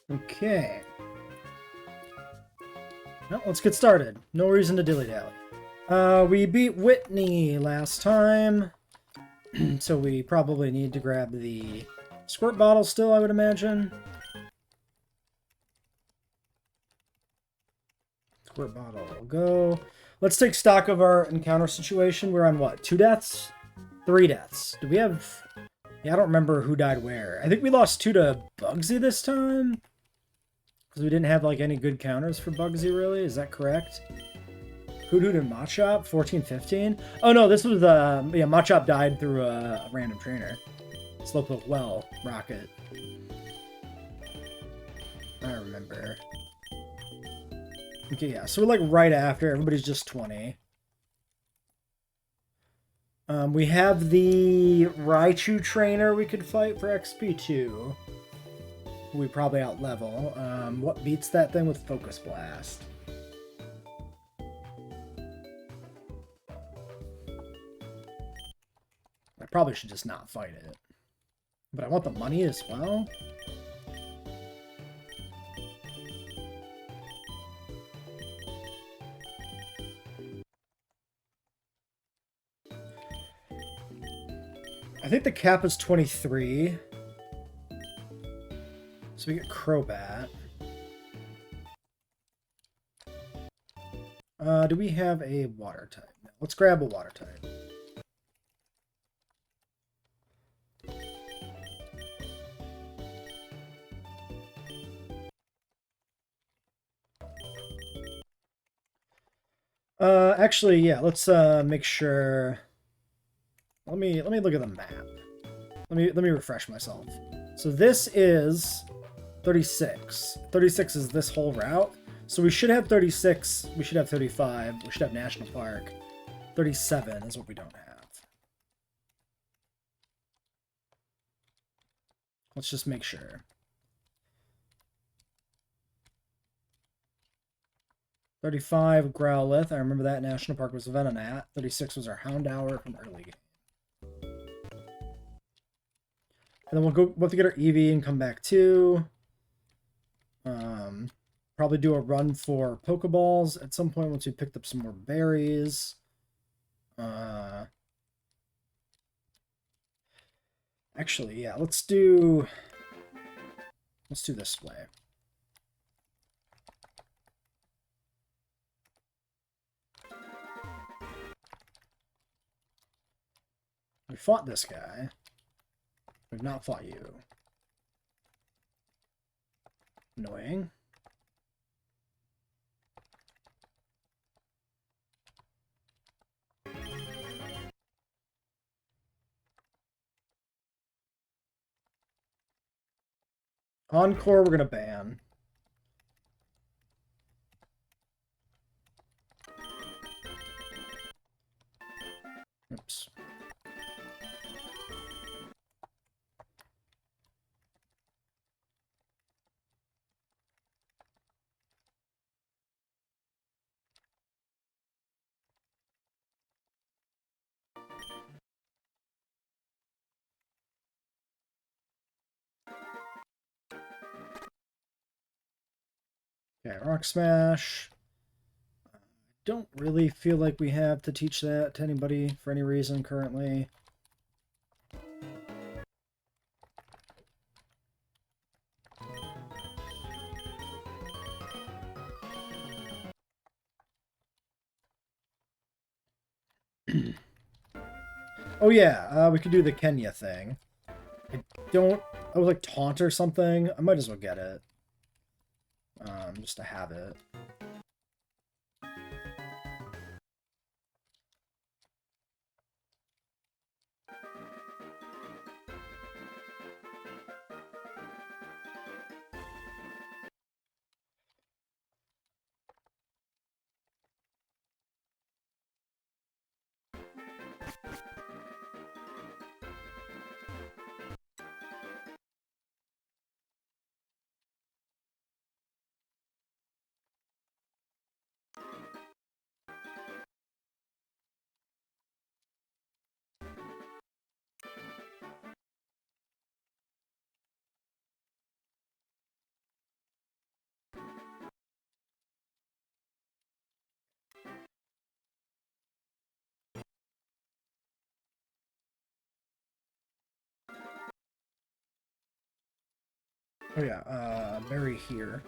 Okay. Well, let's get started. No reason to dilly-dally. We beat Whitney last time, so we probably need to grab the squirt bottle still, I would imagine. Squirt bottle will go. Let's take stock of our encounter situation. We're on what? 2 deaths? 3 deaths. Do we have... Yeah, I don't remember who died where. I think we lost 2 to Bugsy this time. Because we didn't have, like, any good counters for Bugsy, really. Is that correct? Hoot and Machop, 14-15. Oh, no, this was, yeah, Machop died through a random trainer. Slowpoke well, Rocket. I remember. Okay, yeah, so we're, like, right after. Everybody's just 20. We have the Raichu trainer we could fight for XP2. We probably out-level. What beats that thing with Focus Blast? I probably should just not fight it. But I want the money as well. I think the cap is 23. So we get Crobat. Do we have a water type? No. Let's grab a water type. Actually, yeah, let's make sure. Let me look at the map. Let me refresh myself. So this is 36. 36 is this whole route. So we should have 36. We should have 35. We should have National Park. 37 is what we don't have. Let's just make sure. 35 Growlithe. I remember that National Park was Venonat. 36 was our Houndour from early game. And then we'll have to get our Eevee and come back too. Probably do a run for Pokeballs at some point once we picked up some more berries. Actually, yeah, let's do this way. We fought this guy. We've not fought you. Annoying. Encore, we're gonna ban. Oops. Okay, Rock Smash. Don't really feel like we have to teach that to anybody for any reason currently. Oh yeah, we could do the Kenya thing. I was like taunt or something. I might as well get it. Just to have it. Oh yeah, Mary here.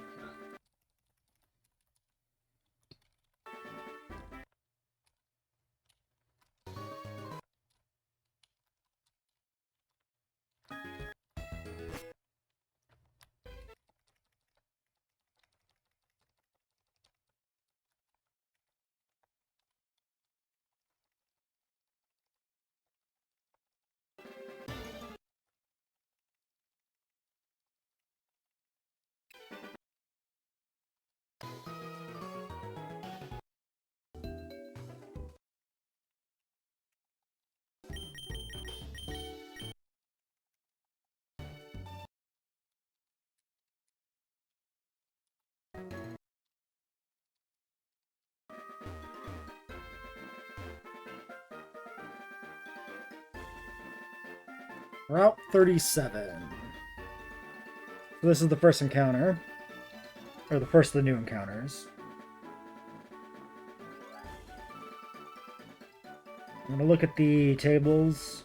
Route 37. So this is the first encounter. Or the first of the new encounters. I'm gonna look at the tables.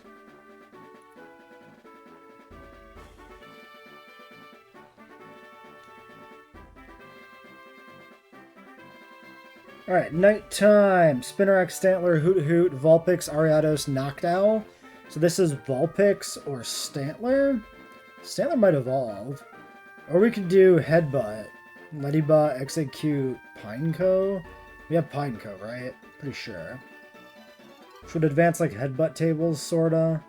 Alright, nighttime. Spinnerack, Stantler, Hoot Hoot, Vulpix, Ariados, Noctowl. So this is Vulpix or Stantler? Stantler might evolve. Or we could do Headbutt, Ladybot, Execute, Pineco. We have Pineco, right? Pretty sure. Which would advance like Headbutt tables, sorta.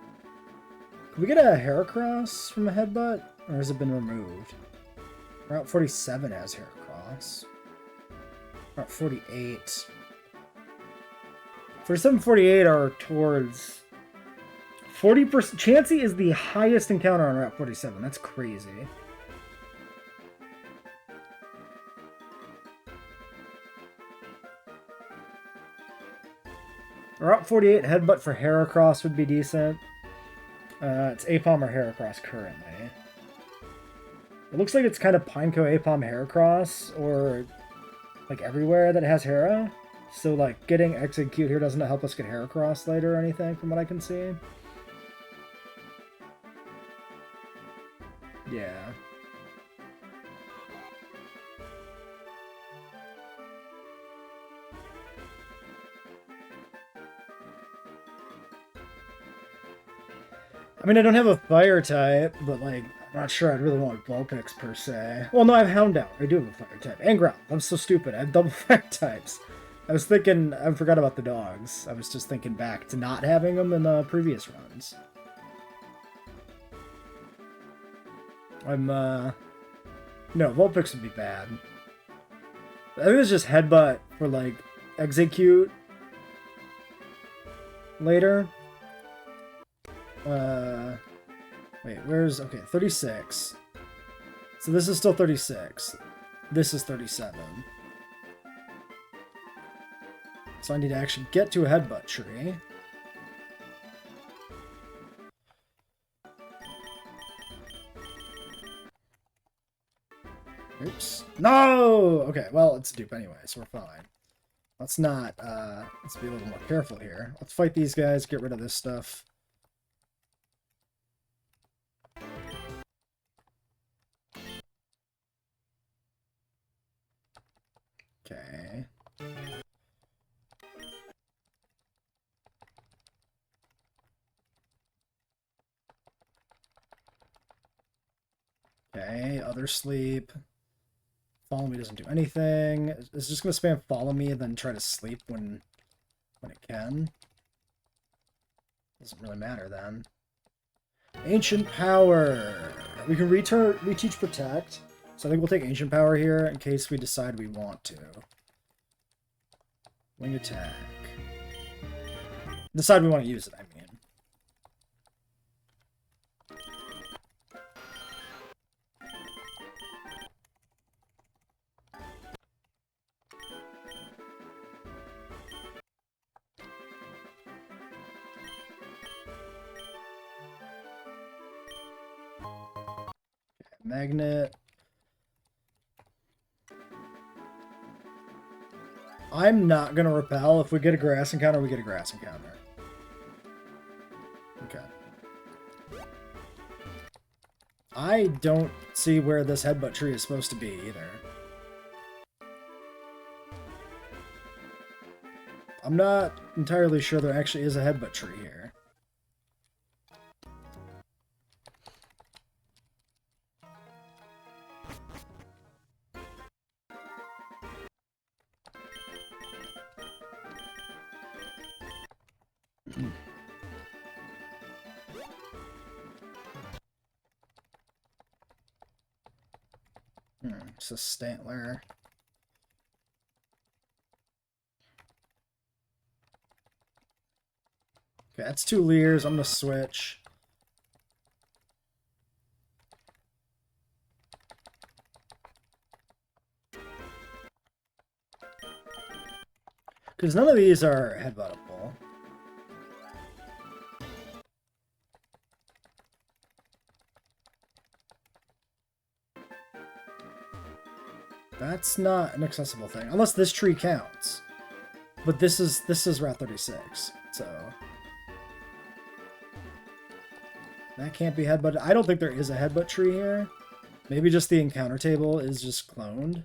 Could we get a Heracross from a Headbutt? Or has it been removed? Route 47 has Heracross. Route 48. 47 48 are towards 40%. Chansey is the highest encounter on Route 47. That's crazy. Route 48 Headbutt for Heracross would be decent. It's Apom or Heracross currently. It looks like it's kind of Pineco, Apom, Heracross, or like everywhere that has Hera. So like getting Execute here doesn't help us get Heracross later or anything from what I can see. Yeah. I mean, I don't have a fire type, but like, I'm not sure I'd really want Vulpix per se. Well, no, I have Houndour. I do have a fire type. And Growl. I'm so stupid. I have double fire types. I was thinking, I forgot about the dogs. I was just thinking back to not having them in the previous runs. No, Vulpix would be bad. I think it's just Headbutt for, like, Execute later. Wait, where's... Okay, 36. So this is still 36. This is 37. So I need to actually get to a Headbutt tree. Oops. No! Okay, well, it's a dupe anyway, so we're fine. Let's not, let's be a little more careful here. Let's fight these guys, get rid of this stuff. Okay. Okay, other sleep. Follow me doesn't do anything. It's just gonna spam follow me and then try to sleep when it can. Doesn't really matter then. Ancient Power. We can reteach Protect. So I think we'll take Ancient Power here in case we decide we want to. Wing Attack. Decide we want to use it, I mean. Magnet. I'm not going to repel. If we get a grass encounter, we get a grass encounter. Okay. I don't see where this headbutt tree is supposed to be either. I'm not entirely sure there actually is a headbutt tree here. It's a Stantler. Okay, that's 2 Leers. I'm gonna switch. Because none of these are headbuttable. That's not an accessible thing, unless this tree counts. But this is Route 36, so that can't be headbutt. I don't think there is a headbutt tree here. Maybe just the encounter table is just cloned.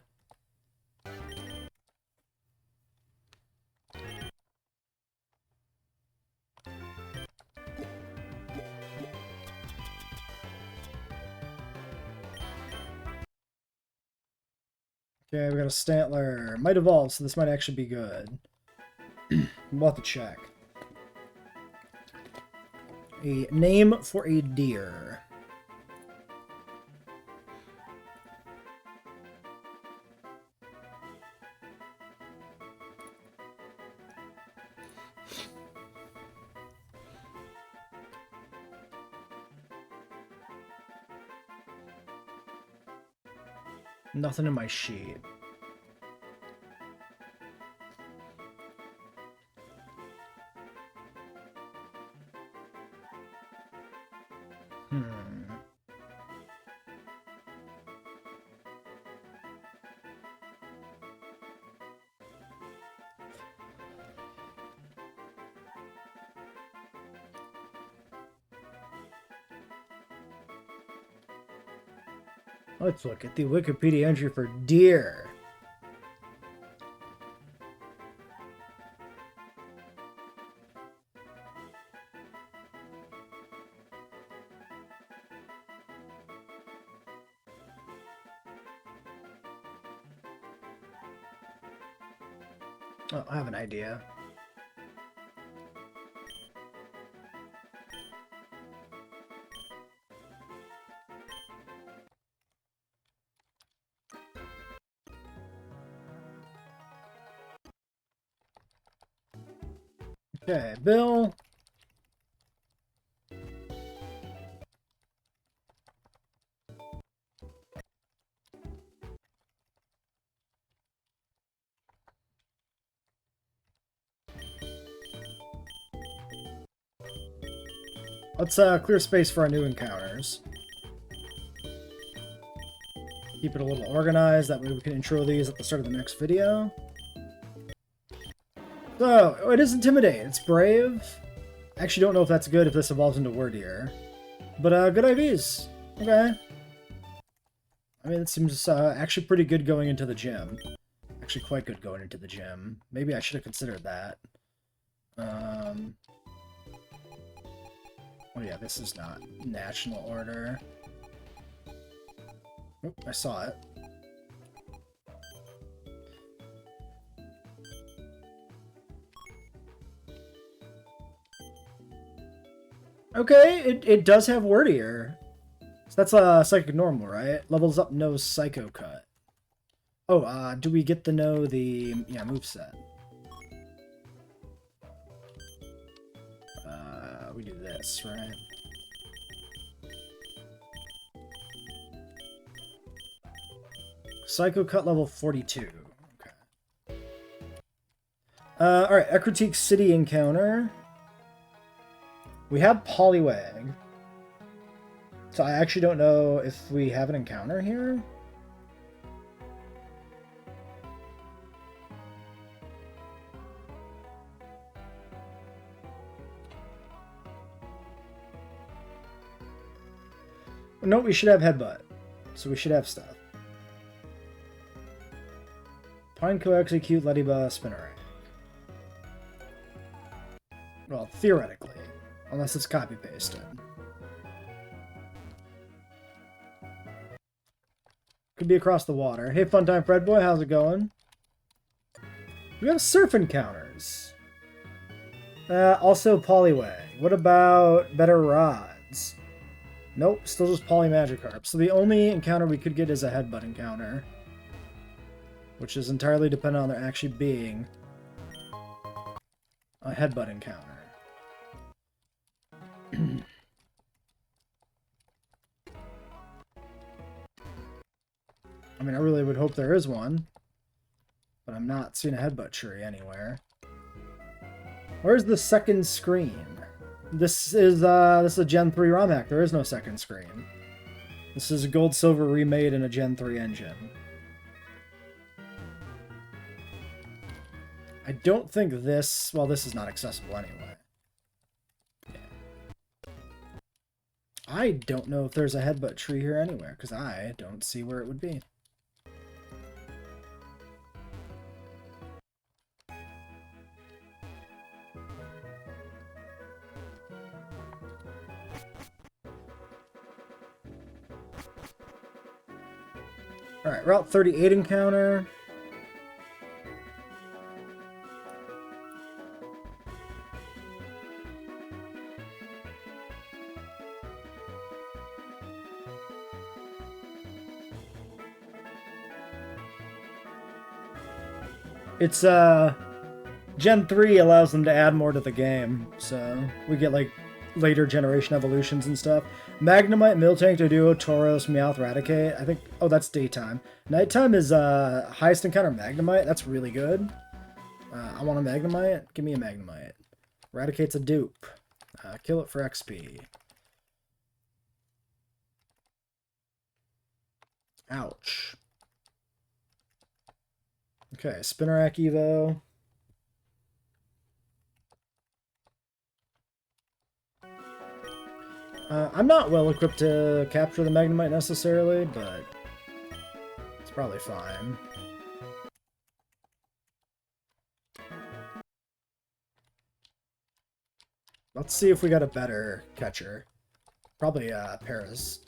Okay, we got a Stantler. Might evolve, so this might actually be good. We'll have to check. A name for a deer. Nothing in my sheet. Let's look at the Wikipedia entry for deer. Oh, I have an idea. Okay, Bill. Let's clear space for our new encounters. Keep it a little organized, that way we can intro these at the start of the next video. So, it is Intimidate. It's Brave. I actually don't know if that's good if this evolves into Wordier. But, good IVs. Okay. I mean, it seems actually pretty good going into the gym. Actually quite good going into the gym. Maybe I should have considered that. Oh yeah, this is not National Order. Oh, I saw it. Okay, it does have Wordier. So that's a Psychic Normal, right? Levels up no Psycho Cut. Oh, do we get to know the moveset? We do this, right? Psycho Cut level 42. Okay. Alright, Ecruteak City encounter. We have Poliwag. So I actually don't know if we have an encounter here. No, we should have headbutt. So we should have stuff. Pineco, execute, Ladybug, Spinnerack. Well, theoretically. Unless it's copy-pasted. Could be across the water. Hey, Funtime Fred Boy, how's it going? We have surf encounters. Also Poliwag. What about better rods? Nope, still just Polymagikarp. So the only encounter we could get is a headbutt encounter. Which is entirely dependent on there actually being a headbutt encounter. I mean, I really would hope there is one. But I'm not seeing a headbutt tree anywhere. Where's the second screen? This is a Gen 3 ROM hack. There is no second screen. This is Gold Silver remade in a Gen 3 engine. I don't think this... Well, this is not accessible anyway. Yeah. I don't know if there's a headbutt tree here anywhere, because I don't see where it would be. Alright, Route 38 encounter. It's, Gen 3 allows them to add more to the game, so we get, like, later generation evolutions and stuff. Magnemite, Miltank, Doduo, Tauros, Meowth, Raticate. I think... Oh, that's daytime. Nighttime is, highest encounter Magnemite. That's really good. I want a Magnemite. Give me a Magnemite. Raticate's a dupe. Kill it for XP. Ouch. Okay, Spinnerack Evo. I'm not well equipped to capture the Magnemite necessarily, but it's probably fine. Let's see if we got a better catcher. Probably Paris.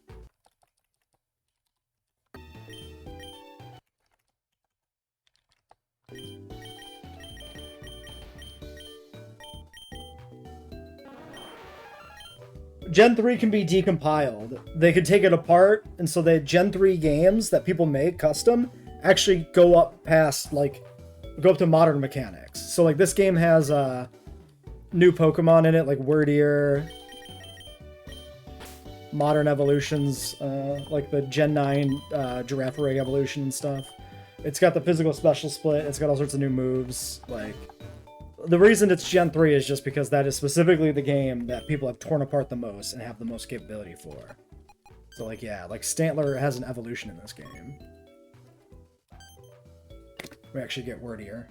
Gen 3 can be decompiled. They could take it apart, and so the Gen 3 games that people make custom actually go up past, like, go up to modern mechanics. So, like, this game has new Pokemon in it, like Wordier, modern evolutions, like the Gen 9 Girafarig evolution and stuff. It's got the physical special split, it's got all sorts of new moves, like... The reason it's Gen 3 is just because that is specifically the game that people have torn apart the most and have the most capability for. So, like, yeah, like, Stantler has an evolution in this game. We actually get Wordier.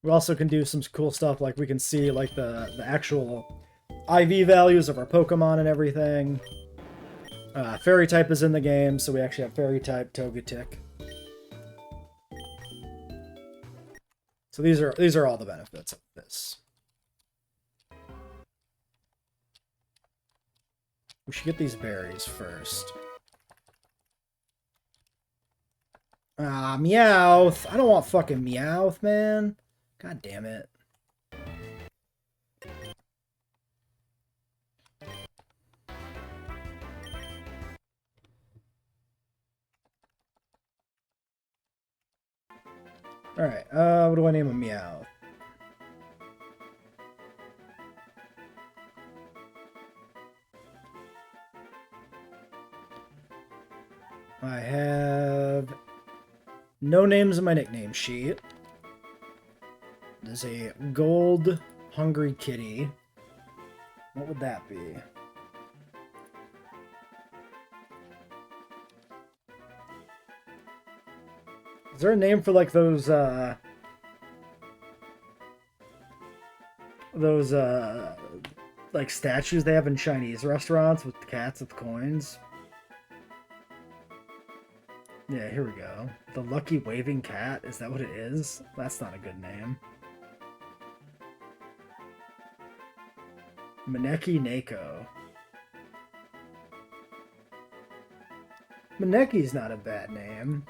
We also can do some cool stuff, like we can see, like, the actual IV values of our Pokemon and everything. Fairy type is in the game, so we actually have Fairy type Togetic. So these are all the benefits of this. We should get these berries first. Ah, Meowth! I don't want fucking Meowth, man. God damn it. Alright, what do I name a Meowth? I have no names in my nickname sheet. There's a gold hungry kitty. What would that be? Is there a name for, like, those like statues they have in Chinese restaurants with cats with coins. Yeah, here we go. The Lucky Waving Cat, is that what it is? That's not a good name. Maneki Neko. Maneki's not a bad name.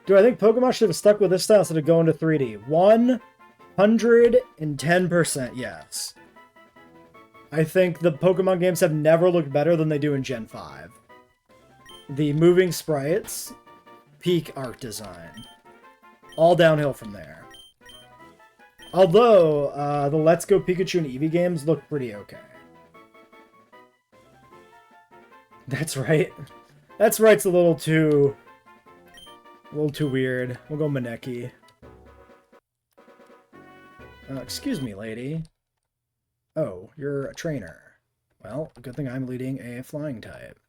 Do I think Pokemon should have stuck with this style instead of going to 3D? 110% yes. I think the Pokemon games have never looked better than they do in Gen 5. The moving sprites, peak art design. All downhill from there. Although, the Let's Go Pikachu and Eevee games look pretty okay. That's right. That's right's a little too weird. We'll go Maneki. Excuse me, lady. Oh, you're a trainer. Well, good thing I'm leading a flying type.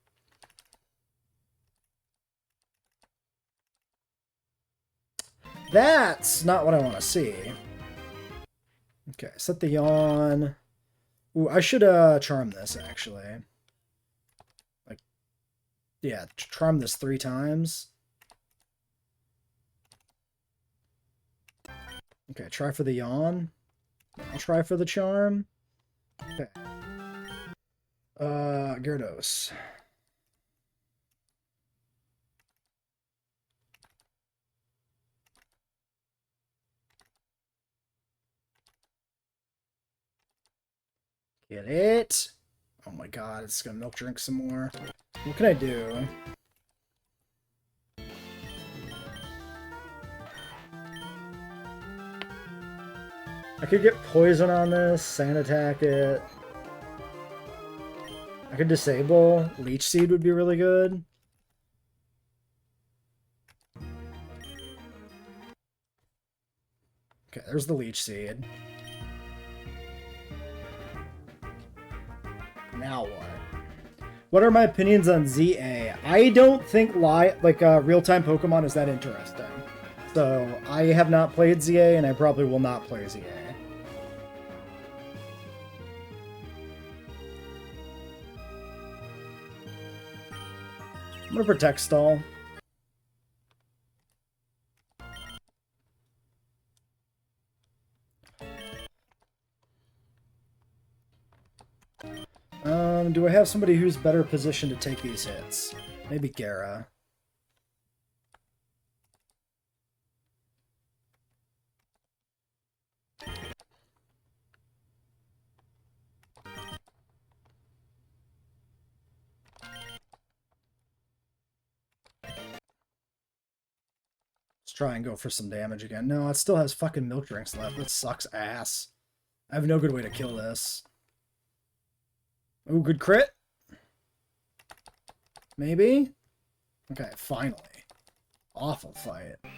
That's not what I want to see. Okay, set the yawn. Ooh, I should charm this, actually. Like, yeah, charm this 3 times. Okay, try for the yawn. I'll try for the charm. Okay. Gyarados. Get it. Oh my god, it's gonna milk drink some more. What can I do? I could get poison on this, sand attack it. I could disable. Leech Seed would be really good. Okay, there's the Leech Seed. Now what? What are my opinions on ZA? I don't think real-time Pokemon is that interesting. So, I have not played ZA, and I probably will not play ZA. I'm gonna Protect Stall. Do I have somebody who's better positioned to take these hits? Maybe Gara. Let's try and go for some damage again. No, it still has fucking milk drinks left. That sucks ass. I have no good way to kill this. Ooh, good crit? Maybe? Okay, finally. Awful fight. I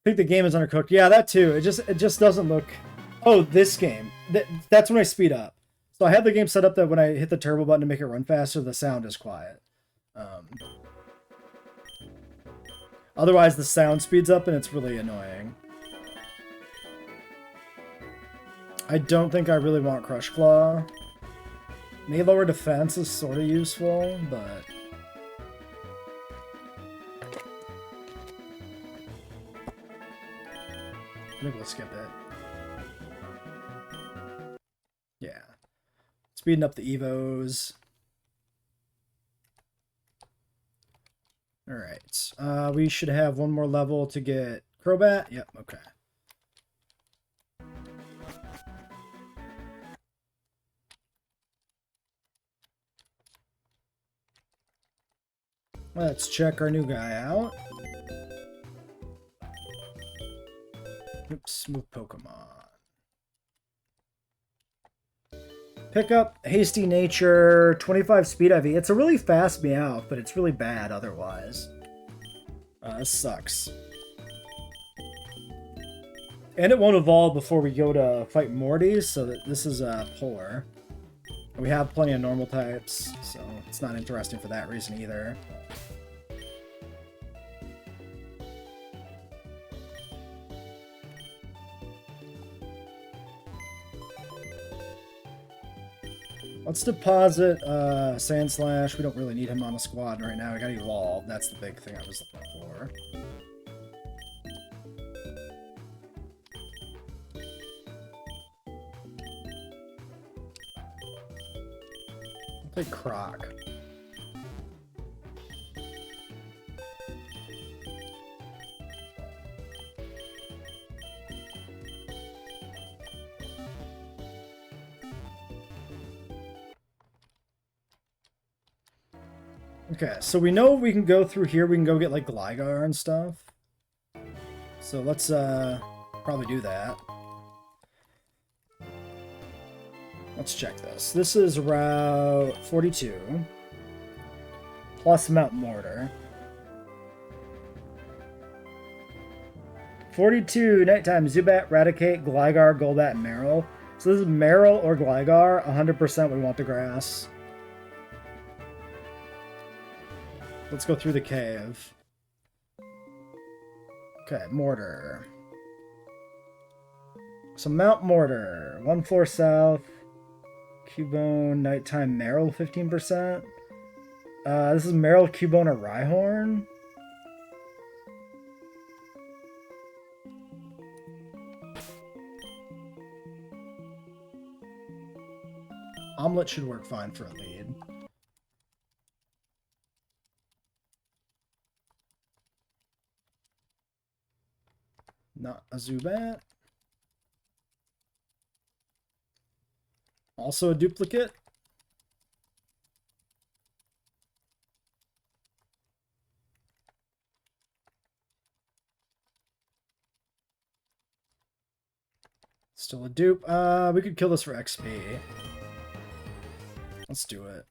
think the game is undercooked. Yeah, that too. It just doesn't look... Oh, this game. That's when I speed up. So I have the game set up that when I hit the turbo button to make it run faster, the sound is quiet. Otherwise, the sound speeds up and it's really annoying. I don't think I really want Crush Claw. May lower defense is sort of useful, but... I think we'll skip it. Yeah. Speeding up the Evos. Alright. We should have one more level to get Crobat. Yep, okay. Let's check our new guy out. Oops, move Pokemon. Pick up Hasty Nature, 25 Speed IV. It's a really fast Meowth, but it's really bad otherwise. This sucks. And it won't evolve before we go to fight Morty, so that this is Polar. We have plenty of normal types, so it's not interesting for that reason either. Let's deposit Sand Slash. We don't really need him on the squad right now. We gotta evolve. That's the big thing I was looking for. I'll play Croc. Okay, so we know we can go through here. We can go get, like, Gligar and stuff. So let's, probably do that. Let's check this. This is Route 42. Plus Mount Mortar. 42, nighttime, Zubat, Raticate, Gligar, Golbat, and Marill. So this is Marill or Gligar. 100% we want the grass. Let's go through the cave. Okay, Mortar. So Mount Mortar, 1 floor south. Cubone, nighttime, Marill, 15%. This is Marill, Cubone, or Rhyhorn. Omelette should work fine for a lead. Not a Zubat. Also a duplicate. Still a dupe. We could kill this for XP. Let's do it.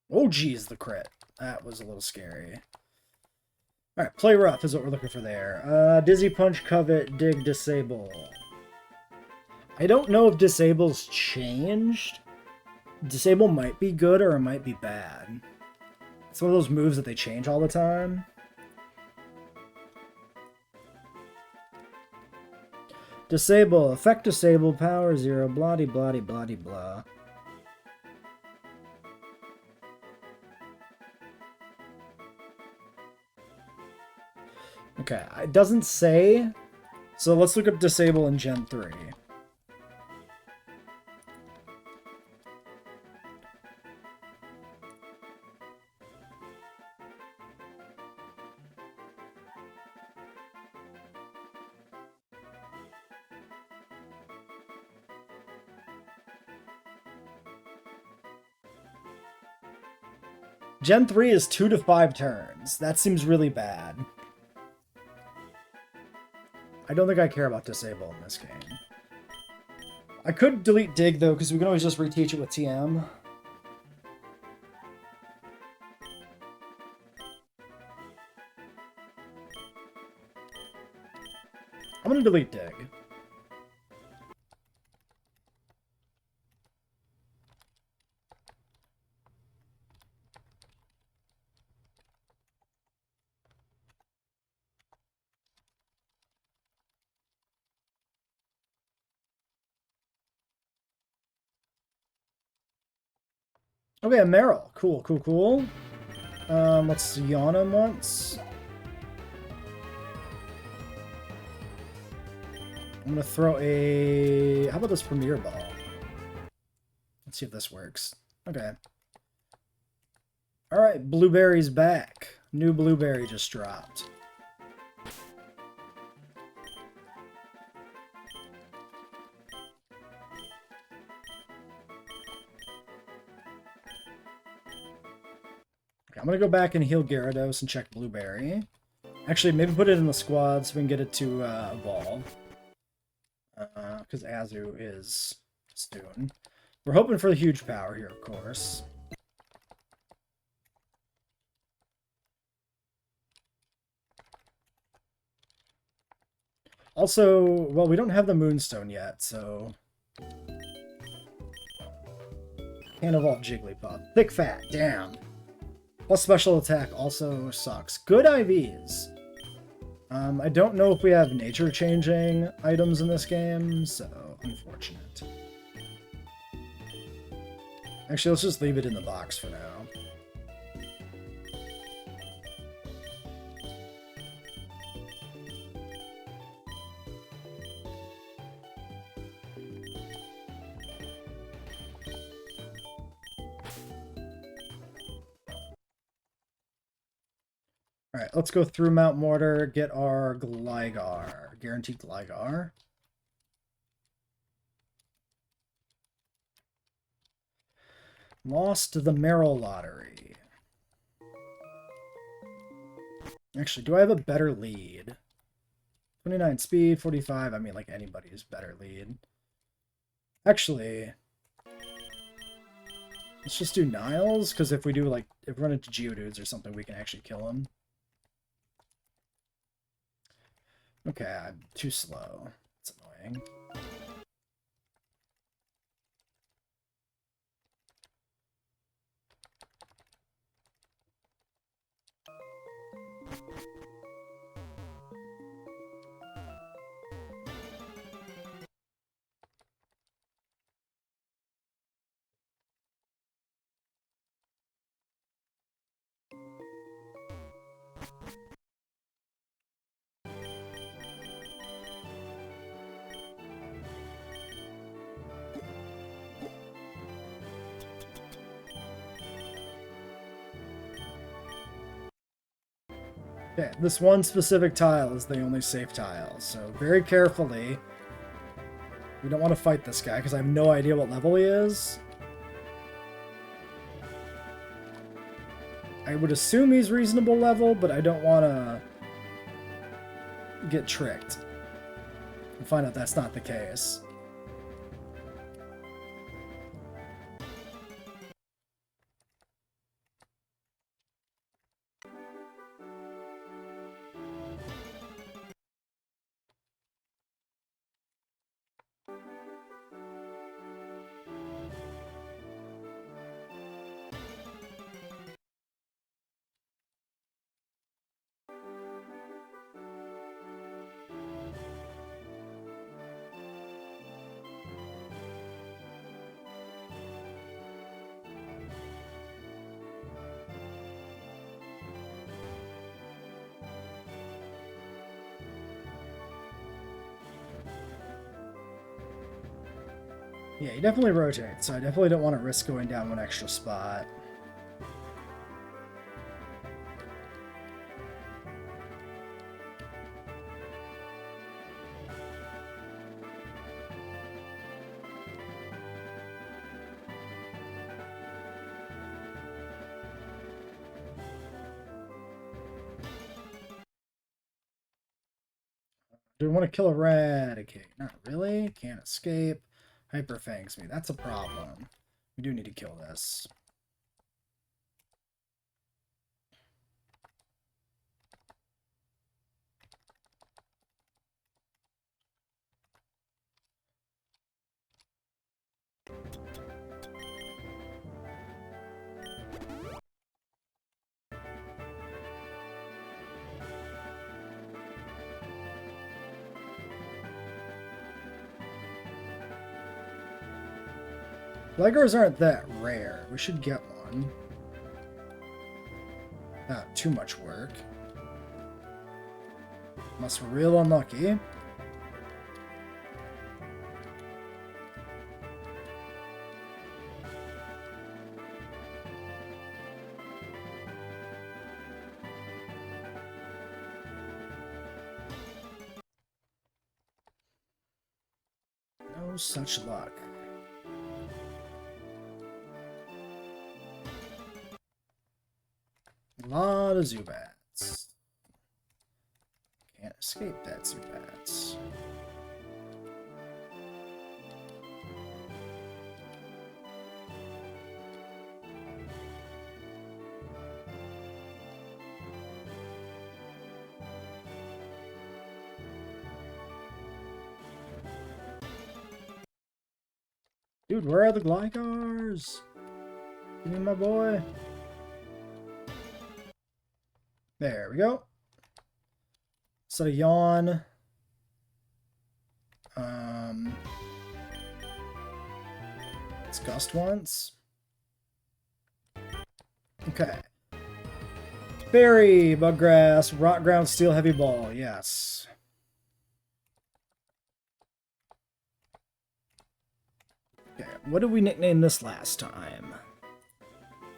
Oh, geez, the crit. That was a little scary. Alright, play rough is what we're looking for there. Dizzy Punch, Covet, Dig, Disable. I don't know if Disable's changed. Disable might be good or it might be bad. It's one of those moves that they change all the time. Disable, effect disable, power 0, blah de blah de blah de blah. Okay, it doesn't say, so let's look up disable in Gen 3. Gen 3 is 2 to 5 turns. That seems really bad. I don't think I care about disable in this game. I could delete dig though, because we can always just reteach it with TM. I'm gonna delete dig. Okay, a Marill. Cool, cool, cool. Let's yawn him once. I'm gonna throw a... How about this Premier Ball? Let's see if this works. Okay. Alright, Blueberry's back. New Blueberry just dropped. I'm gonna go back and heal Gyarados and check Blueberry. Actually, maybe put it in the squad so we can get it to evolve. Because Azu is soon. We're hoping for the huge power here, of course. Also, well, we don't have the Moonstone yet, so... Can't evolve Jigglypuff. Thick Fat, damn. Plus special attack also sucks. Good IVs. I don't know if we have nature-changing items in this game, so unfortunate. Actually, let's just leave it in the box for now. Alright, let's go through Mount Mortar, get our Gligar. Guaranteed Gligar. Lost the Merrill Lottery. Actually, do I have a better lead? 29 speed, 45. I mean, like anybody's better lead. Actually, let's just do Niles, because if we do, like, if we run into Geodudes or something, we can actually kill him. Okay, I'm too slow. It's annoying. Okay, this one specific tile is the only safe tile, so very carefully. We don't want to fight this guy, because I have no idea what level he is. I would assume he's reasonable level, but I don't want to get tricked and find out that's not the case. Yeah, he definitely rotates, so I definitely don't want to risk going down one extra spot. Do we want to kill Eradicate? Not really. Can't escape. Hyper Fangs me. That's a problem. We do need to kill this. Legos aren't that rare. We should get one. Not too much work. Unless we're real unlucky. No such luck. A lot of Zubats. Can't escape that Zubats. Dude, where are the Glykars? Give me my boy. There we go. Set a yawn. Let's gust once. Okay. Berry, buggrass, rot ground, steel, heavy ball. Yes. Okay, what did we nickname this last time?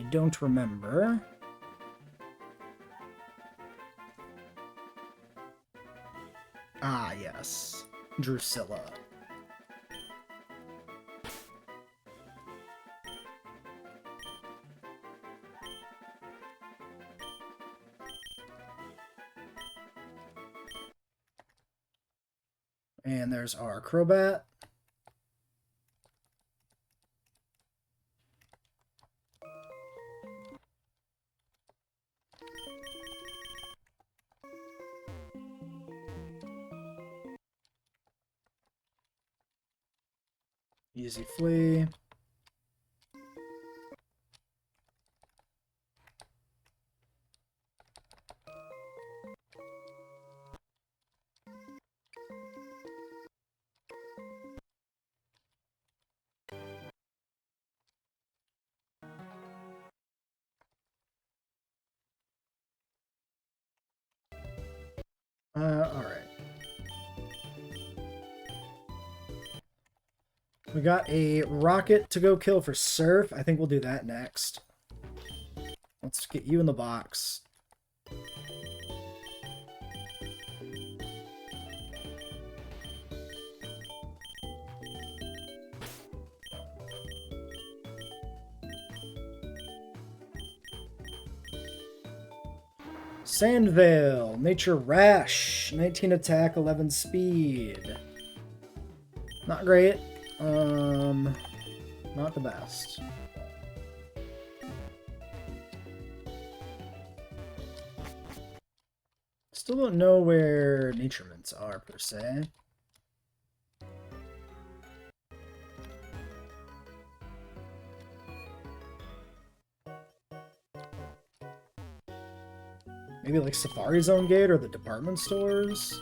I don't remember. Ah, yes. Drusilla. And there's our Crobat. Easy Flea. Alright. We got a rocket to go kill for Surf. I think we'll do that next. Let's get you in the box. Sandvale, Nature Rash, 19 attack, 11 speed. Not great. Not the best. Still don't know where Nature Mints are, per se. Maybe like Safari Zone Gate or the department stores?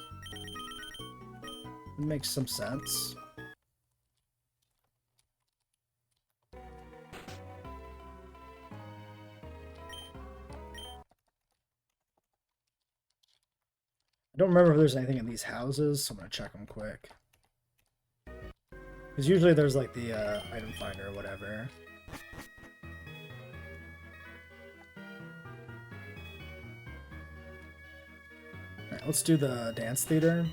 It makes some sense. I don't remember if there's anything in these houses, so I'm going to check them quick. Because usually there's like the item finder or whatever. Alright, let's do the dance theater.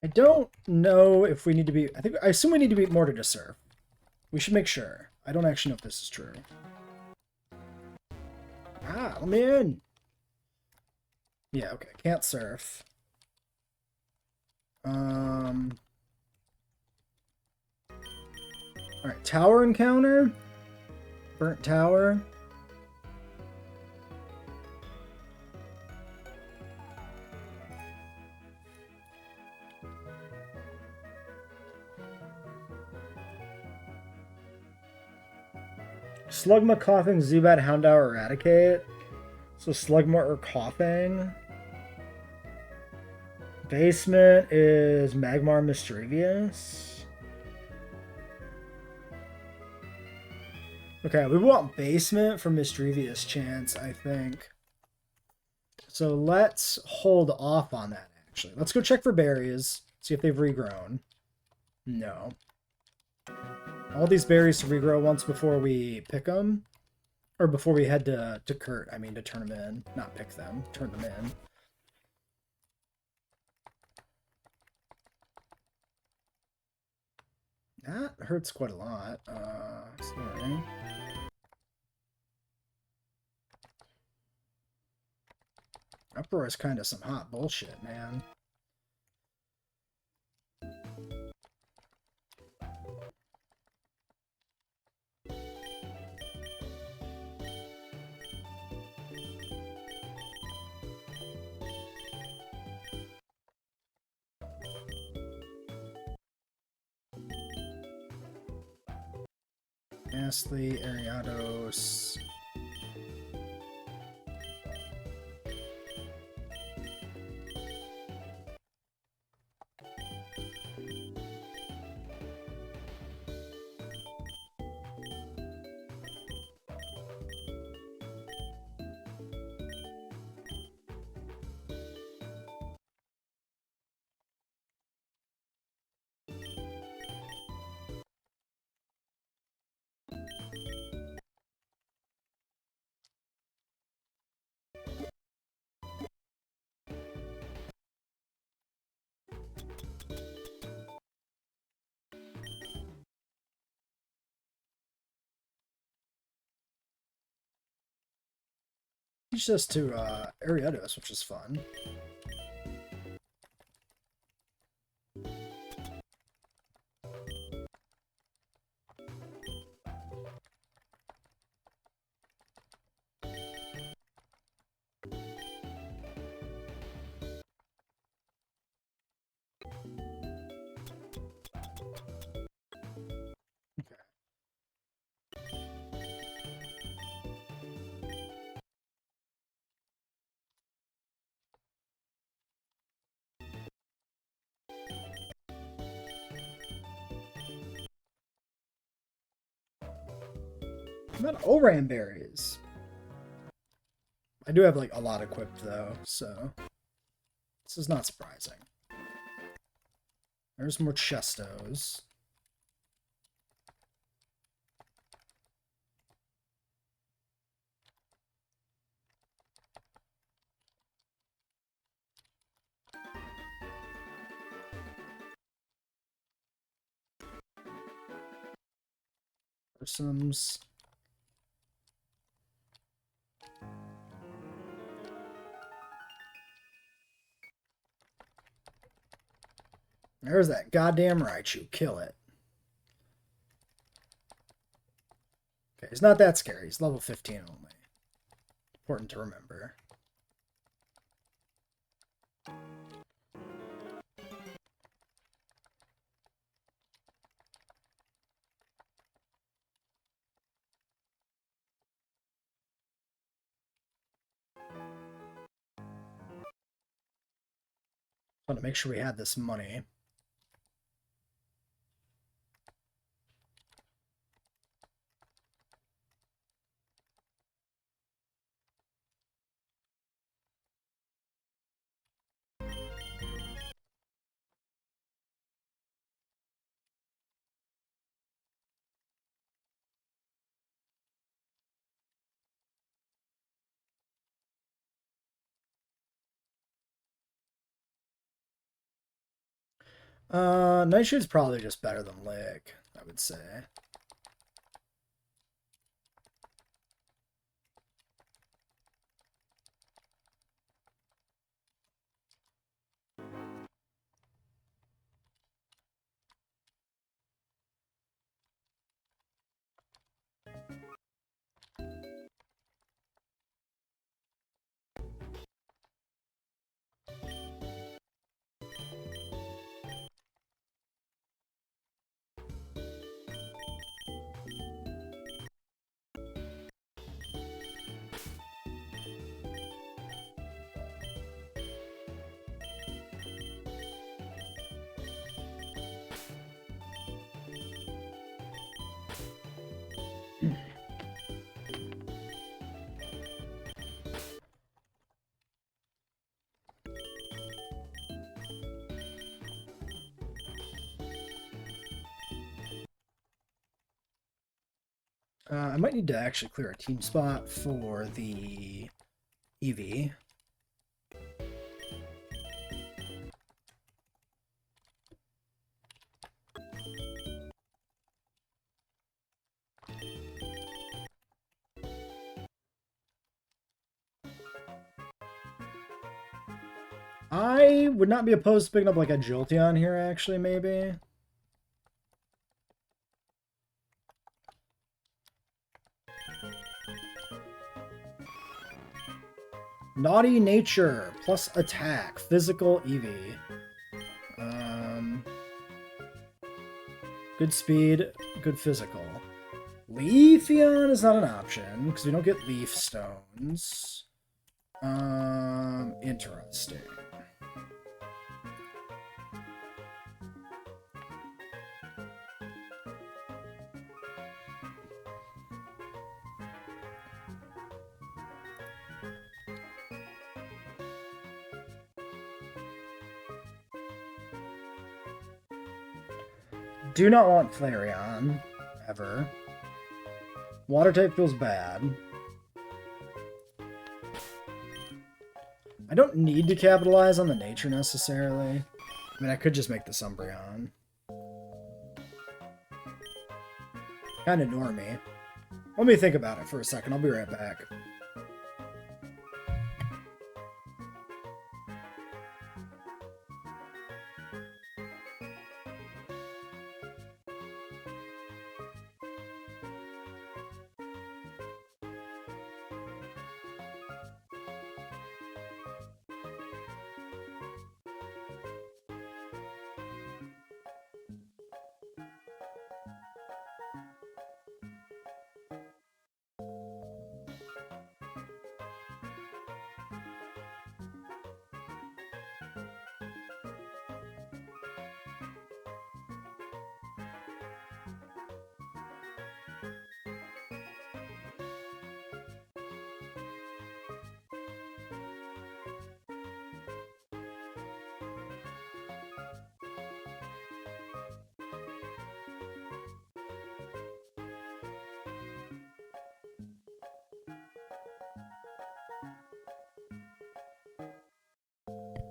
I don't know if we need to be... I assume we need to be more to Surf. We should make sure. I don't actually know if this is true. Ah, let me in! Yeah, okay. Can't Surf. Alright, tower encounter. Burnt tower. Slugma, Coughing, Zubat, Houndour, Eradicate. So Slugma or Coughing. Basement is Magmar, Mischievous. Okay, we want Basement for Mischievous chance, I think. So let's hold off on that, actually. Let's go check for berries. See if they've regrown. No. All these berries to regrow once before we pick them. Or before we head to Kurt, I mean to turn them in. Not pick them, turn them in. That hurts quite a lot. Sorry. Uproar is kind of some hot bullshit, man. Ghastly, Ariados. Teach us to Ariados, which is fun. What about Oran berries? I do have like a lot equipped though, so this is not surprising. There's more Chestos. There's There's that goddamn Raichu. Kill it. Okay, he's not that scary. He's level 15 only. Important to remember. Want to make sure we had this money. Nightshode's probably just better than Lick, I would say. I might need to actually clear a team spot for the EV. I would not be opposed to picking up like a Jolteon here, actually, maybe. Naughty Nature, plus attack, physical EV. Good speed, good physical. Leafeon is not an option, because we don't get Leaf Stones. Interesting. Do not want Flareon, ever. Water type feels bad. I don't need to capitalize on the nature necessarily. I mean, I could just make the Umbreon. Kind of ignore me. Let me think about it for a second. I'll be right back.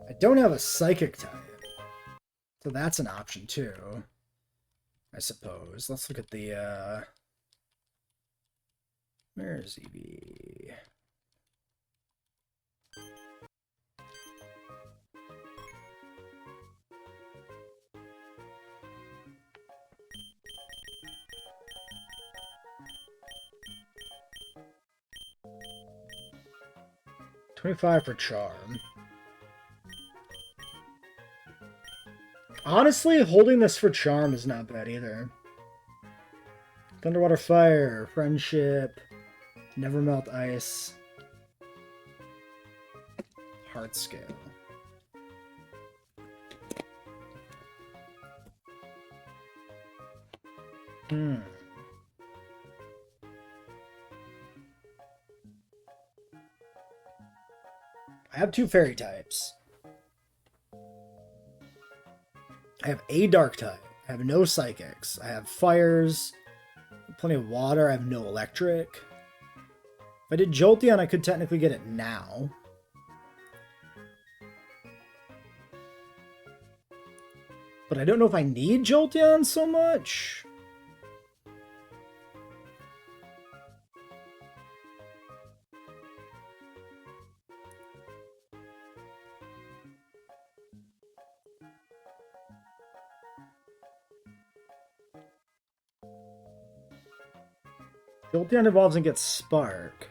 I don't have a Psychic type. So that's an option too, I suppose. Let's look at the, where's EV? $25 for Charm. Honestly, holding this for Charm is not bad either. Thunderwater Fire, Friendship, Never Melt Ice, Heart Scale. I have 2 Fairy types. I have a Dark type. I have no Psychics. I have Fires, plenty of Water. I have no Electric. If I did Jolteon, I could technically get it now. But I don't know if I need Jolteon so much. Jolteon evolves and gets Spark.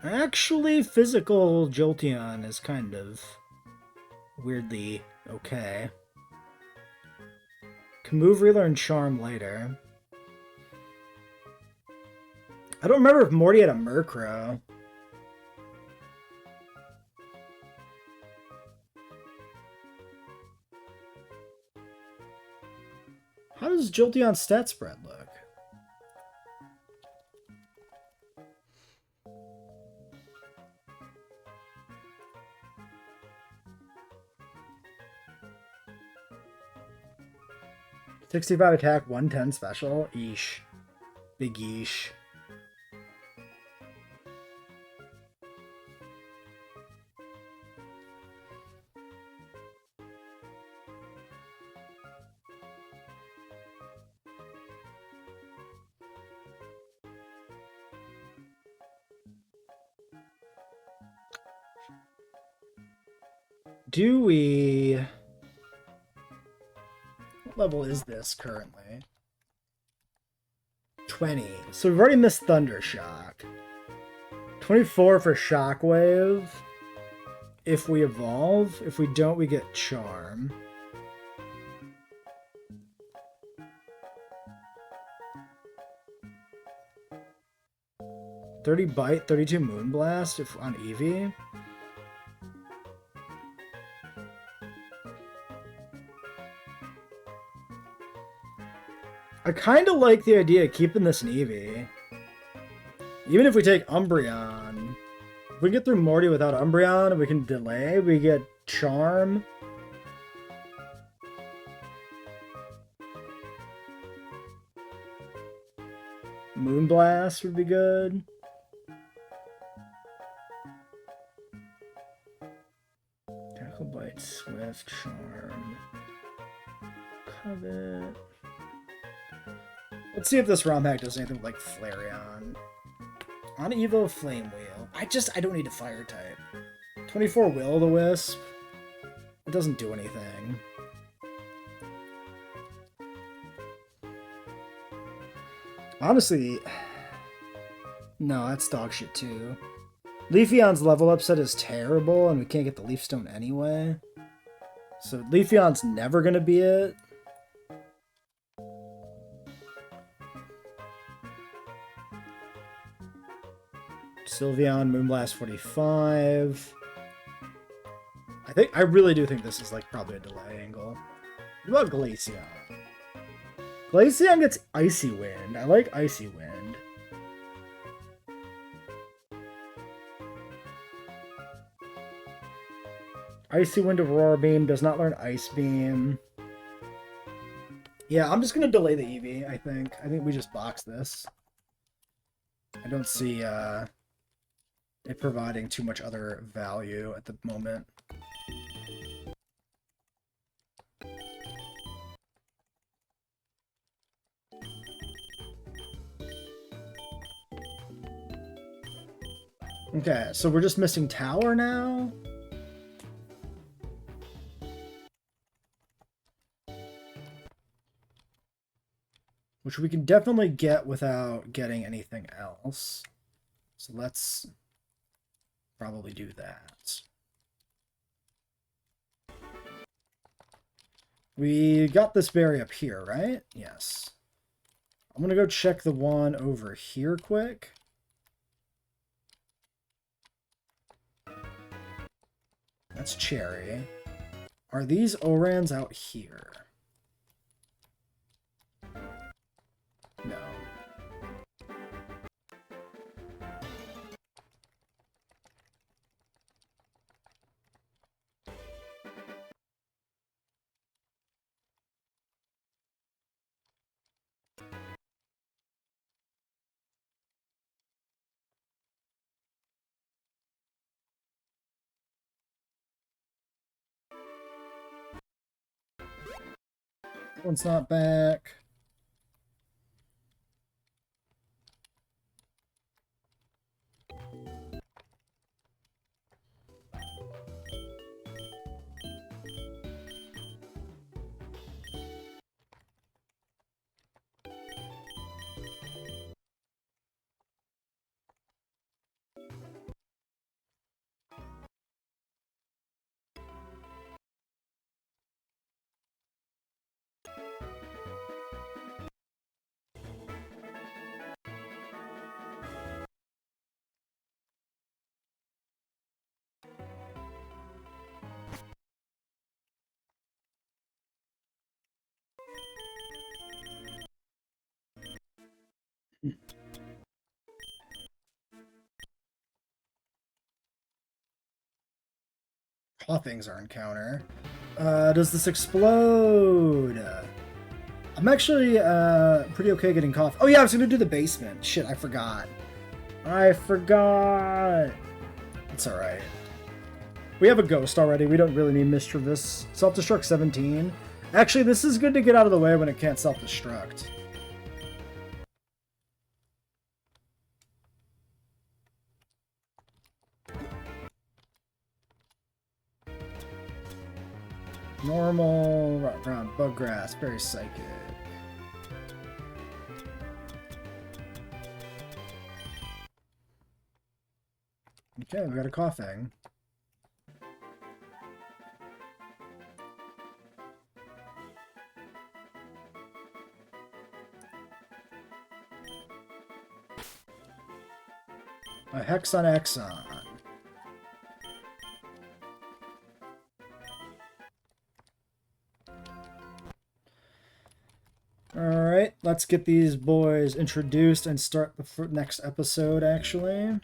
Actually, physical Jolteon is kind of weirdly okay. Can move Reeler and Charm later. I don't remember if Morty had a Murkrow. How does Jolteon's stat spread look? $65 attack, 110 special. Eesh. Big yeesh. Do we... What level is this currently? 20. So we've already missed Thundershock. 24 for Shockwave. If we evolve. If we don't, we get Charm. $30 Bite, 32 Moonblast if on Eevee. I kind of like the idea of keeping this in Eevee. Even if we take Umbreon. If we get through Morty without Umbreon, we can delay. We get Charm. Moonblast would be good. Tackle, Bite, Swift, Charm. Covet. Let's see if this ROM hack does anything like Flareon. On Evo, Flame Wheel. I don't need a fire type. 24 Will-O-the-Wisp. It doesn't do anything. Honestly, no, that's dog shit too. Leafeon's level up set is terrible, and we can't get the Leaf Stone anyway. So Leafeon's never gonna be it. Sylveon, Moonblast 45. I really do think this is like probably a delay angle. What about Glaceon? Glaceon gets Icy Wind. I like Icy Wind. Icy Wind Aurora Beam does not learn Ice Beam. Yeah, I'm just gonna delay the Eevee, I think. I think we just box this. I don't see it providing too much other value at the moment. Okay, so we're just missing Tower now? Which we can definitely get without getting anything else. So let's probably do that. We got this berry up here, right? Yes. I'm gonna go check the one over here quick. That's cherry. Are these Orans out here? No. That one's not back. All things are encounter. Does this explode? I'm actually pretty okay getting coffee. Oh yeah, I was gonna do the basement. Shit, I forgot. It's alright. We have a ghost already. We don't really need mischievous. Self-destruct 17. Actually, this is good to get out of the way when it can't self-destruct. Normal, round bug grass, very psychic. Okay, we got a coughing. A Hexon Exon. Alright, let's get these boys introduced and start the next episode, actually.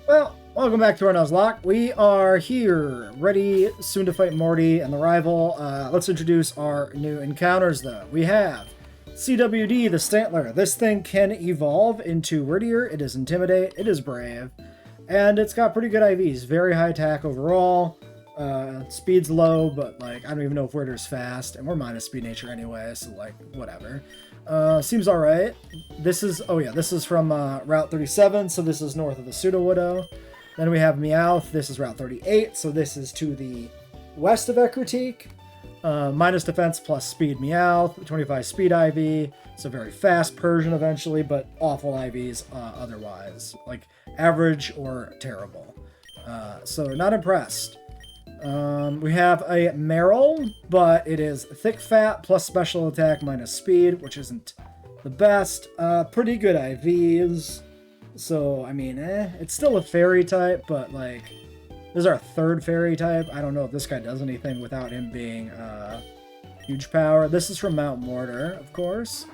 Well, welcome back to our Nuzlocke. We are here, ready soon to fight Morty and the rival. Let's introduce our new encounters, though. We have CWD, the Stantler. This thing can evolve into Wordier. It is Intimidate, it is Brave, and it's got pretty good IVs. Very high attack overall. Speed's low, but, like, I don't even know if Wordier's fast, and we're minus speed nature anyway, so, like, whatever. Seems alright. This is, oh yeah, this is from Route 37, so this is north of the Pseudo-Widow. Then we have Meowth, this is Route 38, so this is to the west of Ekritique. Minus defense plus speed Meowth, 25 speed IV, so very fast Persian eventually, but awful IVs otherwise. Like, average or terrible. So not impressed. We have a Meryl, but it is thick fat plus special attack minus speed, which isn't the best. Pretty good IVs. So, I mean, it's still a fairy type, but like, this is our third fairy type. I don't know if this guy does anything without him being huge power. This is from Mount Mortar, of course.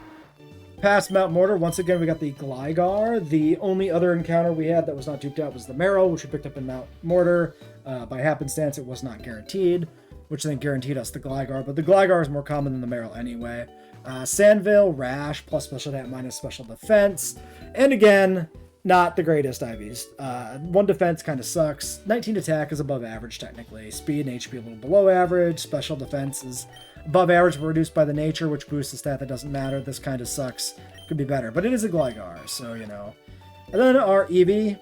Past Mount Mortar, once again, we got the Gligar. The only other encounter we had that was not duped out was the Meryl, which we picked up in Mount Mortar. By happenstance, it was not guaranteed, which then guaranteed us the Gligar, but the Gligar is more common than the Meryl anyway. Sandville, Rash, plus special attack minus special defense. And again, not the greatest IVs. 1 defense kind of sucks. 19 attack is above average, technically. Speed and HP a little below average. Special defense is above average, but reduced by the nature, which boosts the stat that doesn't matter. This kind of sucks. Could be better, but it is a Gligar, so, you know. And then our Eevee,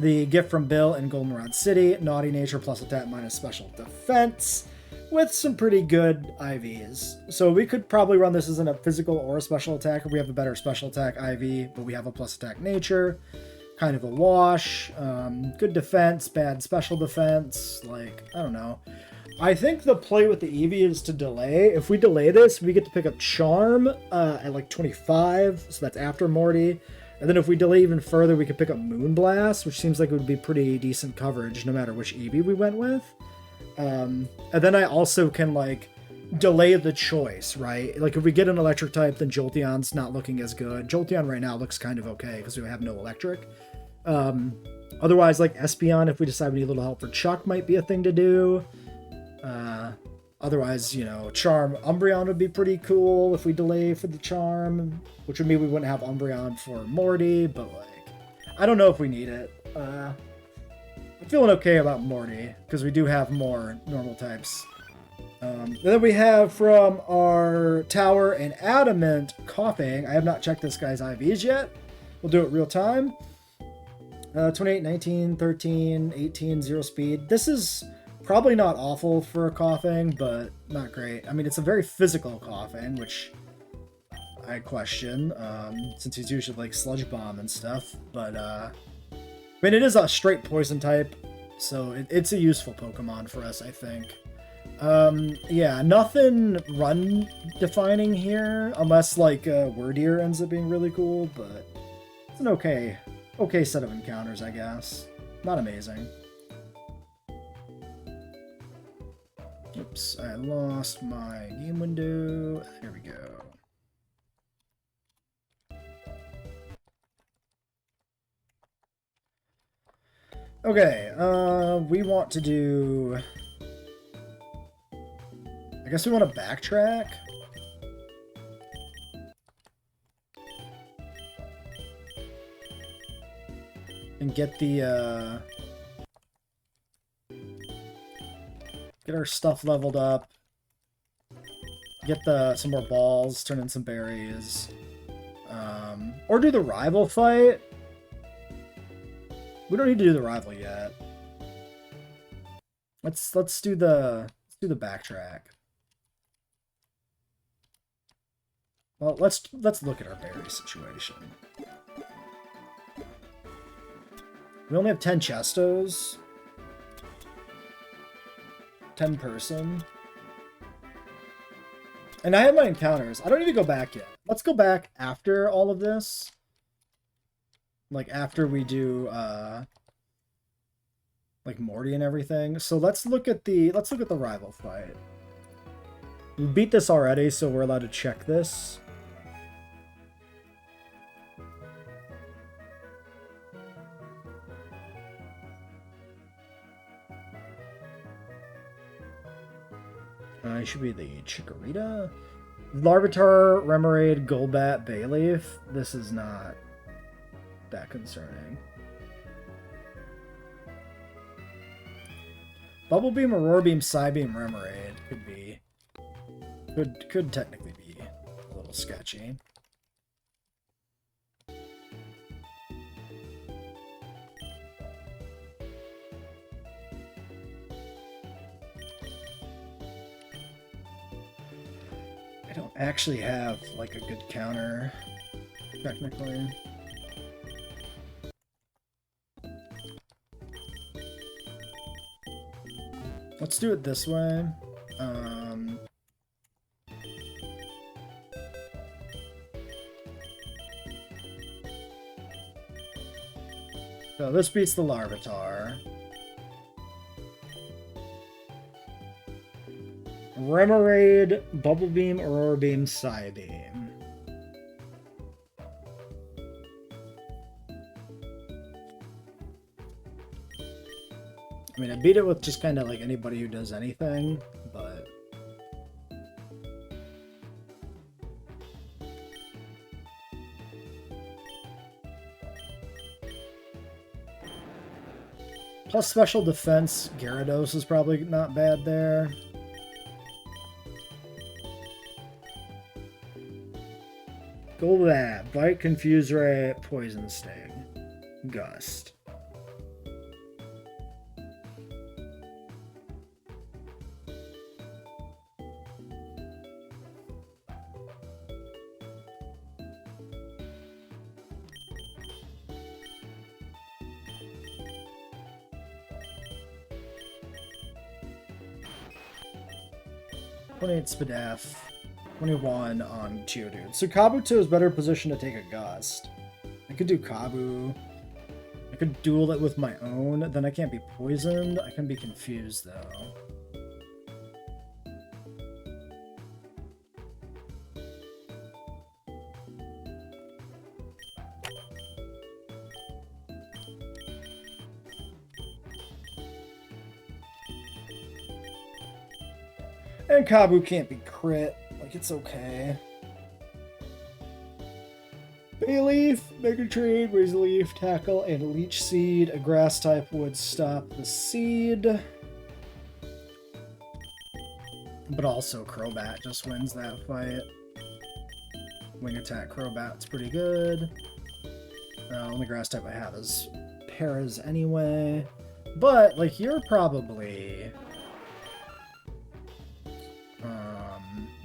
the gift from Bill in Goldenrod City. Naughty nature plus attack minus special defense, with some pretty good IVs. So we could probably run this as in a physical or a special attack if we have a better special attack IV, but we have a plus attack nature. Kind of a wash. Good defense, bad special defense. Like, I don't know. I think the play with the Eevee is to delay. If we delay this, we get to pick up Charm at like 25, so that's after Morty. And then if we delay even further, we could pick up Moonblast, which seems like it would be pretty decent coverage no matter which Eevee we went with. And then I also can, like, delay the choice, right? Like, if we get an electric type, then Jolteon's not looking as good. Jolteon right now looks kind of okay because we have no electric. Otherwise, like, Espeon, if we decide we need a little help for Chuck, might be a thing to do. Otherwise, you know, Charm Umbreon would be pretty cool if we delay for the Charm, which would mean we wouldn't have Umbreon for Morty, but, like, I don't know if we need it. I'm feeling okay about Morty, because we do have more normal types. Then we have from our Tower and Adamant Coughing. I have not checked this guy's IVs yet. We'll do it real time. 28, 19, 13, 18, 0 speed. This is probably not awful for a Coughing, but not great. I mean, it's a very physical Coughing, which I question, since he's usually like Sludge Bomb and stuff. But, I mean, it is a straight poison type, so it's a useful Pokemon for us, I think. Yeah, nothing run defining here, unless like Wordier ends up being really cool, but it's an okay set of encounters, I guess. Not amazing. Oops, I lost my game window. There we go. Okay, we want to do... I guess we want to backtrack. And get the, get our stuff leveled up. Get some more balls, turn in some berries. Or do the rival fight. We don't need to do the rival yet. Let's do the backtrack. Well, let's look at our berry situation. We only have 10 chestos. 10 person. And I have my encounters. I don't need to go back yet. Let's go back after all of this. Like after we do like Morty and everything. So let's look at the rival fight. We beat this already, so we're allowed to check this. It should be the Chikorita. Larvitar, Remoraid, Golbat, Bayleaf. This is not that concerning. Bubble Beam, Aurora Beam, Psybeam, Remoraid could be... Could technically be a little sketchy. I don't actually have, like, a good counter, technically. Let's do it this way. So this beats the Larvitar. Remoraid, Bubble Beam, Aurora Beam, Psybeam. I mean, I beat it with just kind of like anybody who does anything, but... Plus special defense, Gyarados is probably not bad there. Golbat, Bite, Confuse Ray, Poison Sting, Gust. Spadaf, 21 on Geodude. So Kabuto is better positioned to take a Gust. I could do Kabu. I could duel it with my own. Then I can't be poisoned. I can be confused, though. And Kabu can't be crit. Like, it's okay. Bayleaf, Mega Trade, Razor Leaf, Tackle, and Leech Seed. A grass type would stop the seed. But also Crobat just wins that fight. Wing Attack Crobat's pretty good. Only grass type I have is Paras anyway. But, like, you're probably...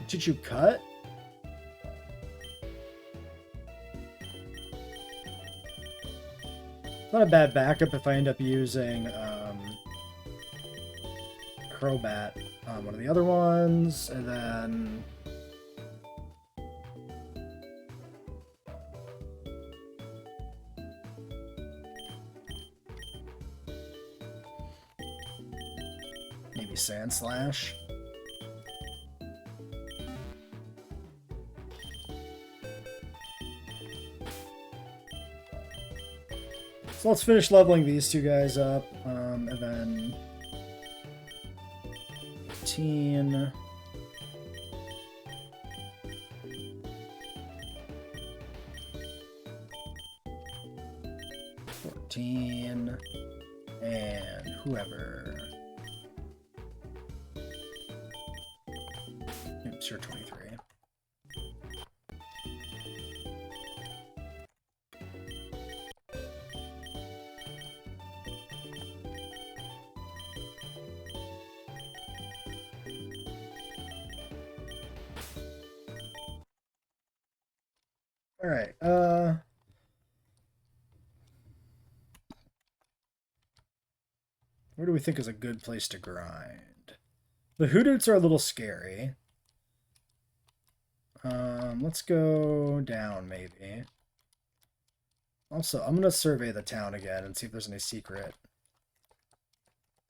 Did you cut? Not a bad backup if I end up using Crobat. one of the other ones, and then maybe Sand Slash. So let's finish leveling these two guys up, and then 15. 14, and whoever. Sure, 23. All right. Where do we think is a good place to grind? The Hoodoots are a little scary. Let's go down, maybe. Also, I'm gonna survey the town again and see if there's any secret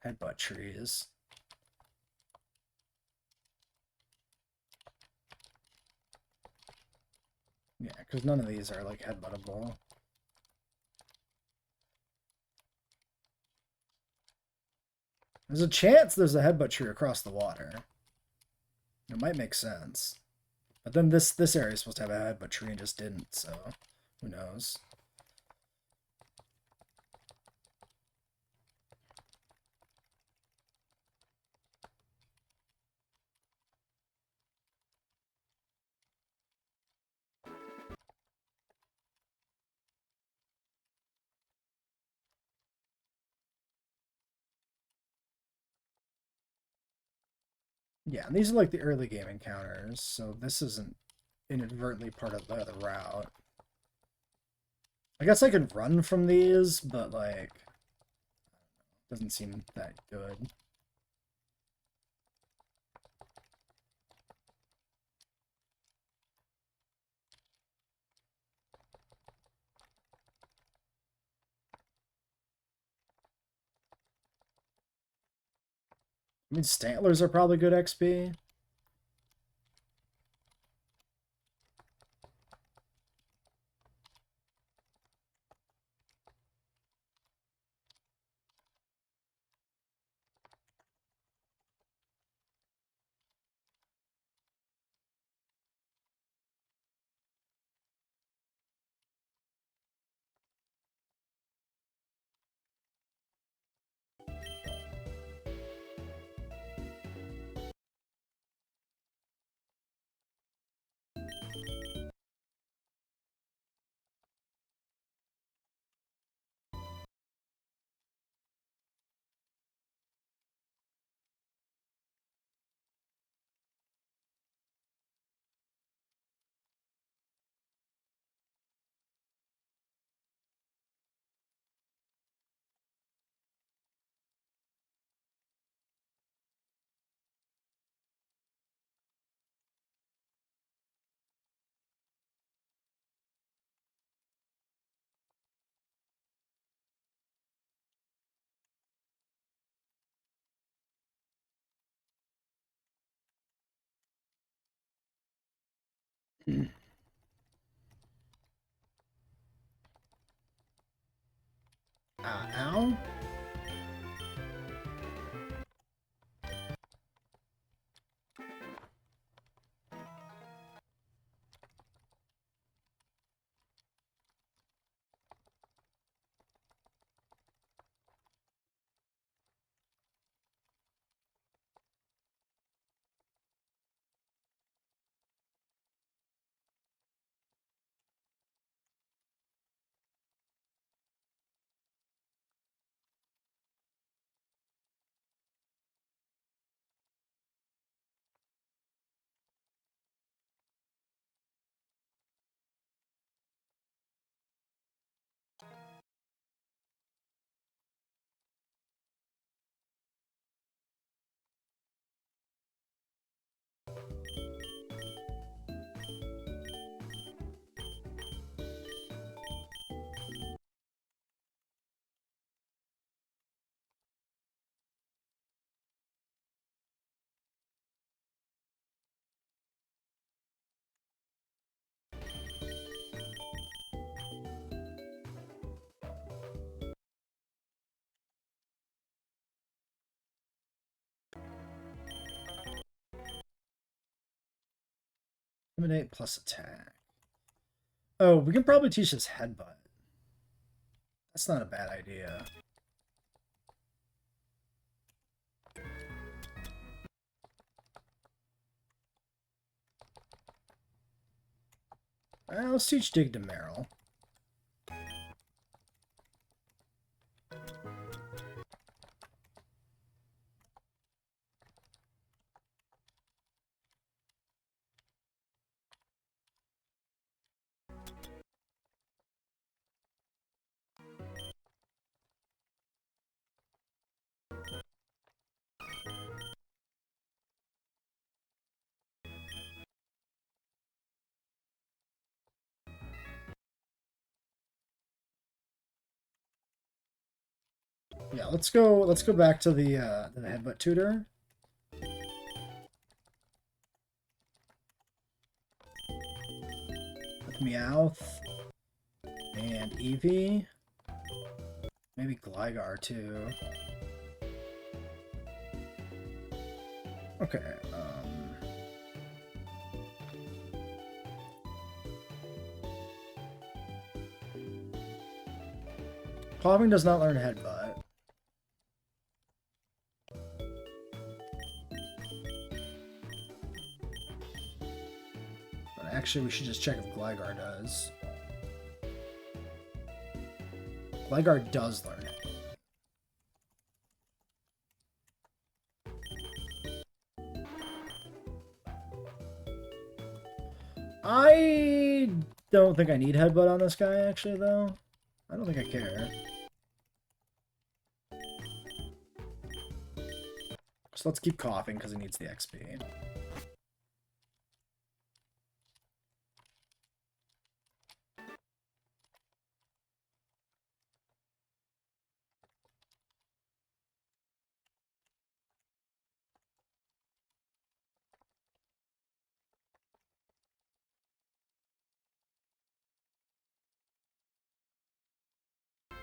headbutt trees. Yeah, because none of these are, like, headbuttable. There's a chance there's a headbutt tree across the water. It might make sense. But then this area is supposed to have a headbutt tree and just didn't, so who knows. Yeah, and these are like the early game encounters, so this isn't inadvertently part of the route. I guess I could run from these, but like, doesn't seem that good. I mean, Stantlers are probably good XP. Ow. Intimidate plus attack. Oh, we can probably teach this headbutt. That's not a bad idea. Let's teach dig to Meryl. Yeah, let's go back to the headbutt tutor. With Meowth and Eevee. Maybe Gligar too. Okay, Coughing does not learn headbutt. But actually, we should just check if Gligar does. Gligar does learn it. I don't think I need headbutt on this guy, actually, though. I don't think I care. So let's keep coughing because he needs the XP.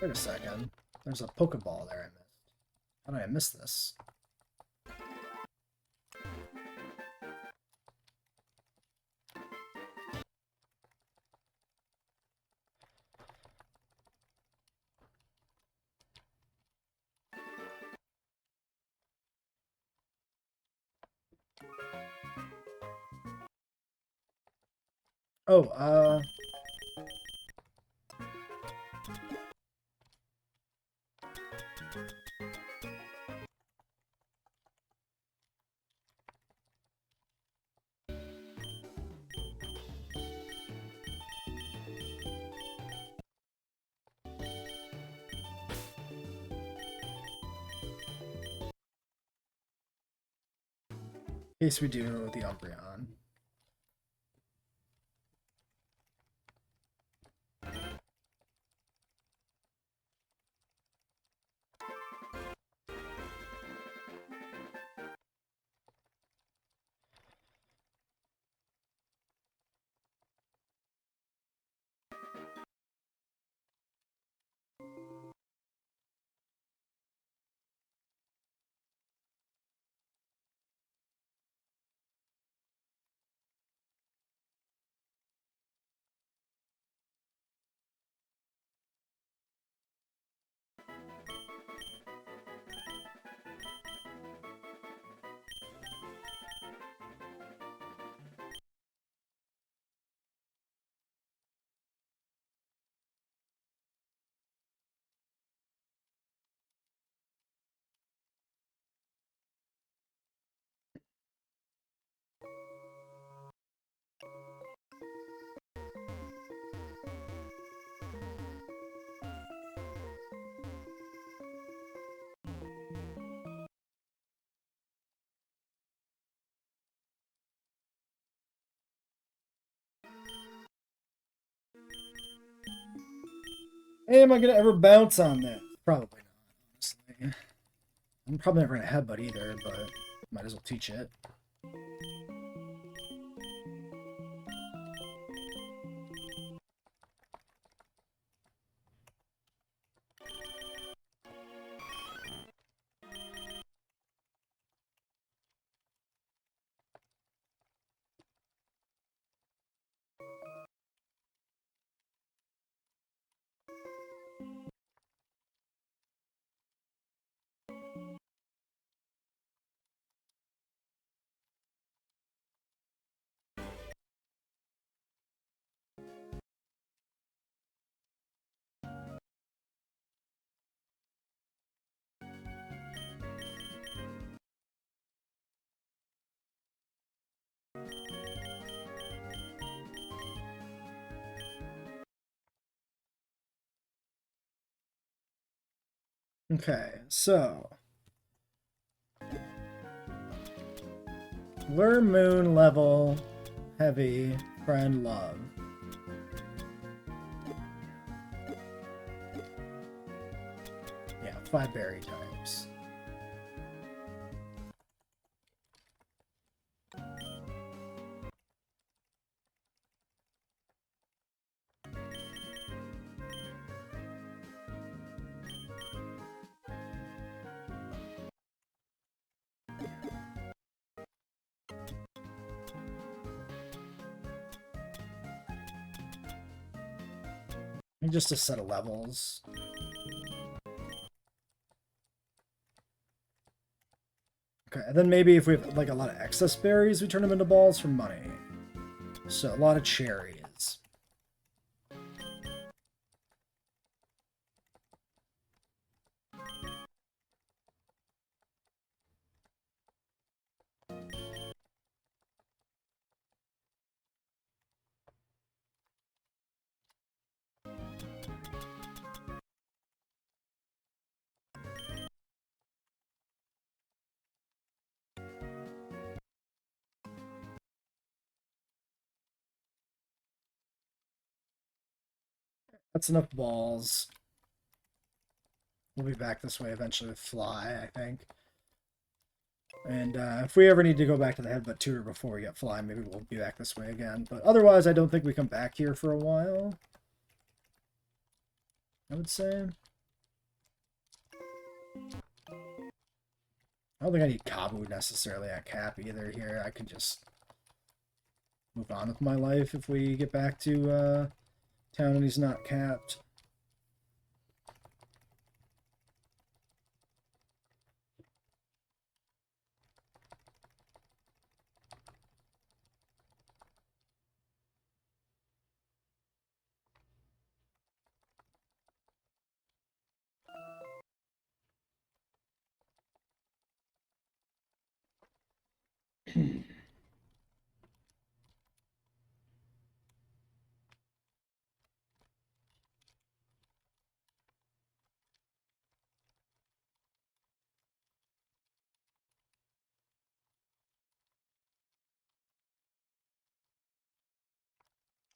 Wait a second. There's a Pokeball there I missed. How did I miss this? Oh, in case we do the Umbreon. Hey, am I gonna ever bounce on that? Probably not, honestly. I'm probably never gonna headbutt either, but might as well teach it. Okay, so lure, moon, level, heavy, friend, love. Yeah, 5 berry types. And just a set of levels. Okay, and then maybe if we have like a lot of excess berries, we turn them into balls for money. So a lot of cherries. That's enough balls. We'll be back this way eventually with Fly, I think. And if we ever need to go back to the Headbutt Tutor before we get Fly, maybe we'll be back this way again. But otherwise, I don't think we come back here for a while. I would say. I don't think I need Kabu necessarily at Cap either here. I can just move on with my life if we get back to town and he's not capped.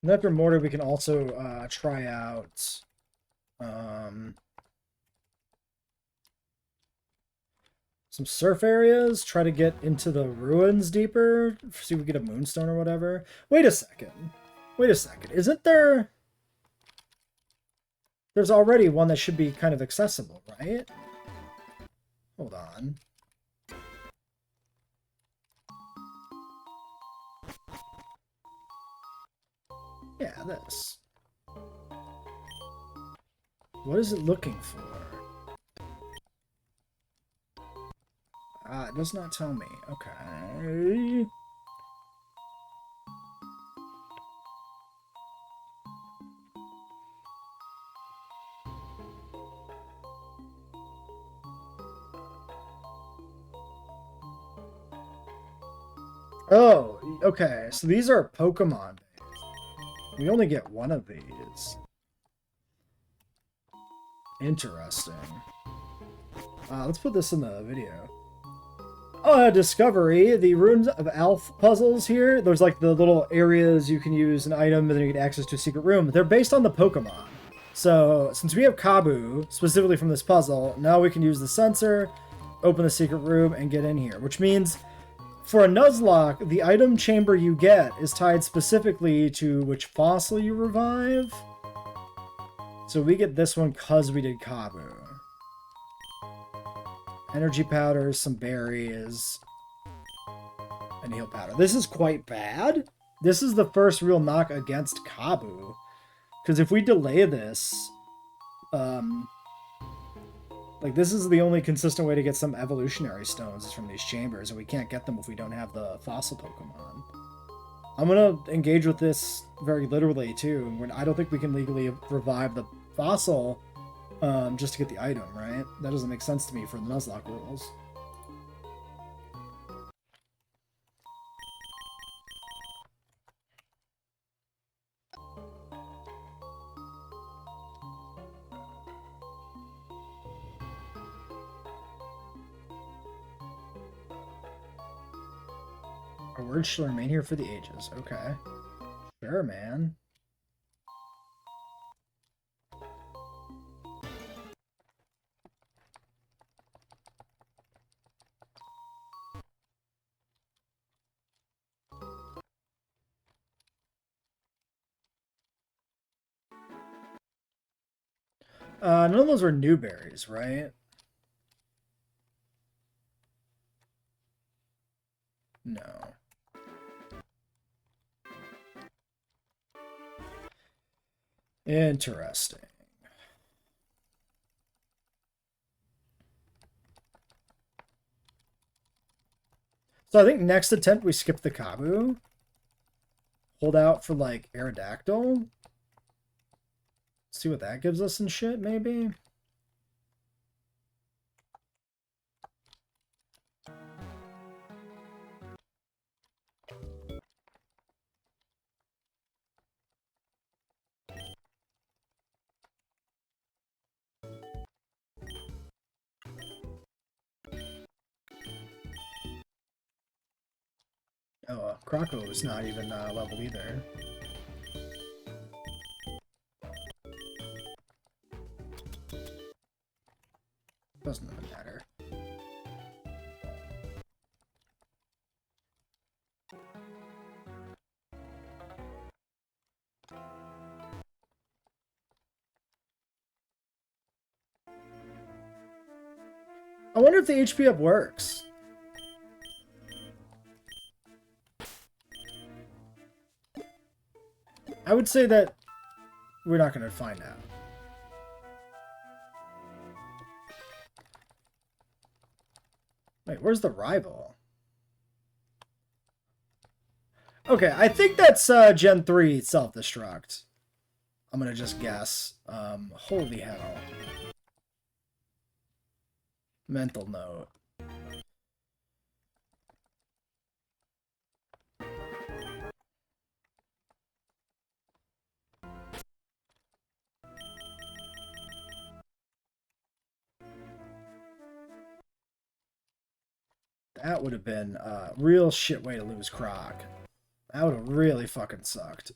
And after Mortar, we can also try out some surf areas, try to get into the ruins deeper, see if we get a moonstone or whatever. Wait a second. Wait a second. Isn't there... There's already one that should be kind of accessible, right? Hold on. Yeah, this. What is it looking for? It does not tell me. Okay. Oh, okay. So these are Pokemon. We only get one of these. Interesting. Let's put this in the video. Discovery. The Runes of Alph puzzles here. There's like the little areas you can use an item and then you get access to a secret room. They're based on the Pokemon. So, since we have Kabu, specifically from this puzzle, now we can use the sensor, open the secret room, and get in here. Which means, for a Nuzlocke, the item chamber you get is tied specifically to which fossil you revive. So we get this one because we did Kabu. Energy powders, some berries, and heal powder. This is quite bad. This is the first real knock against Kabu. Because if we delay this, like this is the only consistent way to get some evolutionary stones is from these chambers, and we can't get them if we don't have the fossil Pokemon. I'm gonna engage with this very literally too. I don't think we can legally revive the fossil just to get the item, right? That doesn't make sense to me for the Nuzlocke rules. Our words shall remain here for the ages. Okay. Sure, man. None of those were new berries, right? No. Interesting. So I think next attempt we skip the Kabu. Hold out for like Aerodactyl. See what that gives us and shit, maybe? Oh, Croco is not even level either. Doesn't even matter. I wonder if the HP up works. I would say that we're not going to find out. Wait, where's the rival? Okay, I think that's Gen 3 self-destruct. I'm going to just guess. Holy hell. Mental note. That would have been a real shit way to lose Croc. That would have really fucking sucked.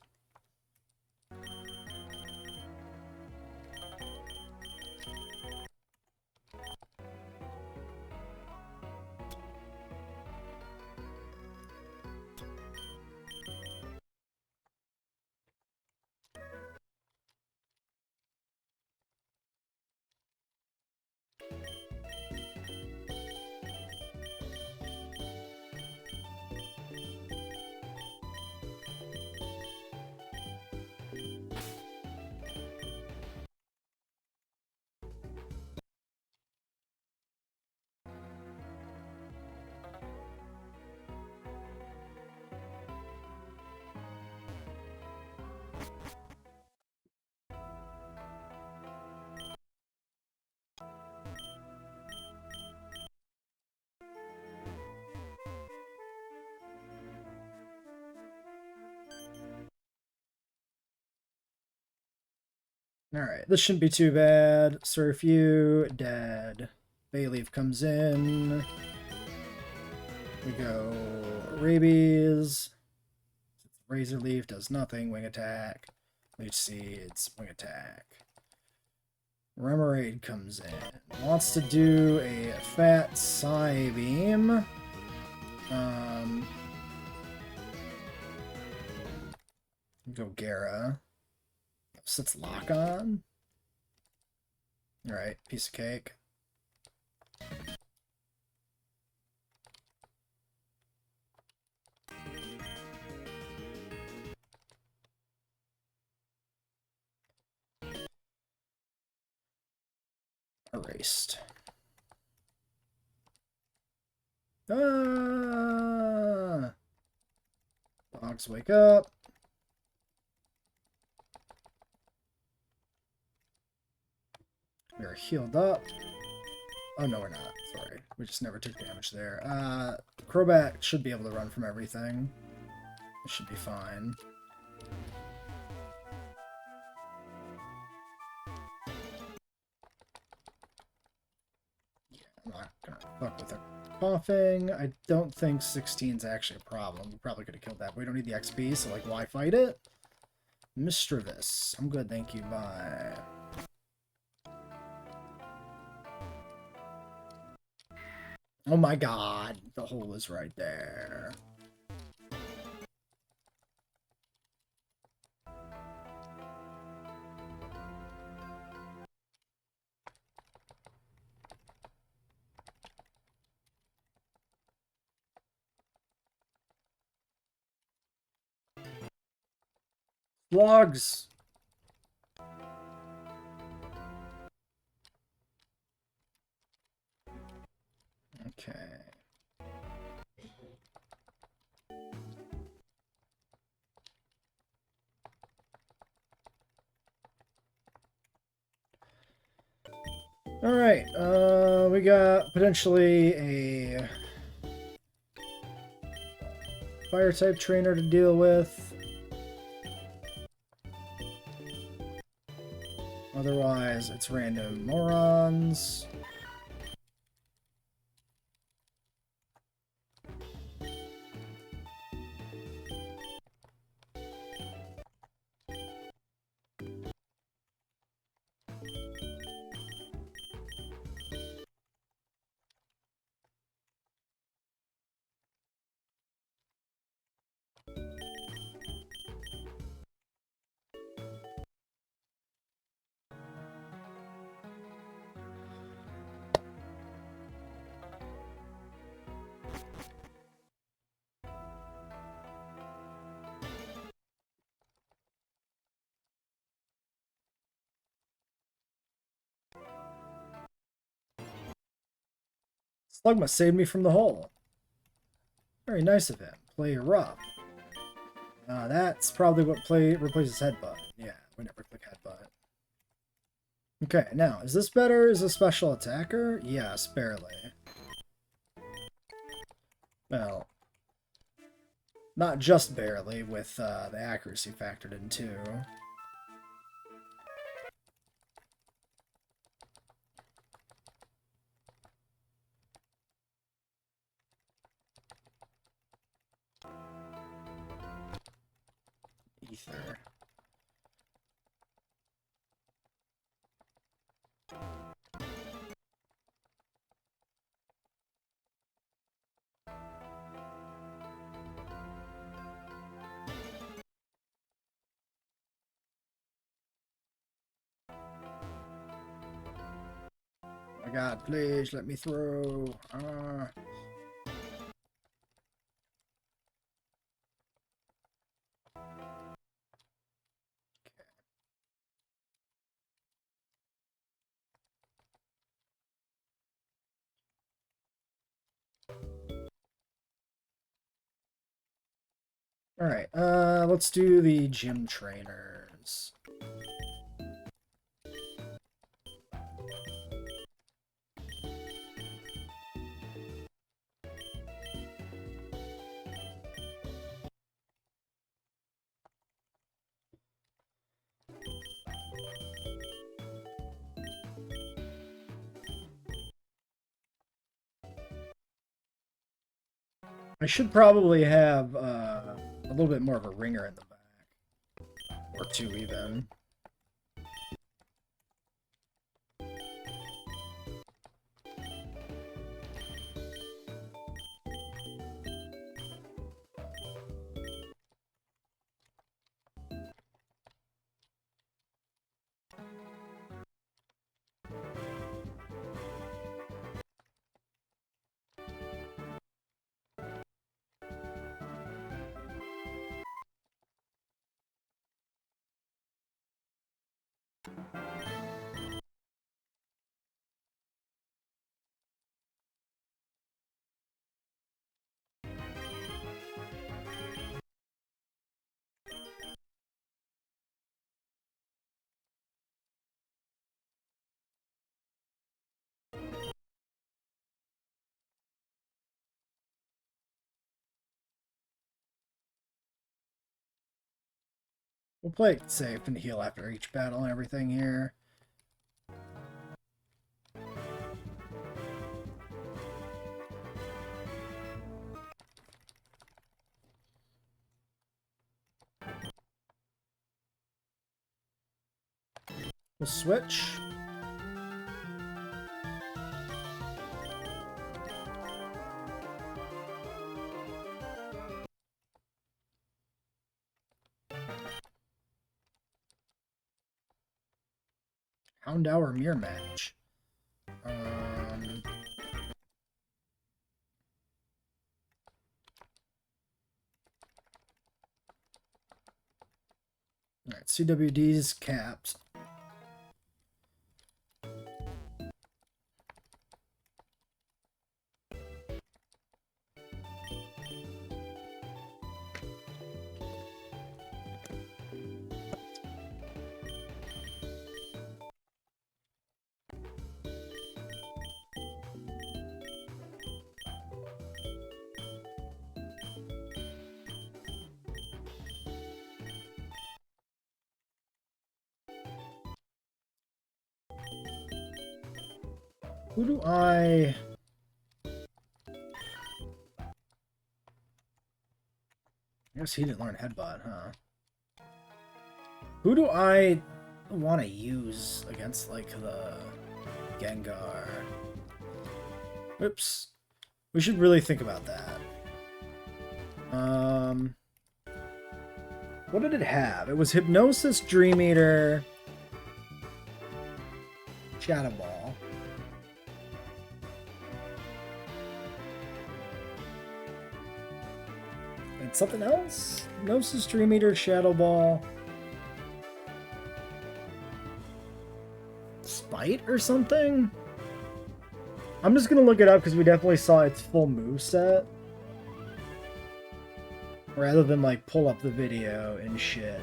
Alright, this shouldn't be too bad. Surf you, dead. Bayleaf comes in. We go Rabies. Razor Leaf does nothing. Wing attack. Leech Seeds. Wing attack. Remoraid comes in. Wants to do a fat Psybeam. Go Gara. Sits lock on. Alright, piece of cake. Erased. Ah! Dogs wake up. We're healed up. Oh, no, we're not. Sorry. We just never took damage there. Crobat should be able to run from everything. It should be fine. Yeah, I'm not gonna fuck with a buffing. I don't think 16 is actually a problem. We probably could have killed that, but we don't need the XP, so like, why fight it? Mischievous. I'm good, thank you. Bye. Oh my god, the hole is right there. Logs. Okay. Alright, we got potentially a fire type trainer to deal with. Otherwise, it's random morons. Slugma saved me from the hole. Very nice of him. Play rough. That's probably what replaces headbutt. Yeah, we never click headbutt. Okay, now, is this better as a special attacker? Yes, barely. Well, not just barely, with the accuracy factored in too. Ether. Oh my god, please let me through. Alright, let's do the gym trainers. I should probably have a little bit more of a ringer in the back. Or two, even. We'll play it safe and heal after each battle and everything here. We'll switch. Houndour mirror match. Alright, CWD's capped. Who do I guess he didn't learn Headbutt, huh? Who do I want to use against, like, the Gengar? Oops. We should really think about that. What did it have? It was Hypnosis, Dream Eater, Shadow Ball. And something else? Hypnosis, Dream Eater, Shadow Ball. Spite or something? I'm just gonna look it up because we definitely saw its full moveset. Rather than, like, pull up the video and shit.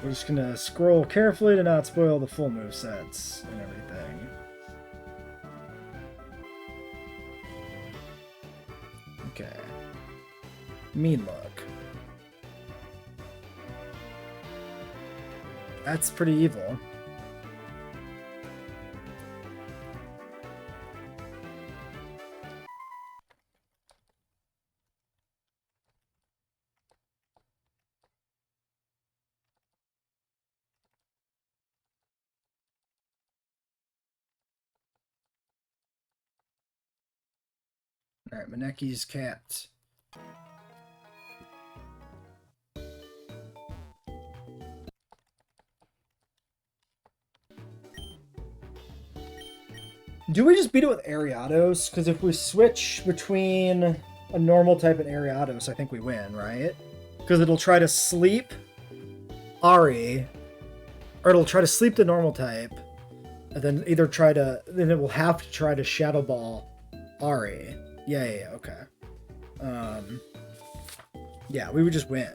We're just gonna scroll carefully to not spoil the full movesets and everything. Okay. Mean look. That's pretty evil. Alright, Maneki's capped. Do we just beat it with Ariados? Because if we switch between a normal type and Ariados, I think we win, right? Because it'll try to sleep Ari, or it'll try to sleep the normal type, and then then it will have to try to Shadow Ball Ari. Yeah, okay. Yeah, we would just win.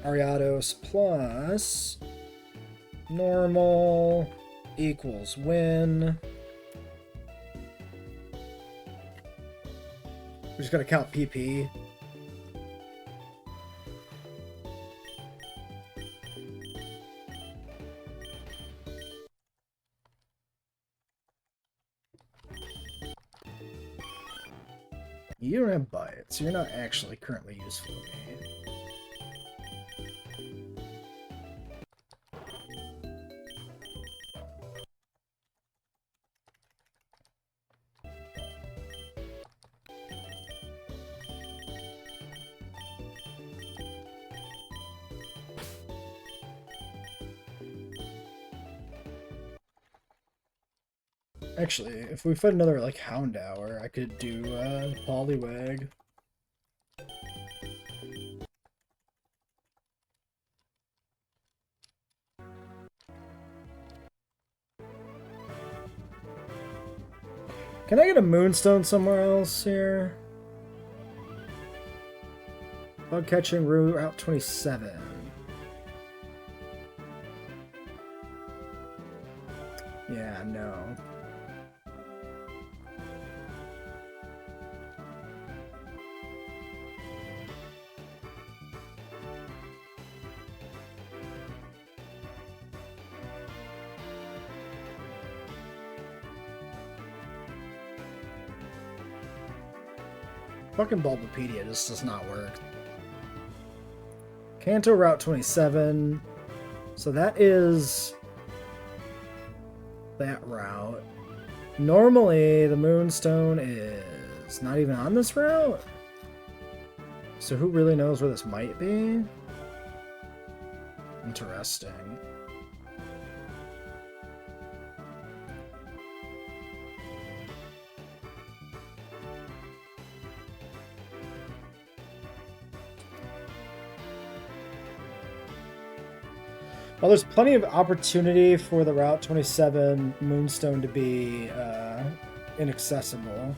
Ariados plus normal equals win. We just gotta count PP. You don't have bites, so you're not actually currently useful to me. Actually, if we fight another, like, Houndour, I could do, Poliwag. Can I get a Moonstone somewhere else here? Bug catching Route 27. Yeah, no. Fucking Bulbapedia just does not work. Kanto Route 27. So that is that route. Normally, the Moonstone is not even on this route. So who really knows where this might be? Interesting. Well, there's plenty of opportunity for the Route 27 Moonstone to be inaccessible.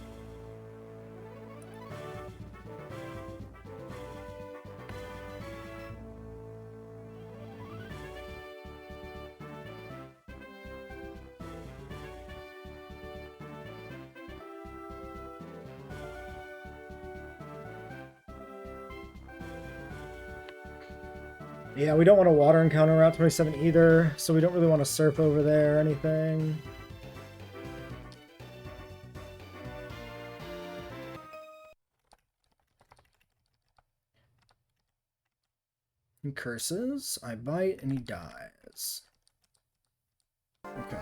Yeah, we don't want to water encounter Route 27 either, so we don't really want to surf over there or anything. He curses, I bite, and he dies. Okay.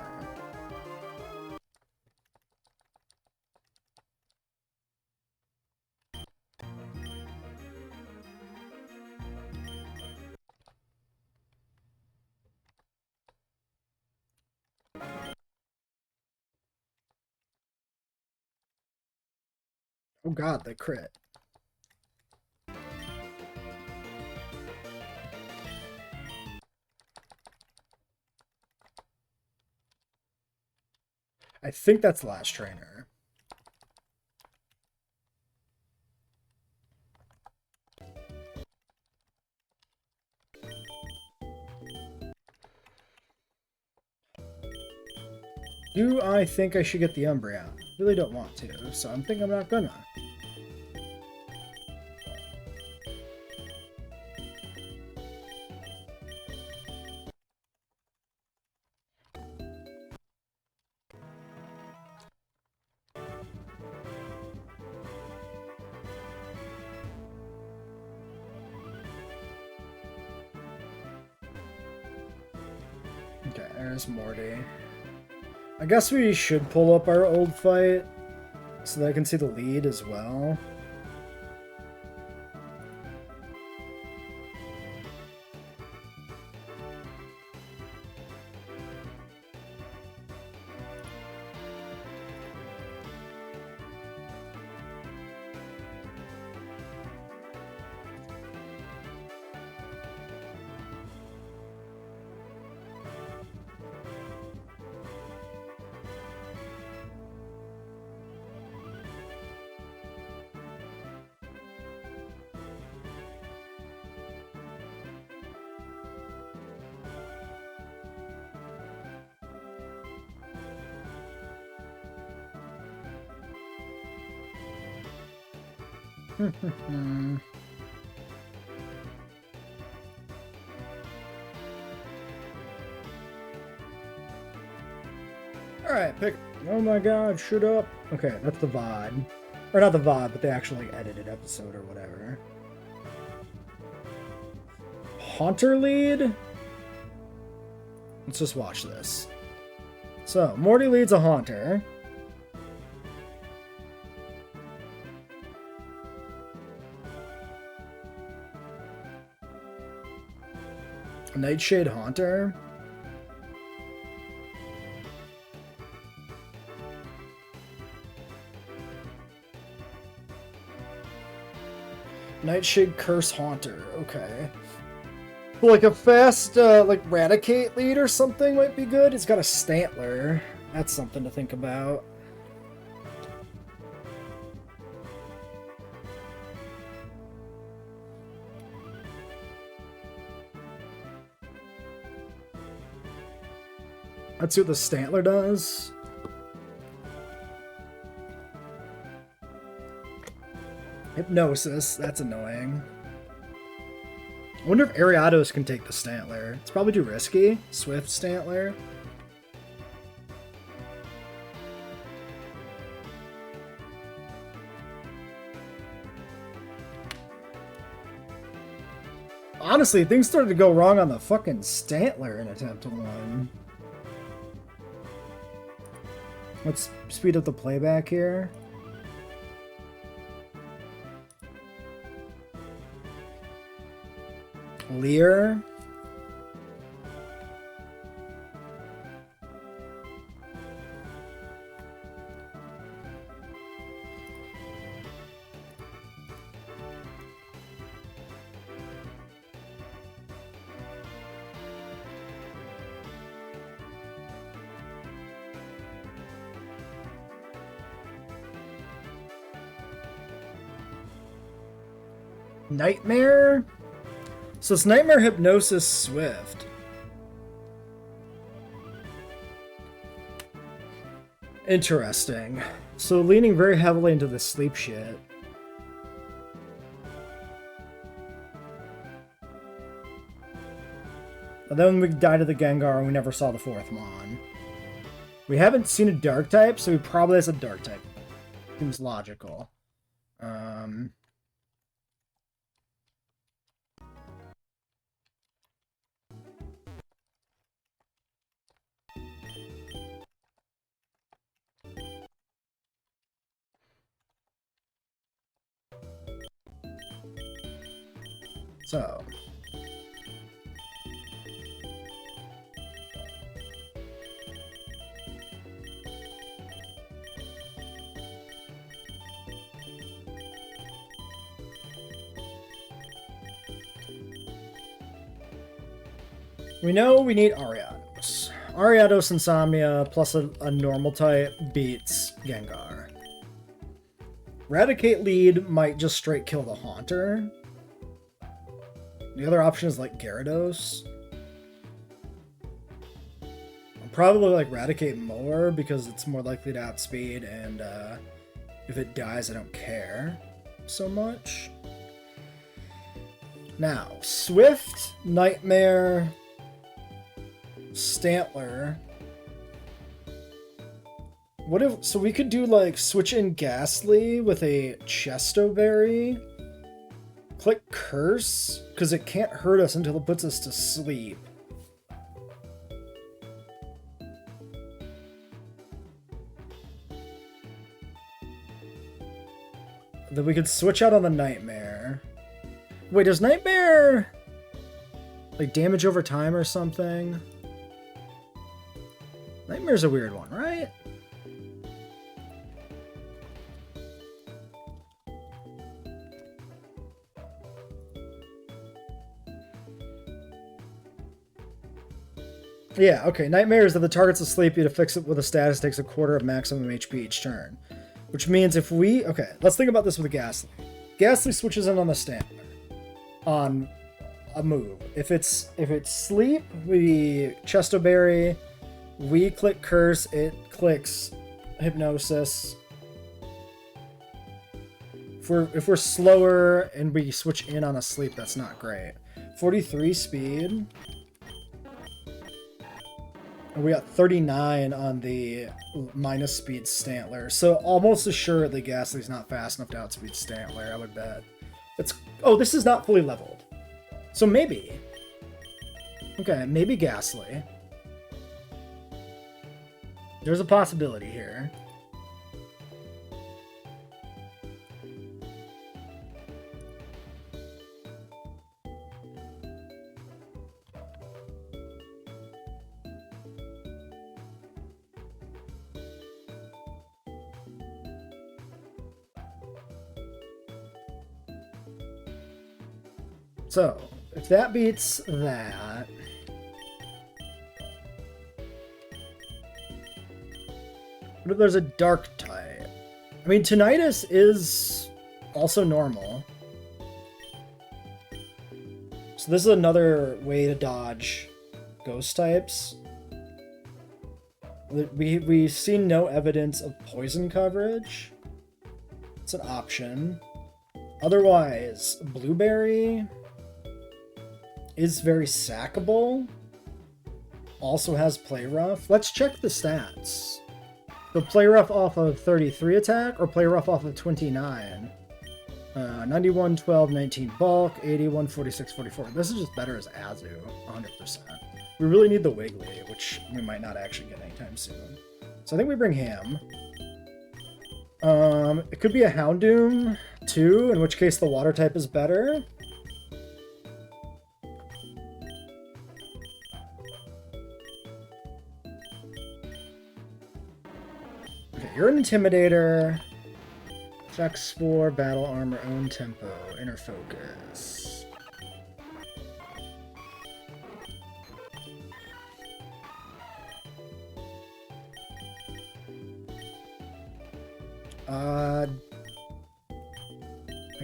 Oh god, they crit. I think that's last trainer. Do I think I should get the Umbreon? Really don't want to, so I'm thinking I'm not gonna. Okay, there's Morty. I guess we should pull up our old fight so that I can see the lead as well. Alright, pick. Oh my god, shut up. Okay, that's the VOD. Or not the VOD, but the actually edited episode or whatever. Haunter lead? Let's just watch this. So, Morty leads a Haunter. Nightshade Haunter. Nightshade Curse Haunter. Okay. Like a fast, like Raticate lead or something might be good. It's got a Stantler. That's something to think about. Let's see what the Stantler does. Hypnosis. That's annoying. I wonder if Ariados can take the Stantler. It's probably too risky. Swift Stantler. Honestly, things started to go wrong on the fucking Stantler in attempt 1. Let's speed up the playback here. Lear. Nightmare? So it's Nightmare, Hypnosis, Swift. Interesting. So leaning very heavily into the sleep shit. And then we died to the Gengar and we never saw the 4th Mon. We haven't seen a Dark type, so he probably has a Dark type. Seems logical. So. We know we need Ariados. Ariados Insomnia plus a normal type beats Gengar. Eradicate Lead might just straight kill the Haunter. The other option is like Gyarados. I'll probably like Eradicate more because it's more likely to outspeed, and if it dies, I don't care so much. Now, Swift, Nightmare, Stantler. What if, so we could do like switch in Ghastly with a Chesto Berry. Click Curse, because it can't hurt us until it puts us to sleep. Then we could switch out on the Nightmare. Wait, does Nightmare like damage over time or something? Nightmare's a weird one, right? Yeah, okay. Nightmare is that the target's asleep, you have to fix it with a status, takes a quarter of maximum HP each turn. Which means if we... Okay, let's think about this with a Ghastly. Ghastly switches in on the Stantler. On a move. If it's sleep, we Chesto Berry, we click Curse, it clicks Hypnosis. If we're slower and we switch in on a sleep, that's not great. 43 speed. And we got 39 on the minus speed Stantler. So almost assuredly Ghastly's not fast enough to outspeed Stantler, I would bet. It's... Oh, this is not fully leveled. So maybe. Okay, maybe Ghastly. There's a possibility here. So, if that beats that... What if there's a dark type? I mean, Tinnitus is also normal. So this is another way to dodge ghost types. We've seen no evidence of poison coverage. It's an option. Otherwise, Blueberry is very sackable. Also has Play Rough. Let's check the stats. So Play Rough off of 33 attack or Play Rough off of 29? 91, 12, 19 bulk, 81, 46, 44. This is just better as Azu, 100%. We really need the Wiggly, which we might not actually get anytime soon. So I think we bring him. It could be a Houndoom, too, in which case the water type is better. Okay, you're an Intimidator. Check Spore, Battle Armor, Own Tempo, Inner Focus. I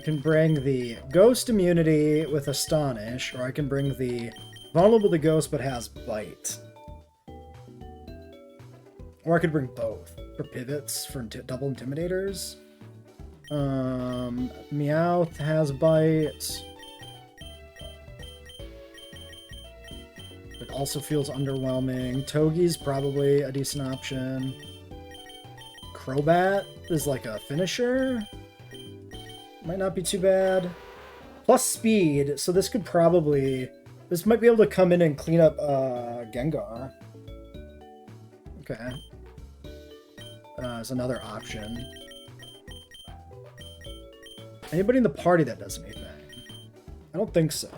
can bring the Ghost Immunity with Astonish, or I can bring the Vulnerable to Ghost but has Bite. Or I could bring both for pivots, for double Intimidators. Meowth has Bite. It also feels underwhelming. Togi's probably a decent option. Crobat is like a finisher. Might not be too bad. Plus speed, so this could probably... This might be able to come in and clean up Gengar. Okay. Is another option. Anybody in the party that does anything? I don't think so.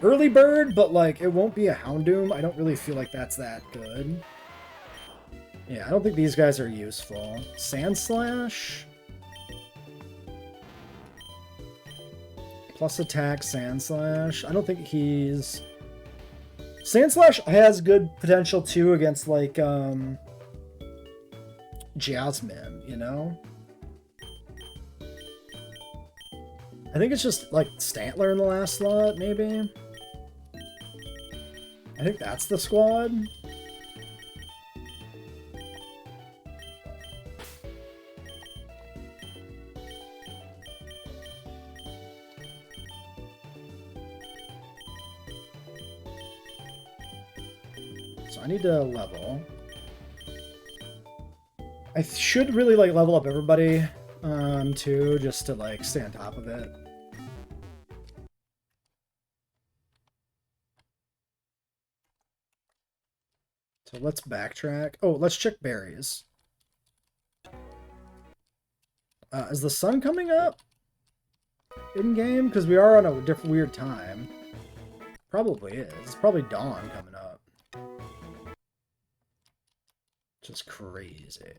Early Bird, but like, it won't be a Houndoom. I don't really feel like that's that good. Yeah, I don't think these guys are useful. Sandslash? Plus attack, Sandslash. I don't think he's... Sandslash has good potential too against like, Jasmine, you know? I think it's just like Stantler in the last slot, maybe? I think that's the squad. So I need to level. I should really like level up everybody too, just to like stay on top of it. So let's backtrack. Oh, let's check berries. Is the sun coming up in game? Because we are on a different weird time. Probably is. It's probably dawn coming up. Just crazy.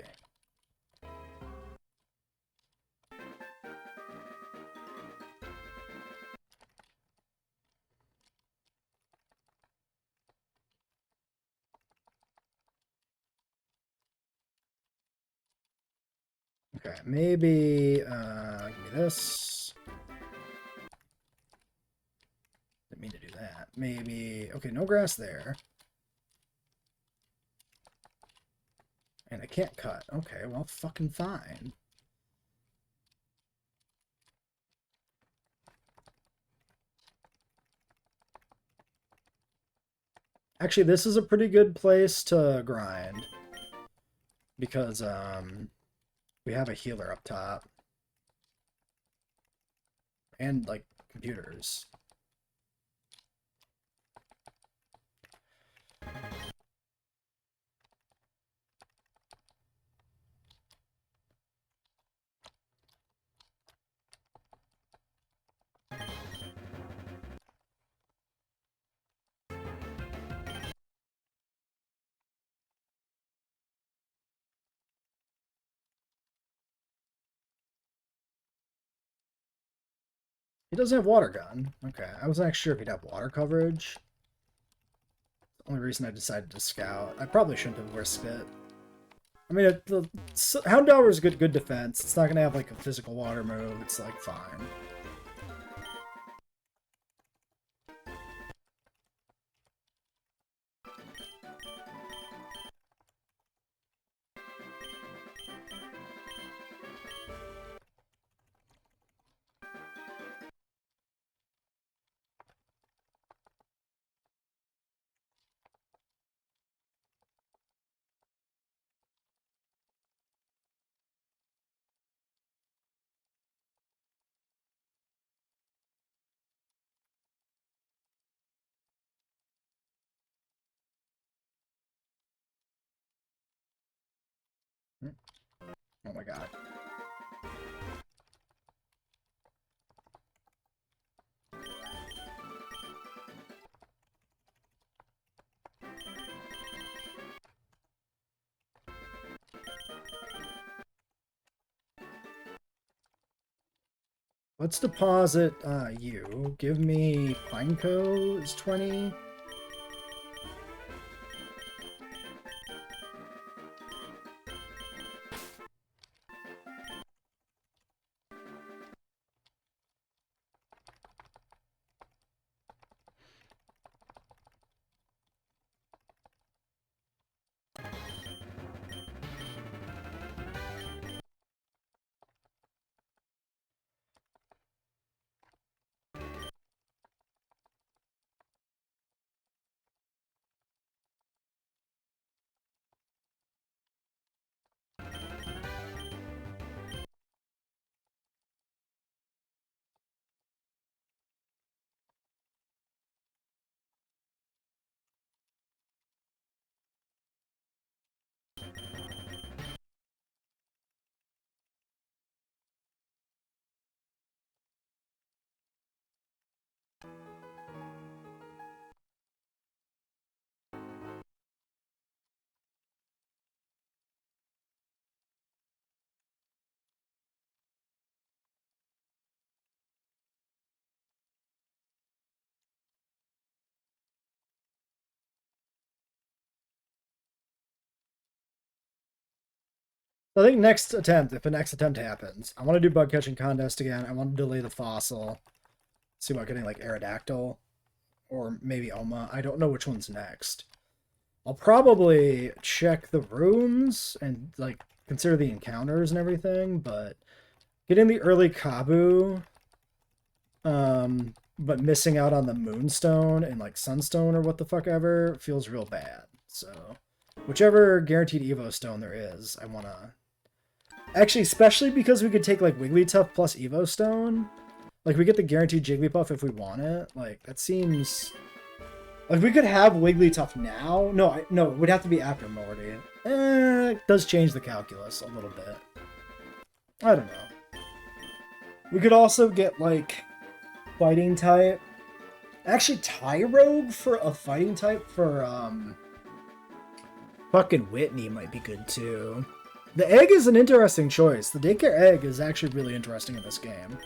Okay, maybe, give me this. Didn't mean to do that. Maybe, okay, no grass there. And I can't cut. Okay, well, fucking fine. Actually, this is a pretty good place to grind. Because, we have a healer up top. And, like, computers. He doesn't have water gun. Okay, I wasn't actually sure if he'd have water coverage. The only reason I decided to scout. I probably shouldn't have risked it. I mean, the Houndour is good defense. It's not going to have, like, a physical water move. It's, like, fine. my god. Let's deposit you. Give me Pineco is 20. I think next attempt, if the next attempt happens, I want to do bug catching contest again. I want to delay the fossil. See about getting like Aerodactyl or maybe Oma. I don't know which one's next. I'll probably check the rooms and like consider the encounters and everything, but getting the early Kabu, but missing out on the Moonstone and like Sunstone or what the fuck ever feels real bad. So whichever guaranteed Evo Stone there is, I want to... Actually, especially because we could take like Wigglytuff plus Evo Stone. Like we get the guaranteed Jigglypuff if we want it. Like that seems... Like we could have Wigglytuff now. No, it would have to be after Morty. It does change the calculus a little bit. I don't know. We could also get like fighting type. Actually, Tyrogue for a fighting type for fucking Whitney might be good too. The egg is an interesting choice. The daycare egg is actually really interesting in this game.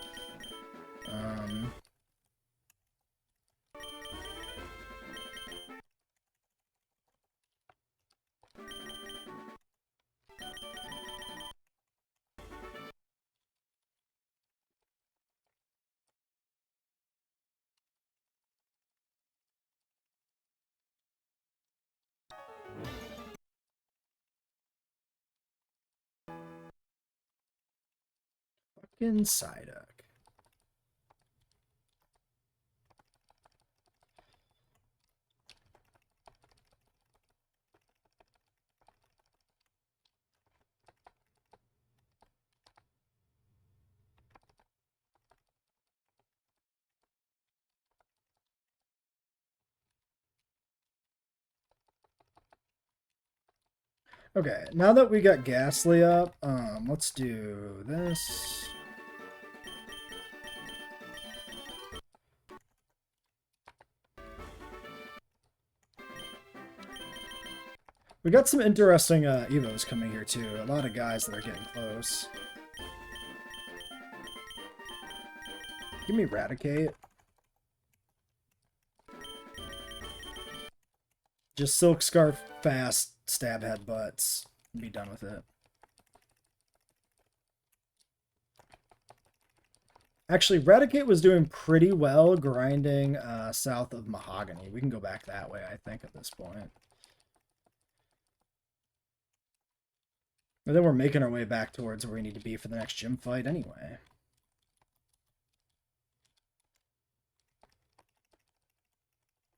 Fucking Psyduck. Okay, now that we got Ghastly up, let's do this. We got some interesting Evos coming here too. A lot of guys that are getting close. Give me Raticate. Just Silk Scarf fast, stab headbutts, and be done with it. Actually, Raticate was doing pretty well grinding south of Mahogany. We can go back that way, I think, at this point. And then we're making our way back towards where we need to be for the next gym fight anyway.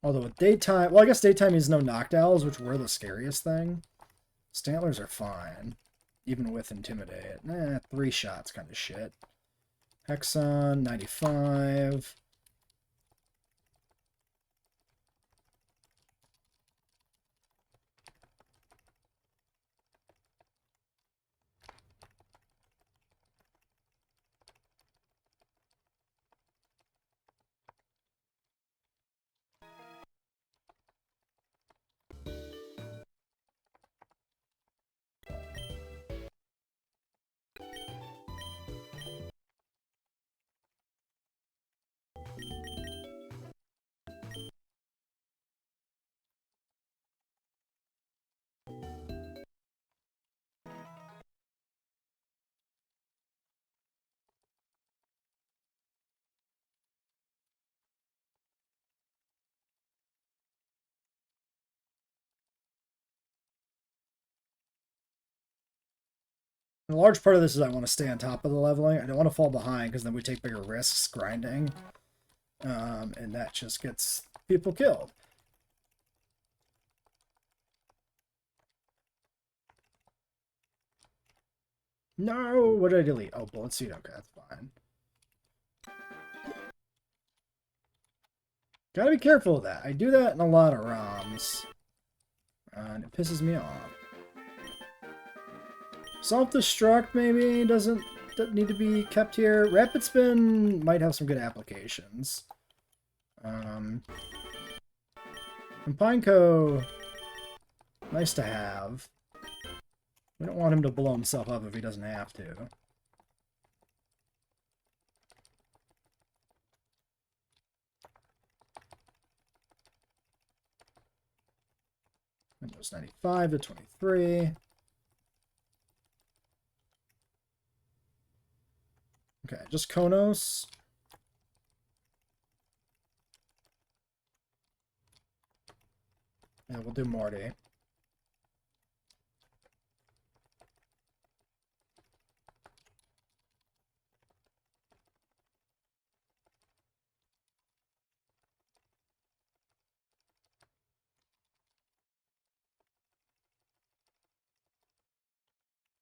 Although with daytime... Well, I guess daytime means no Noctowls, which were the scariest thing. Stantlers are fine. Even with Intimidate. 3 shots kind of shit. Hexon, 95. And a large part of this is I want to stay on top of the leveling. I don't want to fall behind because then we take bigger risks grinding. And that just gets people killed. No, what did I delete? Oh, bullet seed. Okay, that's fine. Gotta be careful of that. I do that in a lot of ROMs. And it pisses me off. Self-destruct maybe doesn't need to be kept here. Rapid spin might have some good applications. And Pineco, nice to have. We don't want him to blow himself up if he doesn't have to. Windows 95 to 23. Okay, just Konos. Yeah, we'll do Morty.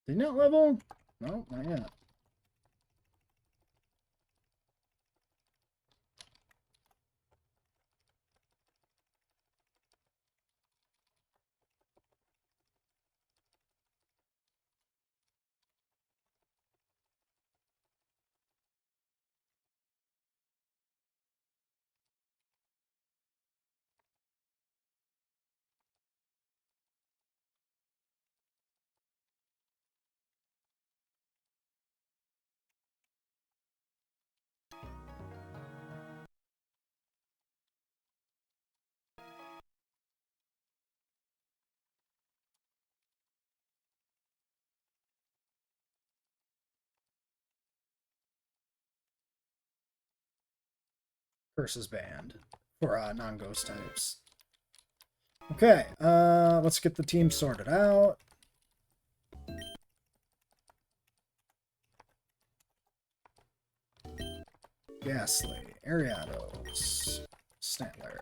Did he not level? No, not yet. Curses banned for non-ghost types. Okay, let's get the team sorted out. Ghastly, Ariados, Stantler.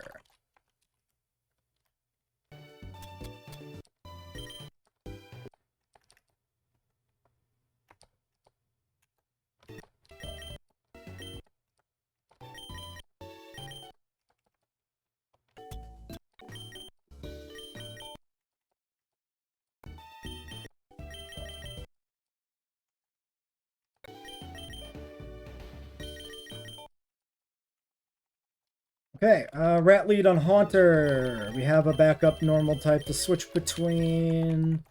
Okay, rat lead on Haunter. We have a backup normal type to switch between.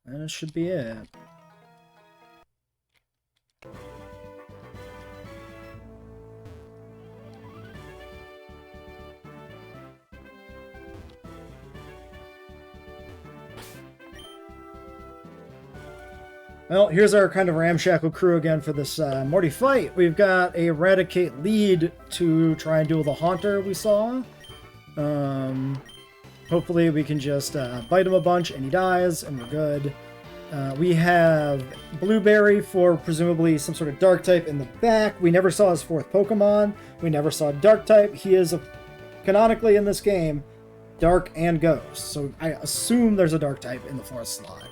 And it should be it. Well, here's our kind of ramshackle crew again for this Morty fight. We've got a Eradicate lead to try and duel the Haunter we saw. Hopefully we can just bite him a bunch and he dies and we're good. We have Blueberry for presumably some sort of dark type in the back. We never saw his fourth Pokemon. We never saw dark type. He is canonically in this game dark and ghost. So I assume there's a dark type in the fourth slot.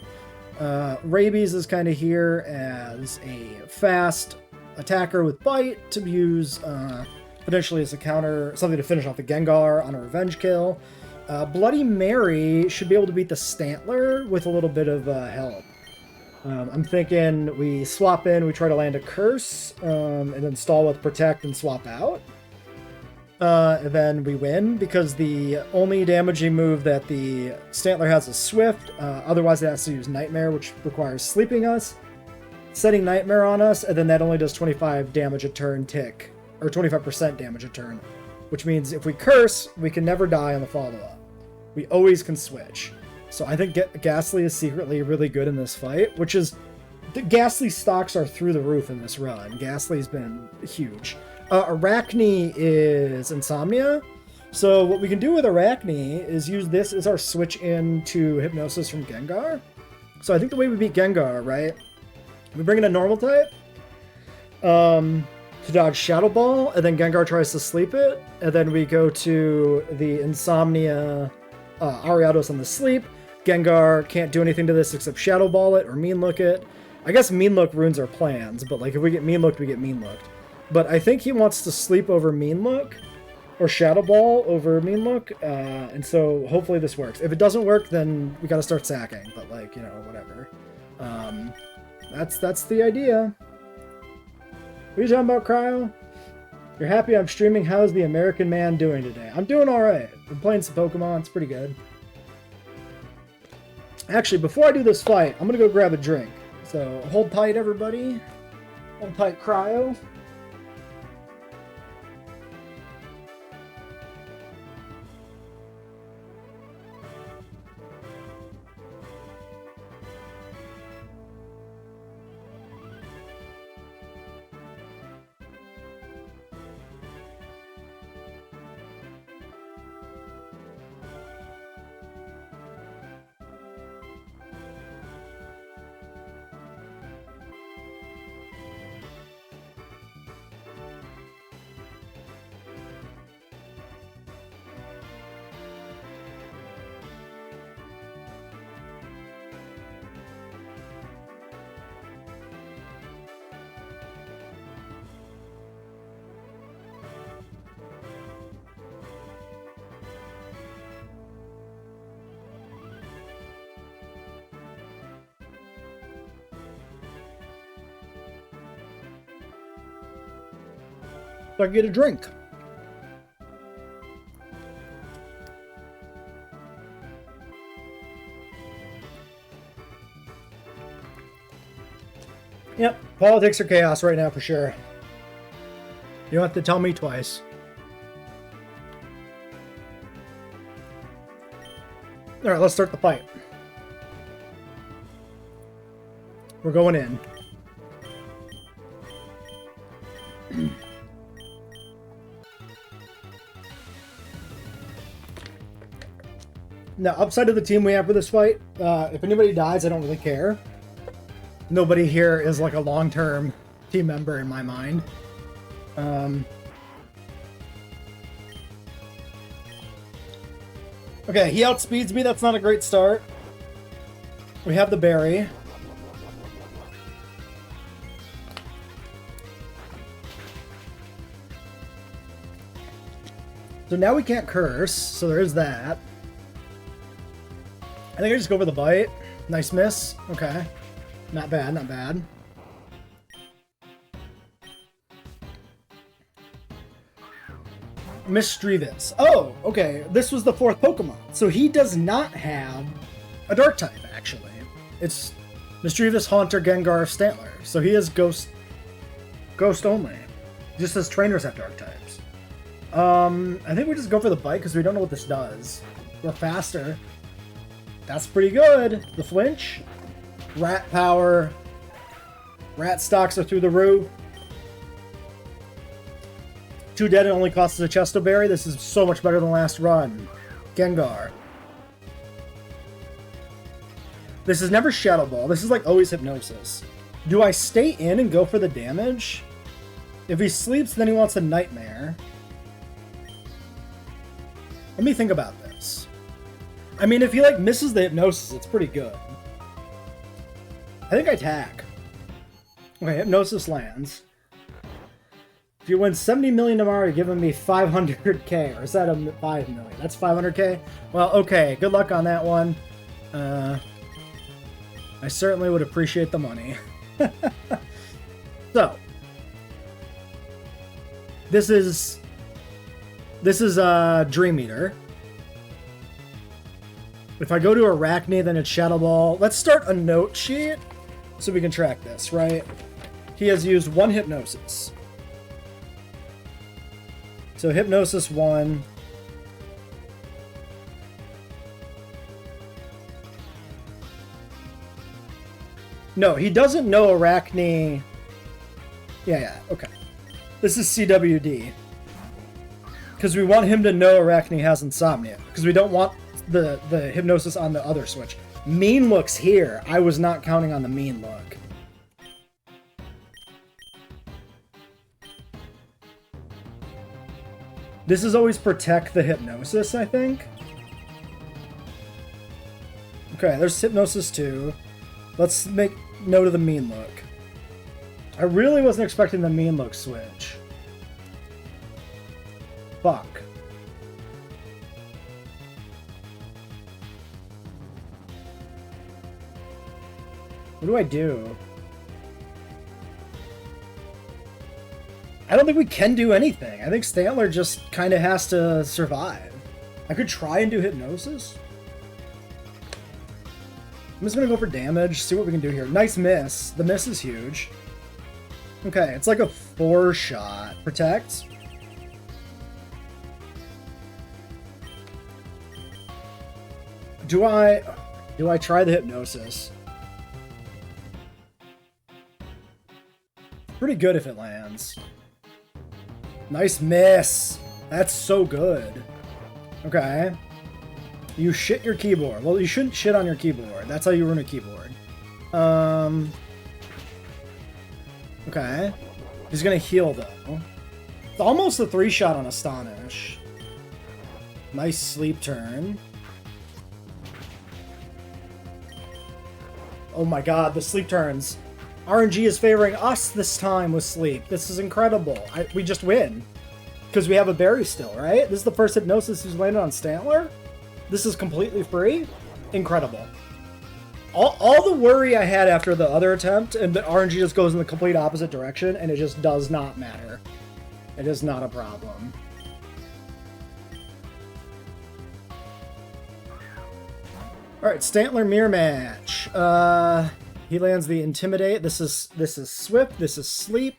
Rabies is kind of here as a fast attacker with bite to use potentially as a counter, something to finish off the Gengar on a revenge kill. Bloody Mary should be able to beat the Stantler with a little bit of help. I'm thinking we swap in, we try to land a Curse, and then stall with Protect and swap out. And then we win, because the only damaging move that the Stantler has is Swift. Otherwise it has to use Nightmare, which requires sleeping us, setting Nightmare on us, and then that only does 25 damage a turn tick, or 25% damage a turn, which means if we Curse, we can never die on the follow-up. We always can switch. So I think Ghastly is secretly really good in this fight, which is... The Ghastly stocks are through the roof in this run. Ghastly's been huge. Arachne is Insomnia. So what we can do with Arachne is use this as our switch into Hypnosis from Gengar. So I think the way we beat Gengar, right, We bring in a normal type to dodge Shadow Ball, and then Gengar tries to sleep it, and then we go to the Insomnia Ariados on the sleep. Gengar can't do anything to this except Shadow Ball it or Mean Look it. I guess Mean Look ruins our plans, but like if we get Mean Looked, we get Mean Looked. But I think he wants to sleep over Mean Look, or Shadow Ball over Mean Look, and so hopefully this works. If it doesn't work, then we gotta start sacking, but like, you know, whatever. That's the idea. What are you talking about, Cryo? You're happy I'm streaming. How's the American man doing today? I'm doing alright. I'm playing some Pokemon. It's pretty good. Actually, before I do this fight, I'm gonna go grab a drink. So, hold tight, everybody. Hold tight, Cryo. So I can get a drink. Yep, politics are chaos right now for sure. You don't have to tell me twice. Alright, let's start the fight. We're going in. Now, upside of the team we have for this fight, if anybody dies, I don't really care. Nobody here is like a long-term team member in my mind. Okay, he outspeeds me. That's not a great start. We have the berry. So now we can't curse, so there is that. I think I just go for the bite. Nice miss. Okay. Not bad, not bad. Misdreavus. Oh, okay. This was the fourth Pokemon. So he does not have a Dark type, actually. It's Misdreavus, Haunter, Gengar, Stantler. So he is Ghost only. Just as trainers have Dark types. I think we just go for the bite because we don't know what this does. We're faster. That's pretty good. The flinch. Rat power. Rat stocks are through the roof. 2 dead, it only costs us a Chesto Berry. This is so much better than last run. Gengar. This is never Shadow Ball. This is like always Hypnosis. Do I stay in and go for the damage? If he sleeps, then he wants a Nightmare. Let me think about this. I mean, if he like misses the Hypnosis, it's pretty good. I think I attack. Okay, Hypnosis lands. If you win 70 million tomorrow, you're giving me 500k. Or is that a 5 million? That's 500k? Well, okay. Good luck on that one. I certainly would appreciate the money. So. This is Dream Eater. If I go to Arachne, then it's Shadow Ball. Let's start a note sheet so we can track this, right? He has used 1 Hypnosis. So Hypnosis 1. No, he doesn't know Arachne. Yeah, okay. This is CWD. Because we want him to know Arachne has Insomnia. Because we don't want the Hypnosis on the other switch. Mean Look's here. I was not counting on the Mean Look. This is always protect the hypnosis, I think. Okay, there's hypnosis too. Let's make note of the mean look. I really wasn't expecting the mean look switch. Fuck. What do I do? I don't think we can do anything. I think Stantler just kind of has to survive. I could try and do hypnosis. I'm just gonna go for damage, see what we can do here. Nice miss. The miss is huge. Okay, it's like a 4-shot. Protect. Do I try the hypnosis? Pretty good if it lands. Nice miss. That's so good. Okay. You shit your keyboard. Well, you shouldn't shit on your keyboard. That's how you ruin a keyboard. Okay. He's gonna heal, though. It's almost a 3-shot on Astonish. Nice sleep turn. Oh my god, the sleep turns. RNG is favoring us this time with sleep. This is incredible. We just win. Because we have a berry still, right? This is the first hypnosis who's landed on Stantler. This is completely free. Incredible. All the worry I had after the other attempt, and the RNG just goes in the complete opposite direction, and it just does not matter. It is not a problem. Alright, Stantler mirror match. He lands the Intimidate. This is Swift. This is Sleep.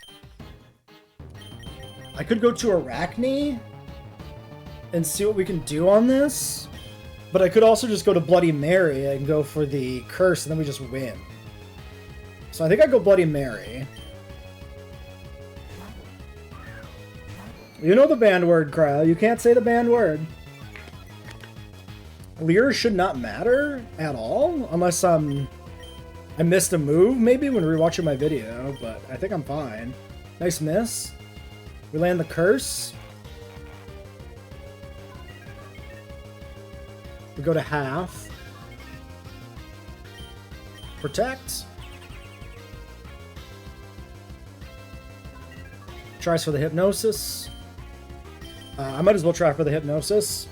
I could go to Arachne and see what we can do on this. But I could also just go to Bloody Mary and go for the Curse, and then we just win. So I think I go Bloody Mary. You know the banned word, Crowd. You can't say the banned word. Leer should not matter at all, unless I missed a move, maybe, when rewatching my video, but I think I'm fine. Nice miss. We land the Curse. We go to half. Protect. Tries for the Hypnosis. I might as well try for the Hypnosis.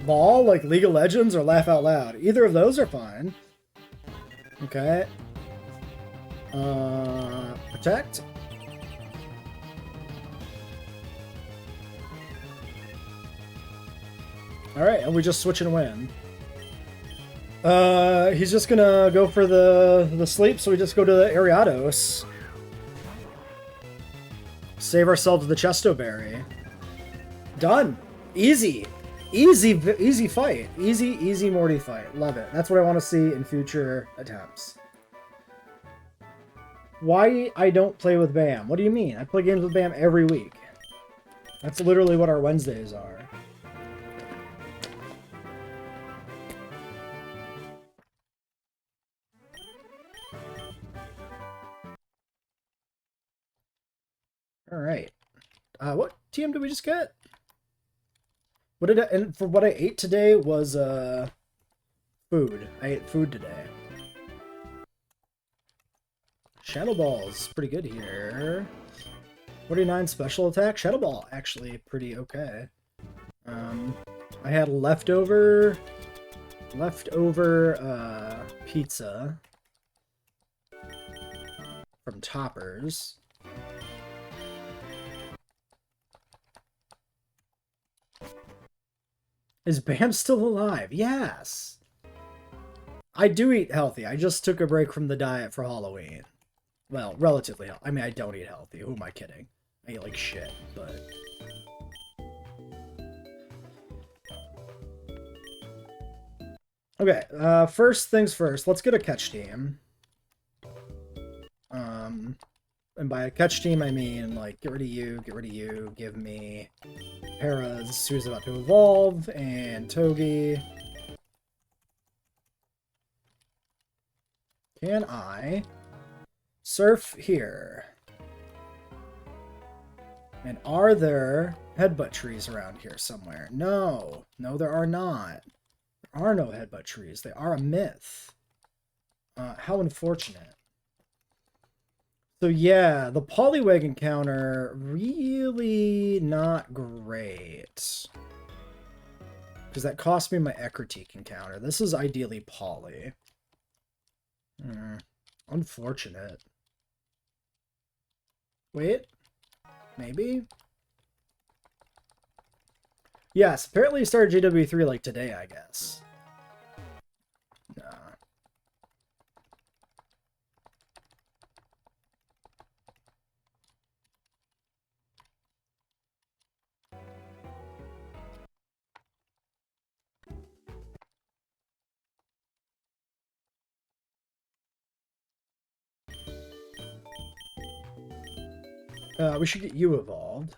Ball, like League of Legends or Laugh Out Loud. Either of those are fine. Okay. Protect. Alright, and we just switch and win. He's just gonna go for the sleep, so we just go to the Ariados. Save ourselves the Chesto Berry. Done. Easy. Easy fight. Easy Morty fight. Love it. That's what I want to see in future attempts. Why I don't play with Bam? What do you mean? I play games with Bam every week. That's literally what our Wednesdays are. Alright. What TM did we just get? What did and for what I ate today was food. I ate food today. Shadow Ball's pretty good here. 49 special attack. Shadow Ball actually pretty okay. I had leftover pizza from Toppers. Is Bam still alive? Yes. I do eat healthy. I just took a break from the diet for Halloween. Well, relatively healthy. I mean, I don't eat healthy. Who am I kidding? I eat like shit, but... Okay, first things first. Let's get a catch team. And by a catch team, I mean, like, get rid of you, give me Hera's, who's about to evolve, and Togi. Can I surf here? And are there headbutt trees around here somewhere? No. No, there are not. There are no headbutt trees. They are a myth. How unfortunate. So yeah, the Poliwag encounter, really not great. Because that cost me my Ekritique encounter. This is ideally Poly. Unfortunate. Wait. Maybe? Yes, apparently you started JW3 like today, I guess. Nah. We should get you evolved.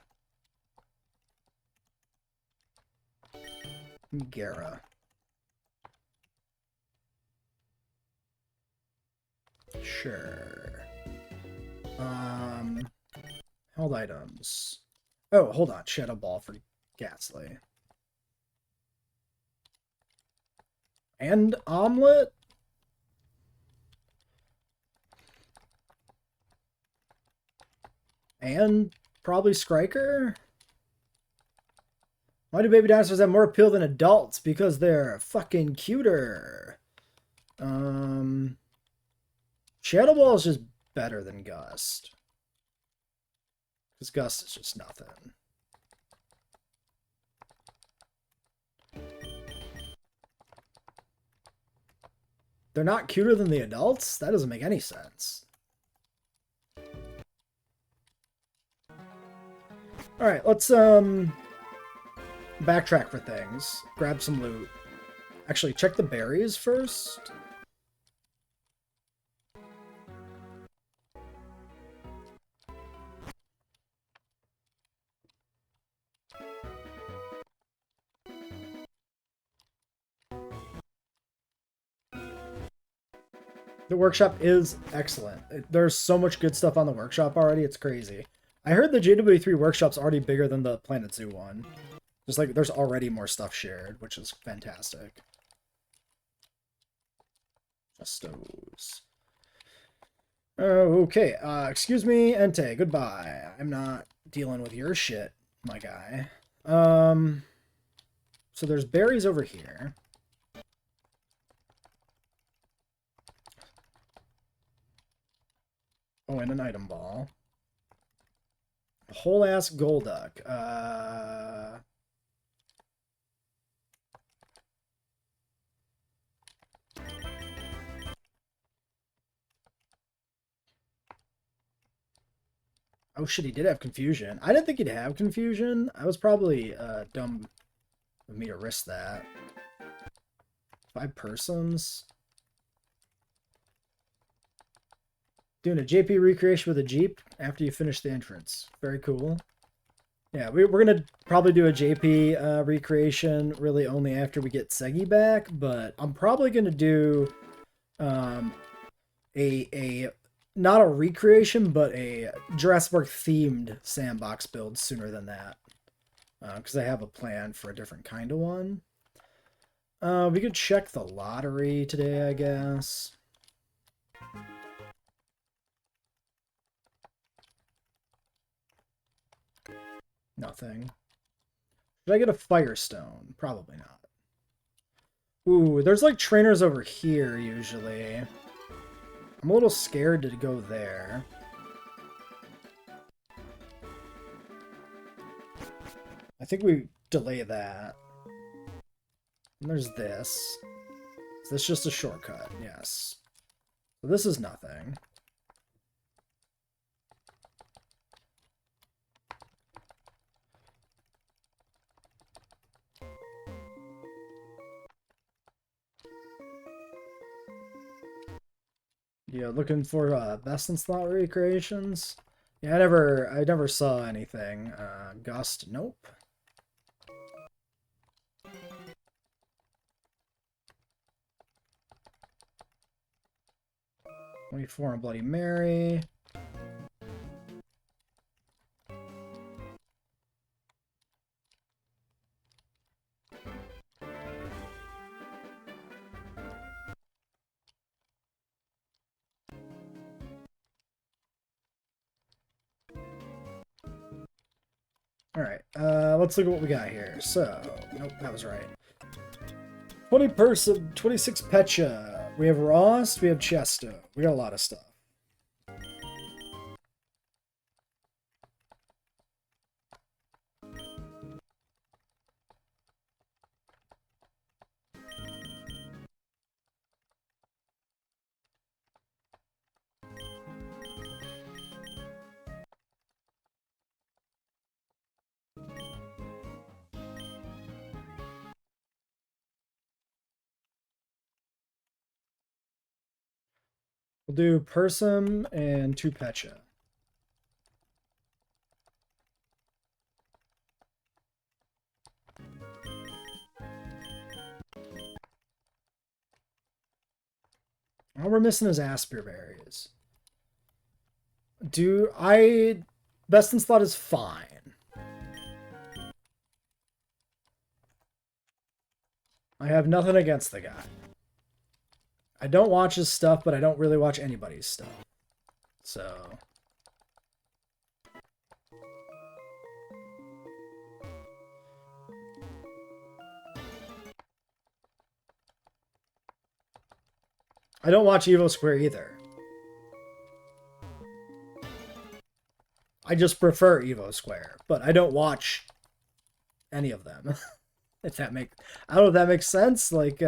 Gara. Sure. Held items. Oh, hold on. Shadow Ball for Ghastly. And Omelet? And probably Skriker? Why do baby dinosaurs have more appeal than adults? Because they're fucking cuter. Shadow Ball is just better than Gust. Because Gust is just nothing. They're not cuter than the adults? That doesn't make any sense. Alright, let's backtrack for things. Grab some loot. Actually, check the berries first. The workshop is excellent. There's so much good stuff on the workshop already, it's crazy. I heard the JW3 workshop's already bigger than the Planet Zoo one. Just like, there's already more stuff shared, which is fantastic. Just those. Okay, excuse me, Entei, goodbye. I'm not dealing with your shit, my guy. So there's berries over here. Oh, and an item ball. A whole-ass Golduck. Oh shit, he did have confusion. I didn't think he'd have confusion. I was probably dumb of me to risk that. 5 persons. Doing a JP recreation with a Jeep after you finish the entrance. Very cool. Yeah, we're going to probably do a JP recreation really only after we get Segi back, but I'm probably going to do a not a recreation, but a Jurassic Park themed sandbox build sooner than that. Because I have a plan for a different kind of one. We could check the lottery today, I guess. Nothing. Should I get a Firestone? Probably not. Ooh, there's like trainers over here, usually. I'm a little scared to go there. I think we delay that. And there's this. Is this just a shortcut? Yes. So this is nothing. Yeah, looking for best in slot recreations. Yeah, I never saw anything. Gust, nope. 24 on Bloody Mary. Alright, let's look at what we got here. So, nope, that was right. 20 person, 26 Pecha. We have Rost, we have Chesto. We got a lot of stuff. We'll do Persum and 2 Pecha. All we're missing is Aspir Berries. Best in Slot is fine. I have nothing against the guy. I don't watch his stuff, but I don't really watch anybody's stuff. So... I don't watch Evo Square either. I just prefer Evo Square, but I don't watch any of them. If that make... I don't know if that makes sense. Like,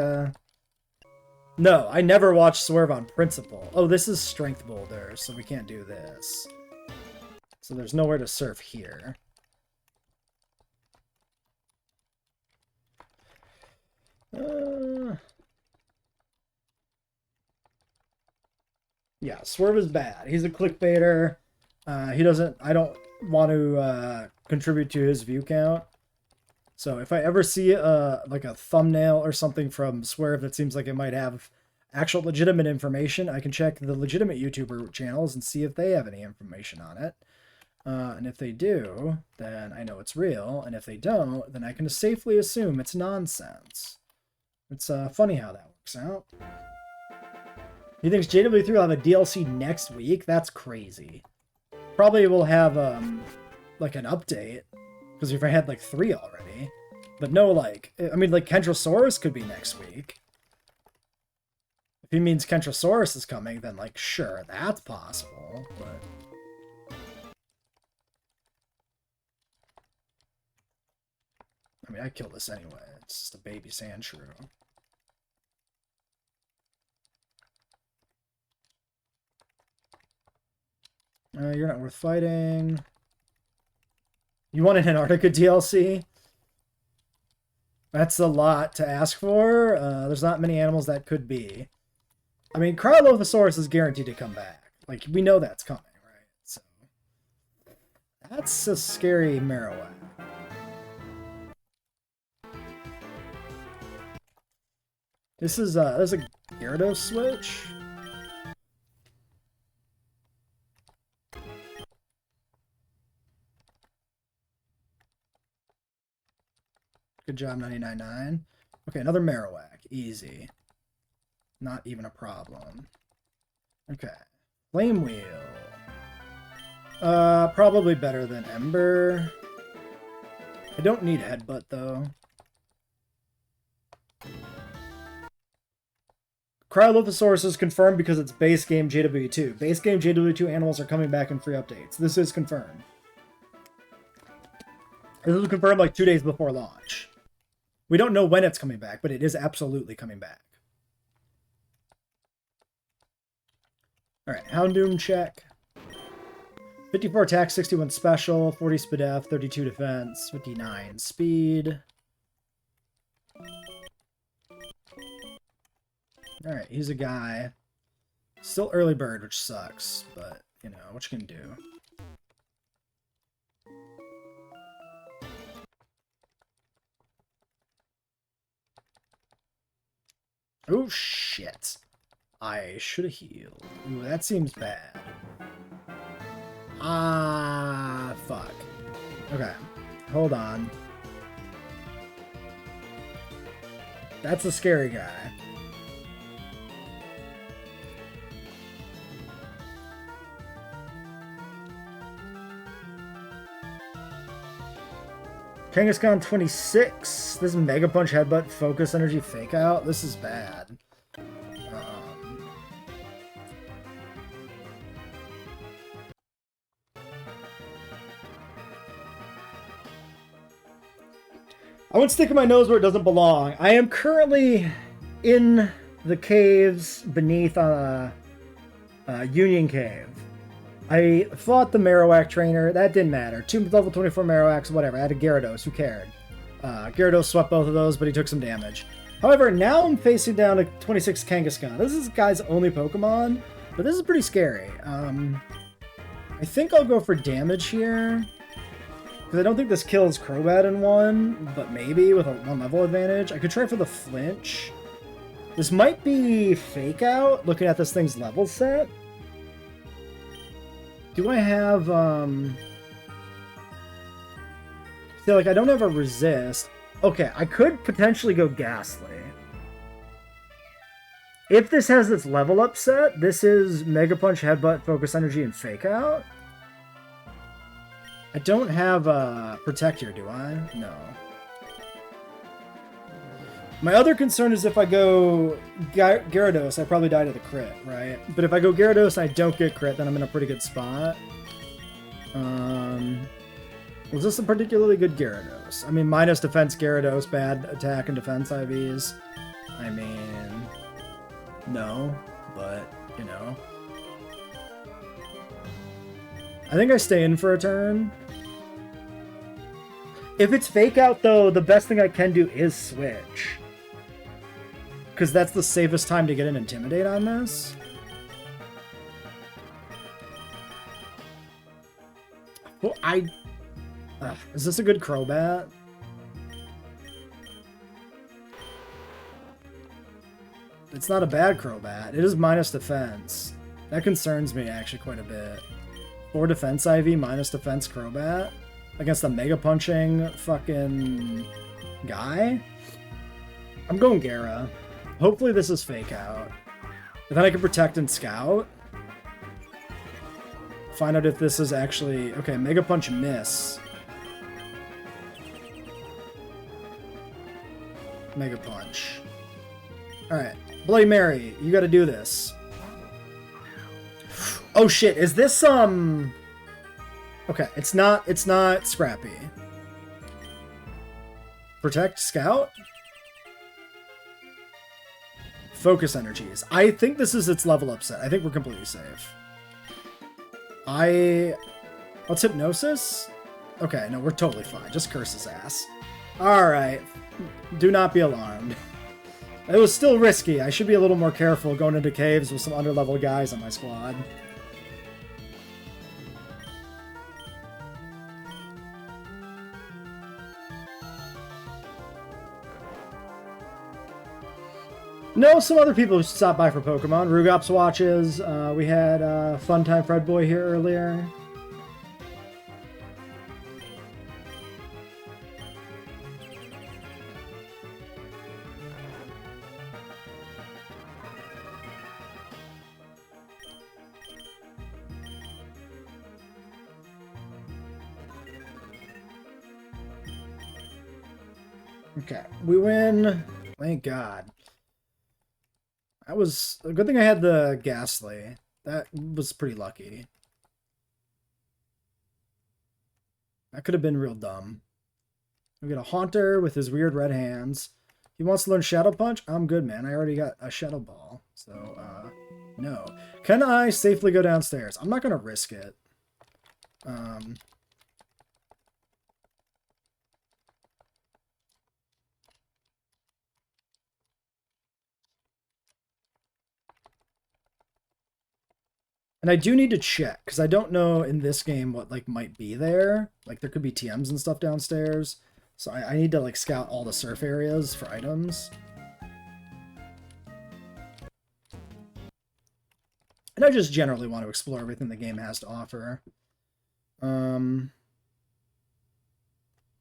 no, I never watched Swerve on principle. Oh, this is Strength Boulder, so we can't do this. So there's nowhere to surf here. Yeah, Swerve is bad. He's a clickbaiter. He doesn't... I don't want to contribute to his view count. So if I ever see like a thumbnail or something from Swerve that seems like it might have actual legitimate information, I can check the legitimate YouTuber channels and see if they have any information on it. And if they do, then I know it's real. And if they don't, then I can safely assume it's nonsense. It's funny how that works out. He thinks JW3 will have a DLC next week? That's crazy. Probably will have like an update. Because we've had like 3 already. But no, like, I mean, like, Kentrosaurus could be next week. If he means Kentrosaurus is coming, then, like, sure, that's possible, but... I mean, I killed this anyway. It's just a baby Sandshrew. You're not worth fighting. You want an Antarctica DLC? That's a lot to ask for. There's not many animals that could be. I mean, Cryolophosaurus is guaranteed to come back. Like, we know that's coming, right? So, that's a scary Marowak. This is, there's a Gyarados switch. Good job, 99.9. Okay, another Marowak. Easy. Not even a problem. Okay. Flame Wheel. Probably better than Ember. I don't need Headbutt, though. Cryolophosaurus is confirmed because it's base game JW2. Base game JW2 animals are coming back in free updates. This is confirmed. This was confirmed like 2 days before launch. We don't know when it's coming back, but it is absolutely coming back. Alright, Houndoom check. 54 attack, 61 special, 40 Spadef, 32 defense, 59 speed. Alright, he's a guy. Still early bird, which sucks, but, you know, what you can do. Oh, shit. I should have healed. Ooh, that seems bad. Ah, fuck. Okay, hold on. That's a scary guy. Kangaskhan 26. This is Mega Punch, Headbutt, Focus Energy, Fake Out. This is bad. I won't stick my nose where it doesn't belong. I am currently in the caves beneath Union Cave. I fought the Marowak trainer. That didn't matter. 2 level 24 Marowaks, whatever. I had a Gyarados. Who cared? Gyarados swept both of those, but he took some damage. However, now I'm facing down a 26 Kangaskhan. This is this guy's only Pokemon, but this is pretty scary. I think I'll go for damage here. Because I don't think this kills Crobat in one, but maybe with a 1 level advantage. I could try for the flinch. This might be Fake Out, looking at this thing's level set. Do I have, feel like I don't have a resist. Okay, I could potentially go Ghastly. If this has its level up set, this is Mega Punch, Headbutt, Focus Energy, and Fake Out. I don't have a Protect here, do I? No. My other concern is if I go Gyarados, I probably die to the crit, right? But if I go Gyarados and I don't get crit, then I'm in a pretty good spot. Was this a particularly good Gyarados? I mean, minus defense Gyarados, bad attack and defense IVs. I mean, no, but, you know. I think I stay in for a turn. If it's Fake Out, though, the best thing I can do is switch. Because that's the safest time to get an Intimidate on this. Well, is this a good Crobat? It's not a bad Crobat. It is minus defense. That concerns me, actually, quite a bit. 4 defense IV, minus defense Crobat against the Mega Punching fucking guy? I'm going Gyara. Hopefully this is Fake Out. And then I can Protect and Scout. Find out if this is actually... Okay, Mega Punch miss. Mega Punch. Alright. Bloody Mary, you gotta do this. Oh shit, is this, Okay, it's not Scrappy. Protect, Scout? Focus Energies. I think this is its level up set. I think we're completely safe. What's Hypnosis? Okay, no, we're totally fine. Just curse his ass. Alright. Do not be alarmed. It was still risky. I should be a little more careful going into caves with some underlevel guys on my squad. No, some other people stopped by for Pokemon. Rugops watches. We had Funtime Fredboy here earlier. Okay, we win. Thank God. That was a good thing I had the Ghastly. That was pretty lucky. That could have been real dumb. We got a Haunter with his weird red hands. He wants to learn Shadow Punch? I'm good, man. I already got a Shadow Ball. So, no. Can I safely go downstairs? I'm not going to risk it. And I do need to check, because I don't know in this game what, like, might be there. Like, there could be TMs and stuff downstairs. So I need to, like, scout all the surf areas for items. And I just generally want to explore everything the game has to offer. I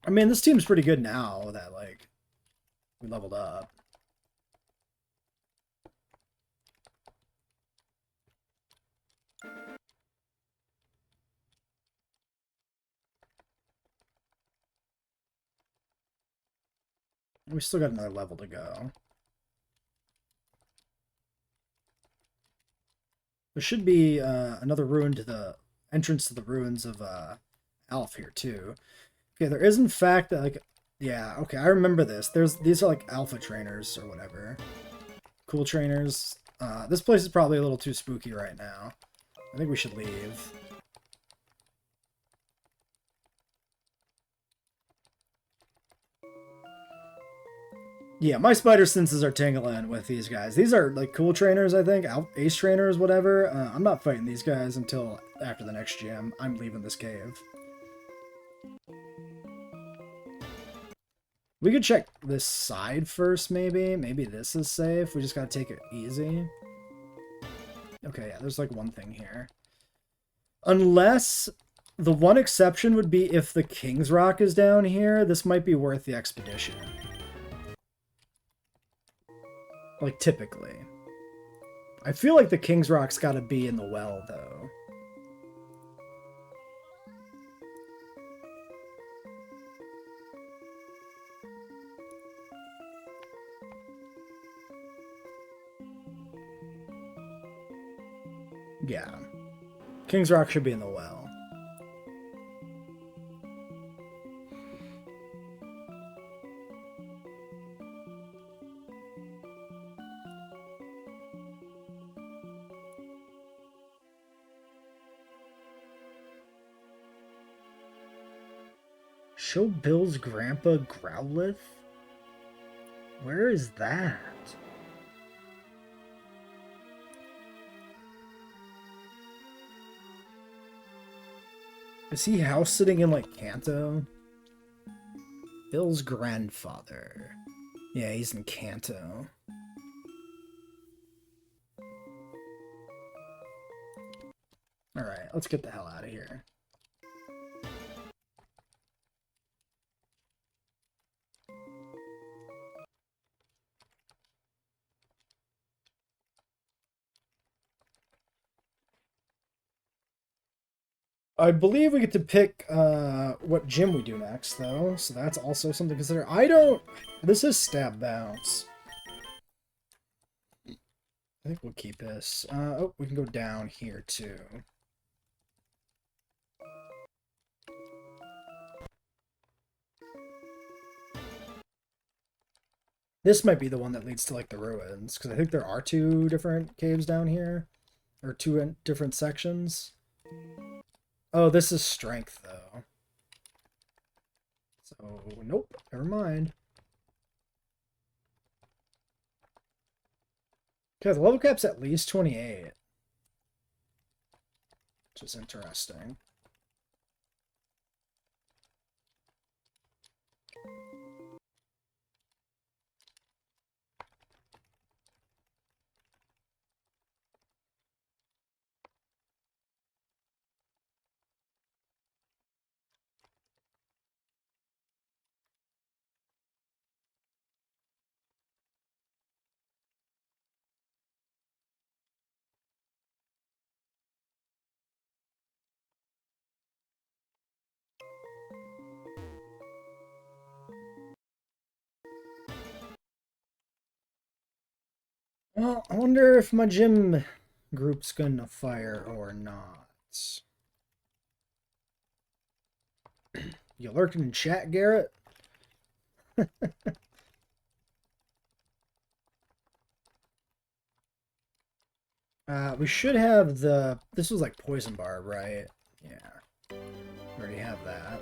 mean, this team's pretty good now that, like, we leveled up. We still got another level to go. There should be another ruin to the entrance to the ruins of Alf here too. Okay, there is in fact like, yeah, okay, I remember this. These are like alpha trainers or whatever. Cool trainers. This place is probably a little too spooky right now. I think we should leave. Yeah, my spider senses are tingling with these guys. These are like cool trainers, I think. Ace trainers, whatever. I'm not fighting these guys until after the next gym. I'm leaving this cave. We could check this side first, maybe. Maybe this is safe. We just gotta take it easy. Okay, yeah, there's like one thing here. Unless the one exception would be if the King's Rock is down here, this might be worth the expedition. Like, typically. I feel like the King's Rock's gotta be in the well, though. Yeah. King's Rock should be in the well. Show Bill's grandpa Growlithe? Where is that? Is he house sitting in like Kanto? Bill's grandfather. Yeah, he's in Kanto. Alright, let's get the hell out of here. I believe we get to pick what gym we do next, though, so that's also something to consider. This is stab bounce. I think we'll keep this. Oh, we can go down here, too. This might be the one that leads to, like, the ruins, because I think there are 2 different caves down here, or 2 different sections. Oh, this is strength, though. So, nope, never mind. Okay, the level cap's at least 28. Which is interesting. Well, I wonder if my gym group's gonna fire or not. You lurking in chat, Garrett? We should have the... This was like Poison Barb, right? Yeah. We already have that.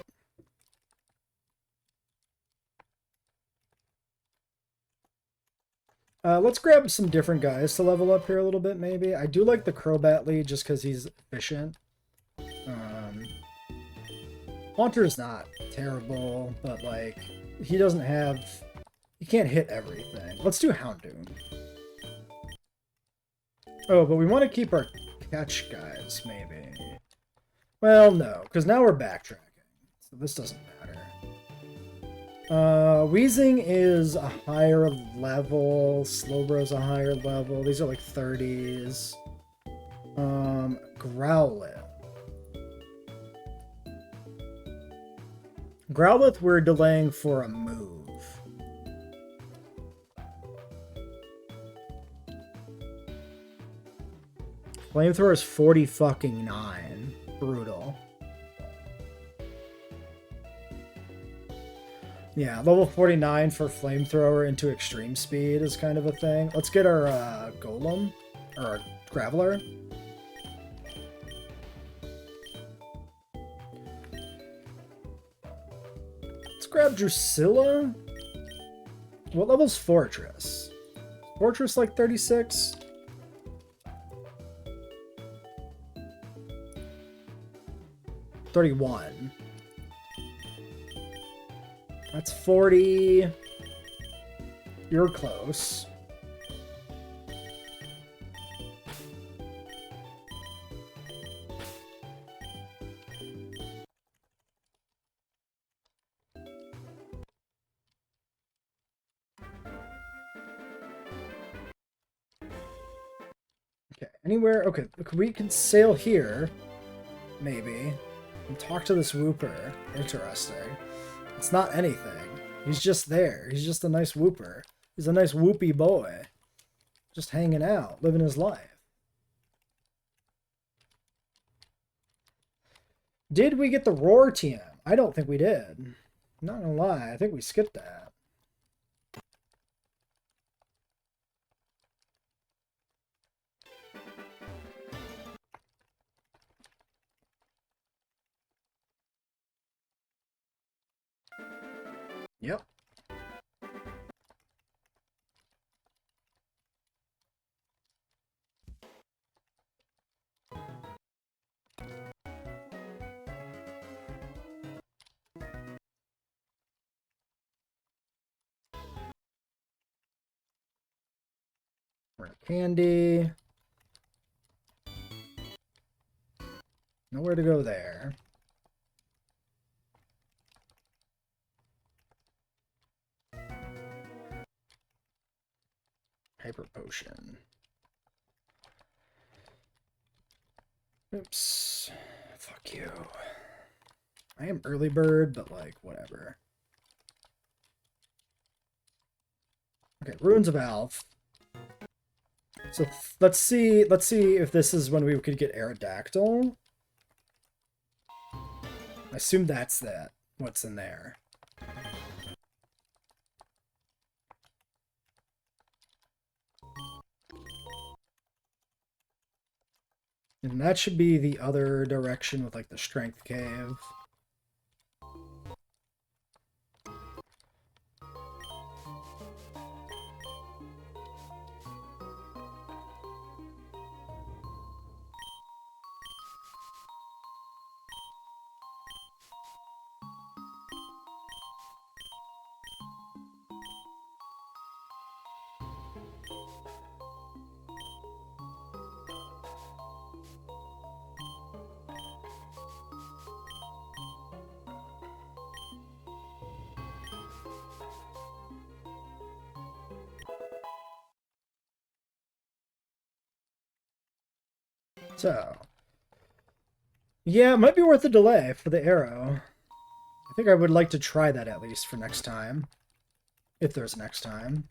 Let's grab some different guys to level up here a little bit, maybe. I do like the Crobat lead just because he's efficient. Haunter's not terrible, but, like, he doesn't have... He can't hit everything. Let's do Houndoom. Oh, but we want to keep our catch guys, maybe. Well, no, because now we're backtracking. So this doesn't matter. Weezing is a higher level. Slowbro's a higher level. These are like 30s. Growlithe. Growlithe we're delaying for a move. Flamethrower is 40 fucking 9. Brutal. Yeah, level 49 for Flamethrower into extreme speed is kind of a thing. Let's get our Golem, or our Graveler. Let's grab Drusilla. What level's Fortress? Fortress like 36? $31. That's 40. You're close. Okay, anywhere? Okay, we can sail here. Maybe. And talk to this Wooper. Interesting. It's not anything. He's just there. He's just a nice Wooper. He's a nice whoopy boy. Just hanging out, living his life. Did we get the Roar TM? I don't think we did. I'm not gonna lie, I think we skipped that. Yep. Candy. Nowhere to go there. Hyper Potion. Oops. Fuck you. I am early bird, but like, whatever. Okay, Ruins of Alph. So let's see if this is when we could get Aerodactyl. I assume that's that. What's in there? And that should be the other direction with like the Strength Cave. So, yeah, it might be worth a delay for the arrow. I think I would like to try that at least for next time. If there's next time.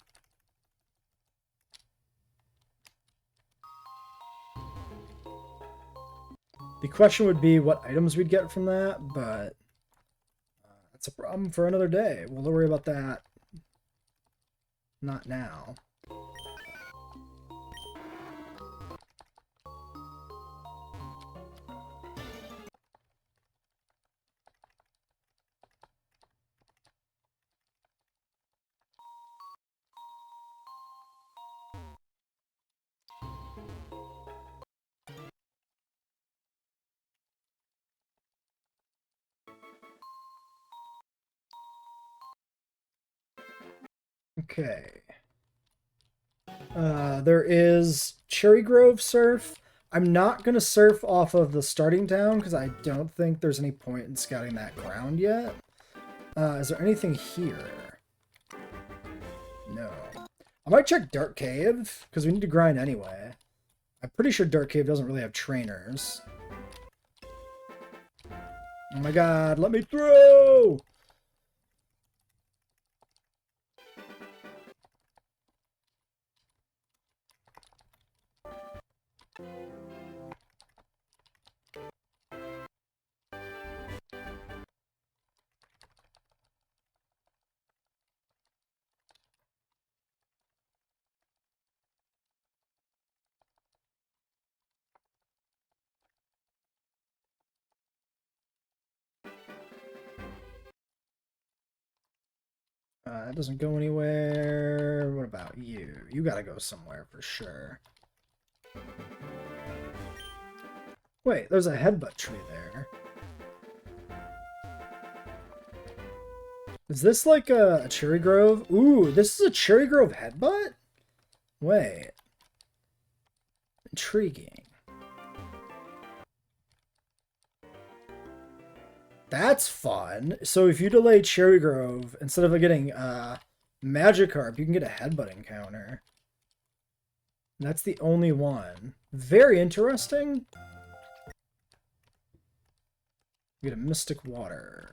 The question would be what items we'd get from that, but that's a problem for another day. We'll worry about that. Not now. Okay. There is Cherry Grove Surf. I'm not going to surf off of the starting town because I don't think there's any point in scouting that ground yet. Is there anything here? No. I might check Dark Cave because we need to grind anyway. I'm pretty sure Dark Cave doesn't really have trainers. Oh my god, let me through! It doesn't go anywhere. What about you? You gotta go somewhere for sure. Wait, there's a headbutt tree there. Is this like a cherry grove? Ooh, this is a cherry grove headbutt? Wait. Intriguing. That's fun. So if you delay Cherry Grove, instead of getting Magikarp, you can get a headbutt encounter. That's the only one. Very interesting. You get a Mystic Water.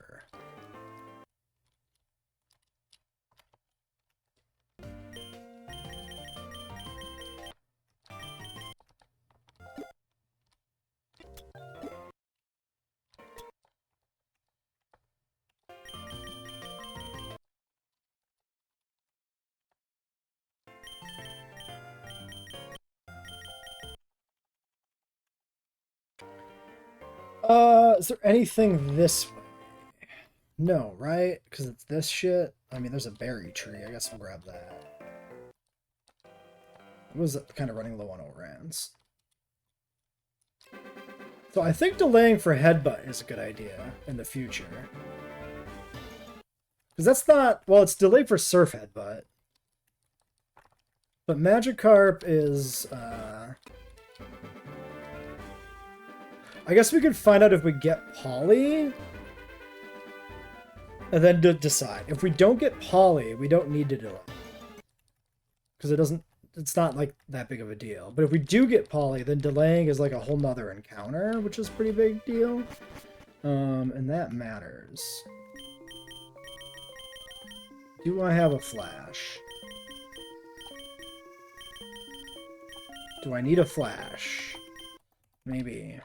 Is there anything this way? No, right? Because it's this shit. I mean, there's a berry tree. I guess we'll grab that. I was kind of running low on overhands. So I think delaying for headbutt is a good idea in the future. Because that's not... Well, it's delayed for surf headbutt. But Magikarp is... I guess we could find out if we get Poly. And then decide. If we don't get Poly, we don't need to delay. Because it doesn't... It's not like that big of a deal. But if we do get Poly, then delaying is like a whole nother encounter, which is a pretty big deal. And that matters. Do I have a flash? Do I need a flash? Maybe.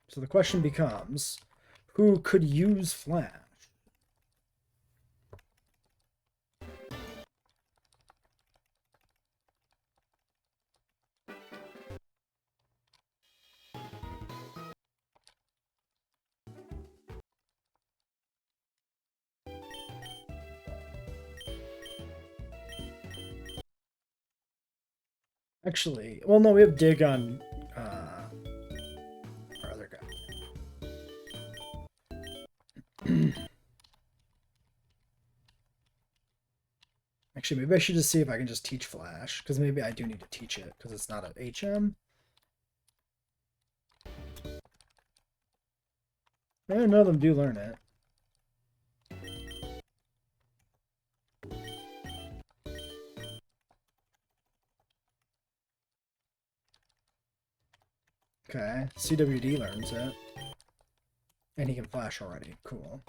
So the question becomes, who could use flash? Actually, well, no, we have dig on our other guy. Actually, maybe I should just see if I can just teach Flash, because maybe I do need to teach it, because it's not an HM. None of them do learn it. Okay, CWD learns it. And he can flash already. Cool.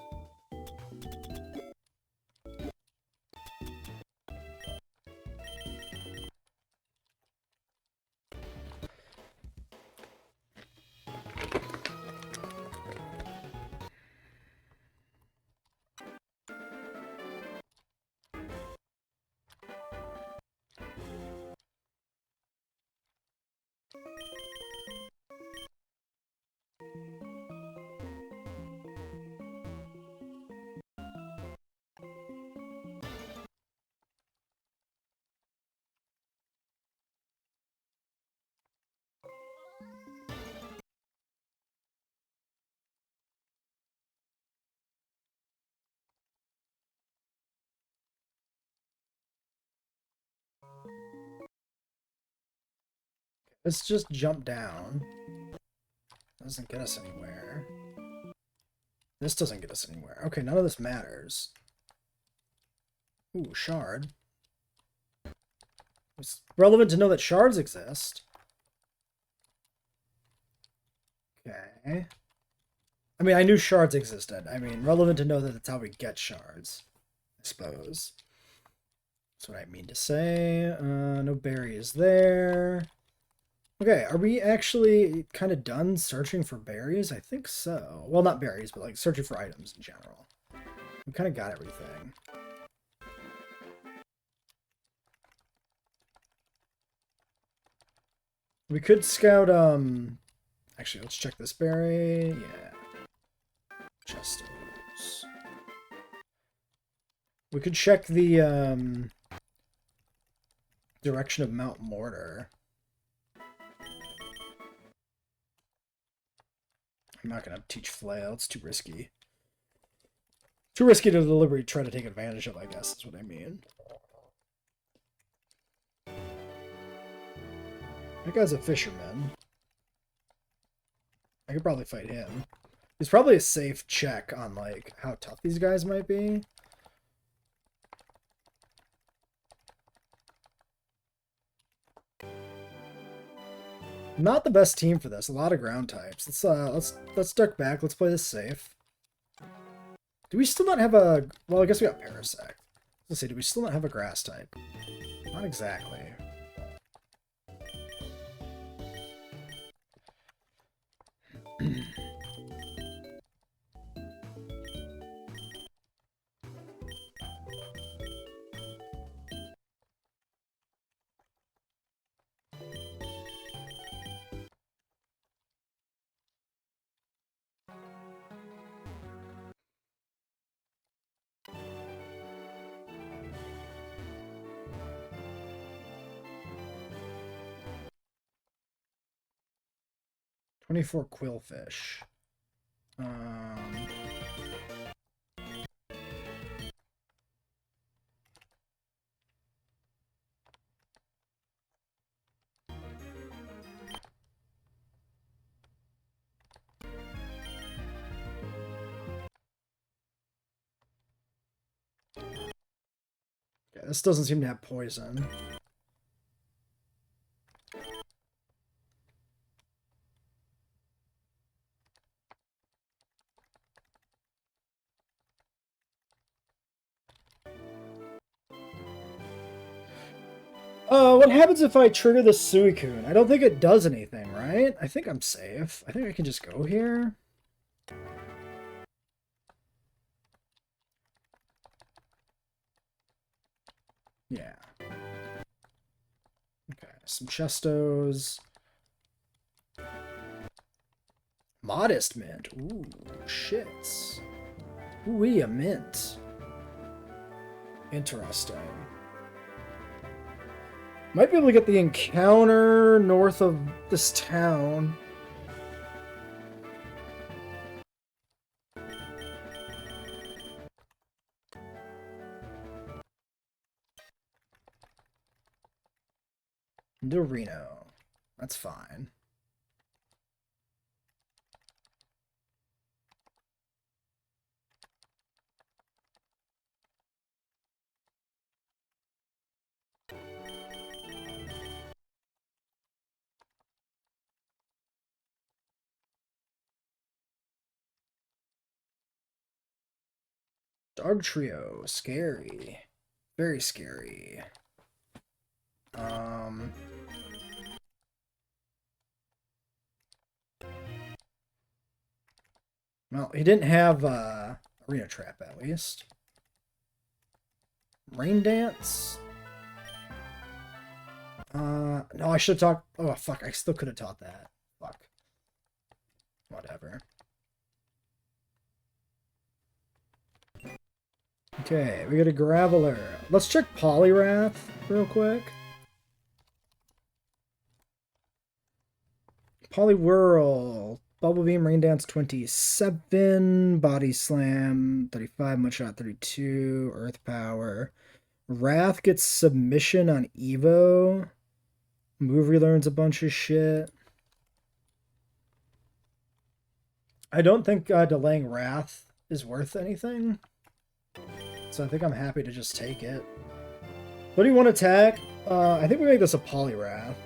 Let's just jump down. Doesn't get us anywhere. This doesn't get us anywhere. Okay, none of this matters. Ooh, shard. It's relevant to know that shards exist. Okay. I mean, I knew shards existed. I mean, relevant to know that that's how we get shards, I suppose. That's what I mean to say. No berries there. Okay, are we actually kind of done searching for berries? I think so. Well, not berries, but like searching for items in general. We kind of got everything. We could scout Actually, let's check this berry. Yeah. Chestos. We could check the direction of Mount Mortar. I'm not gonna teach flail, it's too risky. Too risky to deliberately try to take advantage of, I guess, is what I mean. That guy's a fisherman. I could probably fight him. He's probably a safe check on, like, how tough these guys might be. Not the best team for this. A lot of ground types. Let's duck back. Let's play this safe. Do we still not have a... Well, I guess we got Parasect. Let's see, do we still not have a grass type? Not exactly. "24 quillfish. Yeah, this doesn't seem to have poison. What happens if I trigger the Suicune? I don't think it does anything, right? I think I'm safe. I think I can just go here. Yeah. Okay, some Chestos. Modest mint. Ooh, shits. Ooh-wee, a mint. Interesting. Might be able to get the encounter north of this town. Into Reno. That's fine. Dog trio. Scary. Very scary. Well, he didn't have Arena Trap, at least. Rain Dance? No, I should have talked... Oh, fuck, I still could have taught that. Fuck. Whatever. Okay, we got a Graveler. Let's check Poliwrath real quick. Poliwhirl. Bubble Beam, Rain Dance 27, Body Slam 35, Mudshot 32, Earth Power. Wrath gets Submission on Evo. Move relearns a bunch of shit. I don't think delaying Wrath is worth anything. So I think I'm happy to just take it. 31 attack. I think we make this a Poliwrath.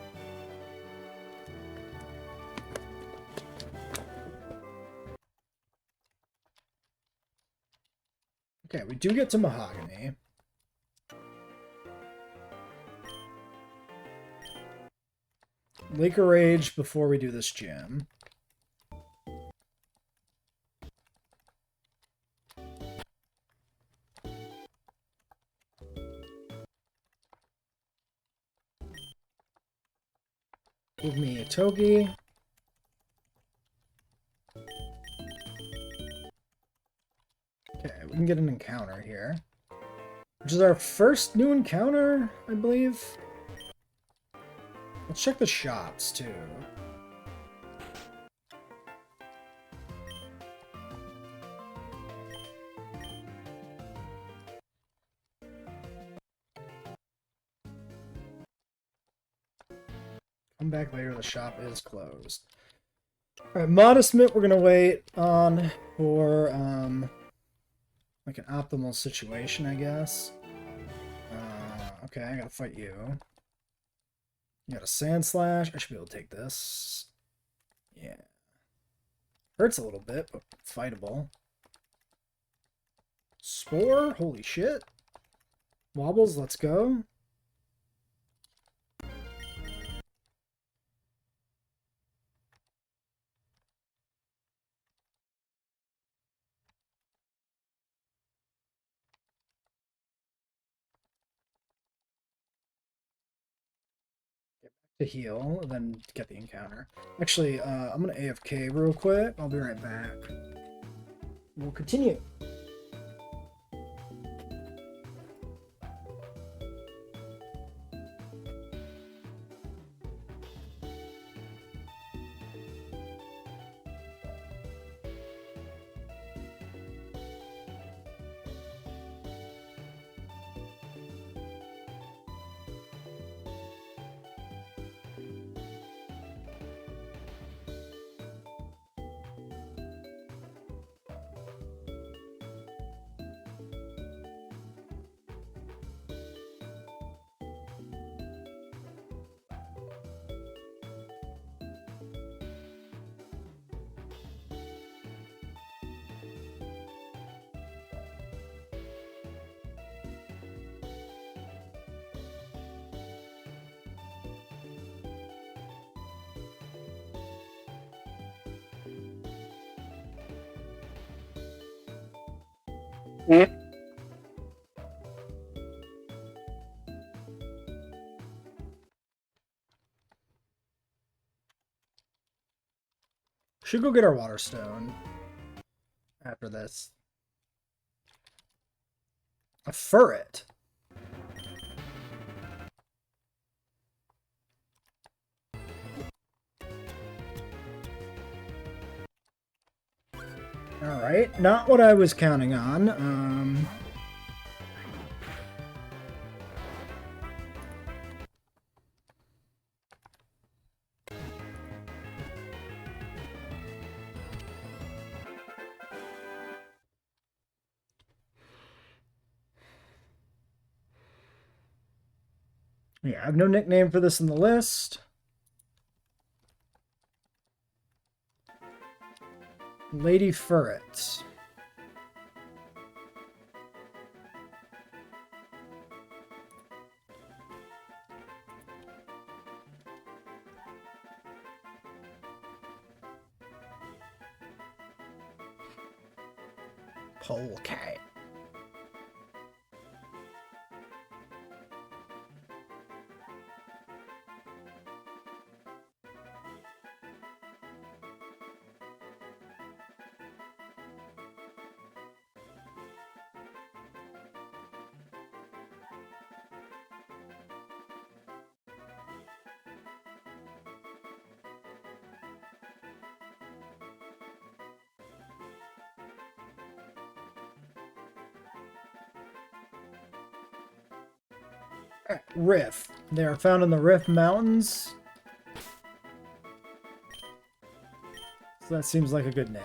Okay, we do get to Mahogany. Lake of Rage before we do this gym. Give me a Togi. we can get an encounter here. Which is our first new encounter, I believe. Let's check the shops, too. Come back later, the shop is closed. Alright, Modest Mint we're gonna wait on for, like an optimal situation, I guess. Okay, I gotta fight you. You got a Sand Slash. I should be able to take this. Yeah. Hurts a little bit, but fightable. Spore? Holy shit. Wobbles, let's go. To heal, and then get the encounter. Actually, I'm gonna AFK real quick. I'll be right back. We'll continue. Should go get our water stone after this. A ferret. Alright, not what I was counting on. Yeah, I have no nickname for this in the list. Lady Ferret. Polecat. Rift. They are found in the Rift Mountains. So that seems like a good name.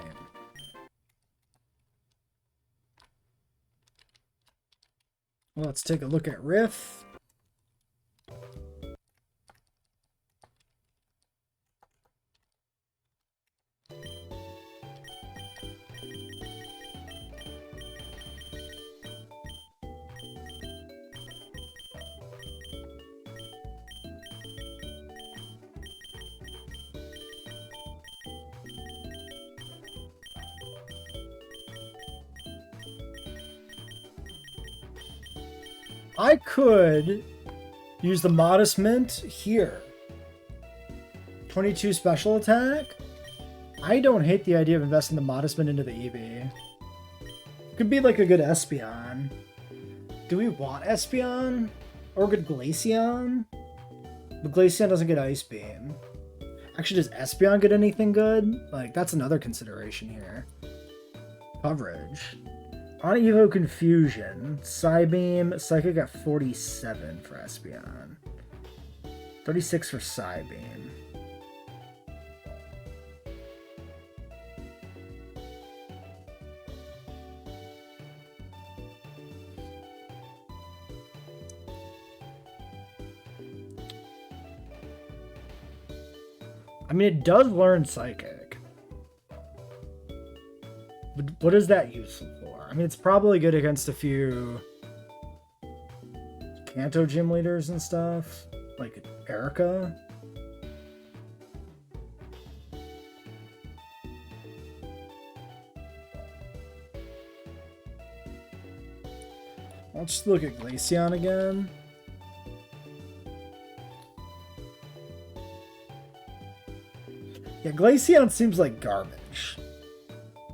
Well, let's take a look at Rift. I could use the Modest Mint here. 22 special attack. I don't hate the idea of investing the Modest Mint into the EV. Could be like a good Espeon. Do we want Espeon? Or a good Glaceon? But Glaceon doesn't get Ice Beam. Actually, does Espeon get anything good? Like, that's another consideration here. Coverage. On Evo Confusion. Psybeam. Psychic at 47 for Espeon. 36 for Psybeam. I mean, it does learn Psychic. But what is that useful for? I mean, it's probably good against a few Kanto gym leaders and stuff. Like Erica. Let's just look at Glaceon again. Yeah, Glaceon seems like garbage.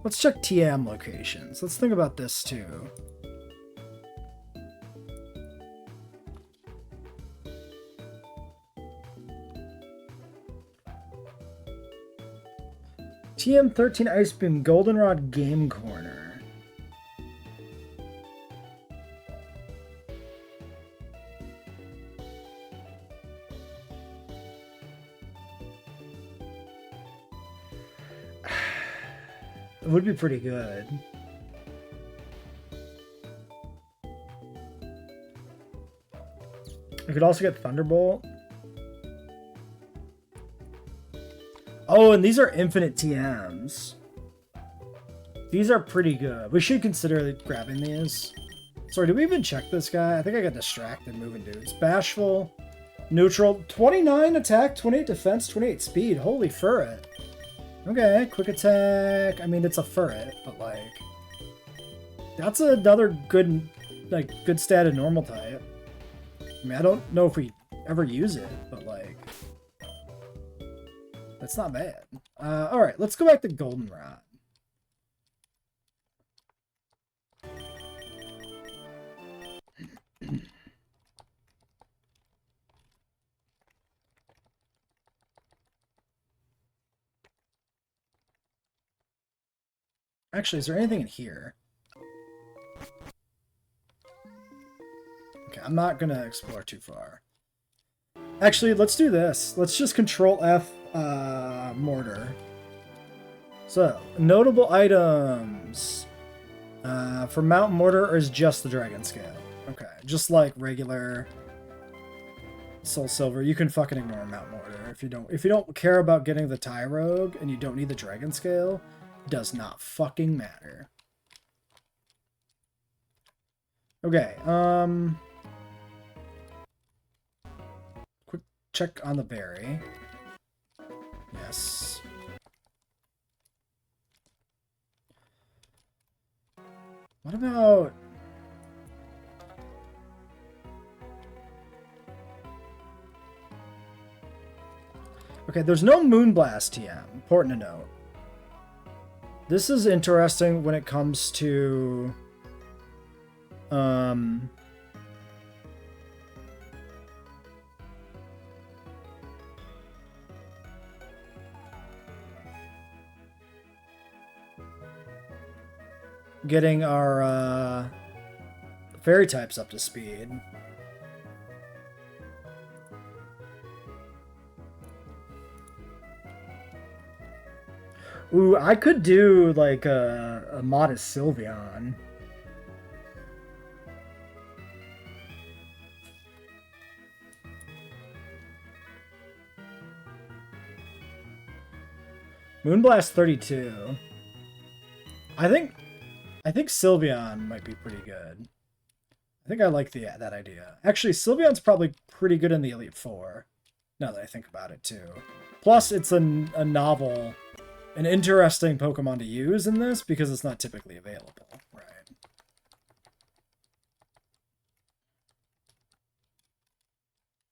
Let's check TM locations. Let's think about this too. TM13 Ice Beam, Goldenrod Game Corner. It would be pretty good. I could also get Thunderbolt. Oh, and these are infinite TMs. These are pretty good. We should consider grabbing these. Sorry, did we even check this guy? I think I got distracted moving dudes. Bashful, neutral, 29 attack, 28 defense, 28 speed. Holy ferret. Okay, quick attack. I mean, it's a ferret, but like, that's another good, like, good stat in normal type. I mean, I don't know if we ever use it, but like, that's not bad. All right, let's go back to Goldenrod. Actually, is there anything in here? Okay, I'm not gonna explore too far. Actually, let's do this. Let's just Control F Mortar. So, notable items. For Mount Mortar is just the Dragon Scale. Okay, just like regular Soul Silver, you can fucking ignore Mount Mortar if you don't care about getting the Tyrogue and you don't need the Dragon Scale. Does not fucking matter. Okay, quick check on the berry. Yes. What about... Okay, there's no Moonblast TM. Important to note. This is interesting when it comes to getting our fairy types up to speed. Ooh, I could do like a modest Sylveon. Moonblast 32. I think Sylveon might be pretty good. I think I like that idea. Actually, Sylveon's probably pretty good in the Elite Four. Now that I think about it too. Plus, it's a novel. An interesting Pokemon to use in this because it's not typically available, right?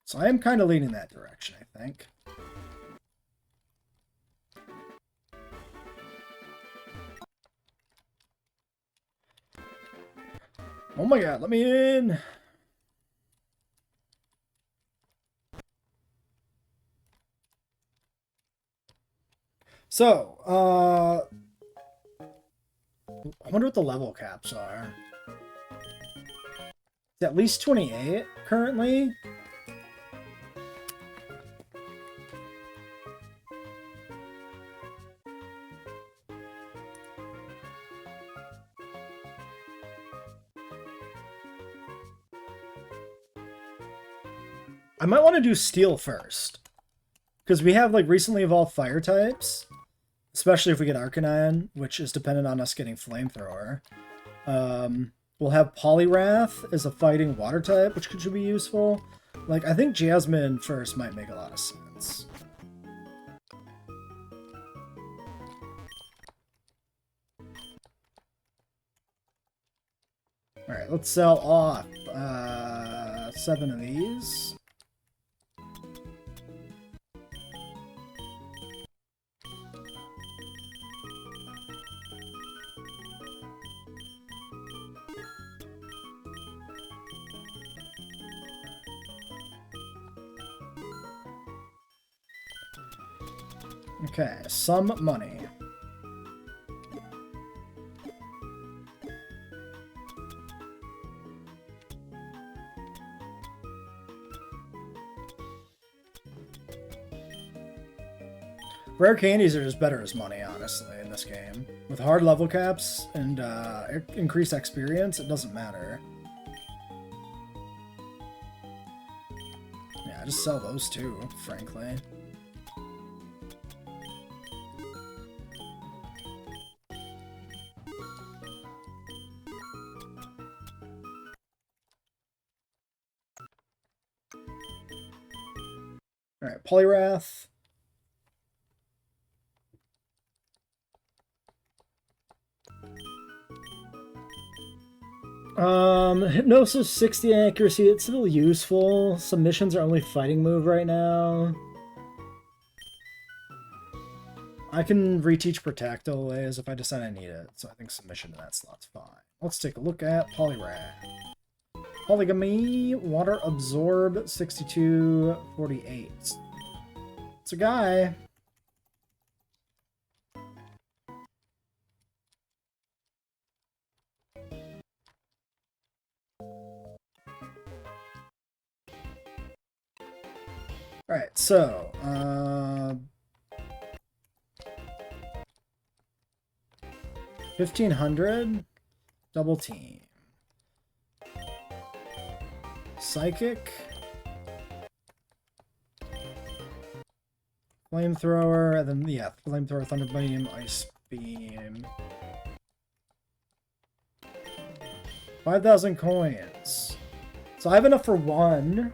So I am kind of leaning that direction, I think. Oh my god, let me in! So, I wonder what the level caps are. It's at least 28 currently. I might want to do steel first. Because we have, like, recently evolved fire types. Especially if we get Arcanine, which is dependent on us getting Flamethrower. We'll have Poliwrath as a fighting water type, which should be useful. Like, I think Jasmine first might make a lot of sense. Alright, let's sell off 7 of these. Okay, some money. Rare candies are just better as money, honestly, in this game. With hard level caps and increased experience, it doesn't matter. Yeah, just sell those too, frankly. Alright, Poliwrath. Hypnosis 60 accuracy, it's still useful. Submissions are only fighting move right now. I can reteach Protect always if I decide I need it, so I think submission in that slot's fine. Let's take a look at Poliwrath. Polygamy, Water Absorb, 6248. It's a guy. Alright, so, 1500, double team. Psychic. Flamethrower, and then, yeah, Flamethrower, Thunder Beam, Ice Beam. 5,000 coins. So I have enough for one.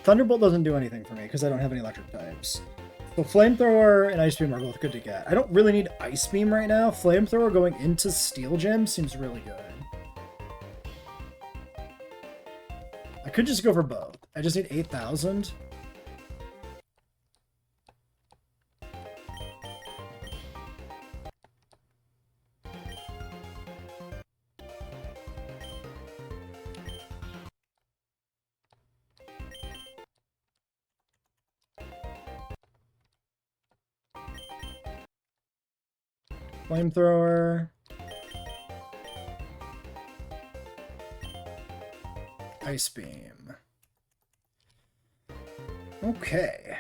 Thunderbolt doesn't do anything for me because I don't have any electric types. So Flamethrower and Ice Beam are both good to get. I don't really need Ice Beam right now. Flamethrower going into Steel Gem seems really good. I could just go for both. I just need 8,000. Flamethrower. Ice Beam. Okay.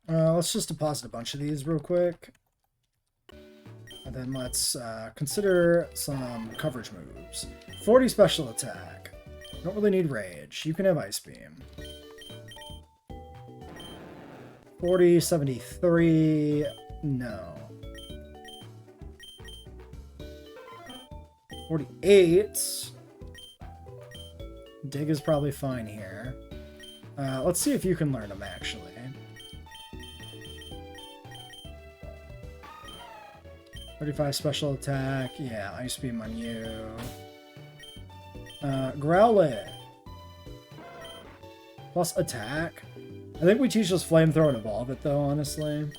Let's just deposit a bunch of these real quick. And then let's consider some coverage moves. 40 special attack. Don't really need rage. You can have Ice Beam. 40, 73. No. 48. Dig is probably fine here. Let's see if you can learn them, actually. $35 special attack. Yeah, Ice Beam on you. Growlithe. Plus attack. I think we teach us Flamethrower and Evolve it, though, honestly.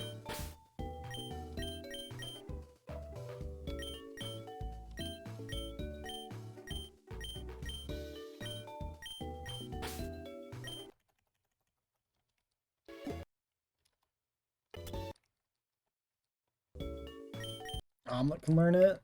Omelet can learn it.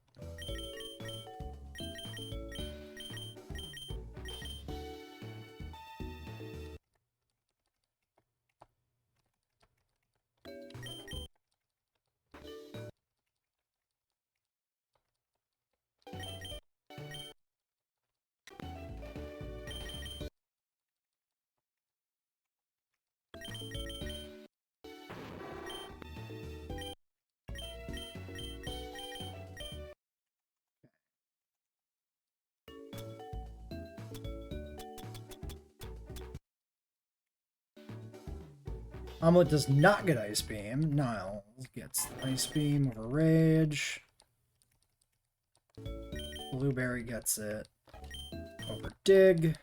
Omelet does not get Ice Beam. Niles gets Ice Beam over Rage. Blueberry gets it over Dig.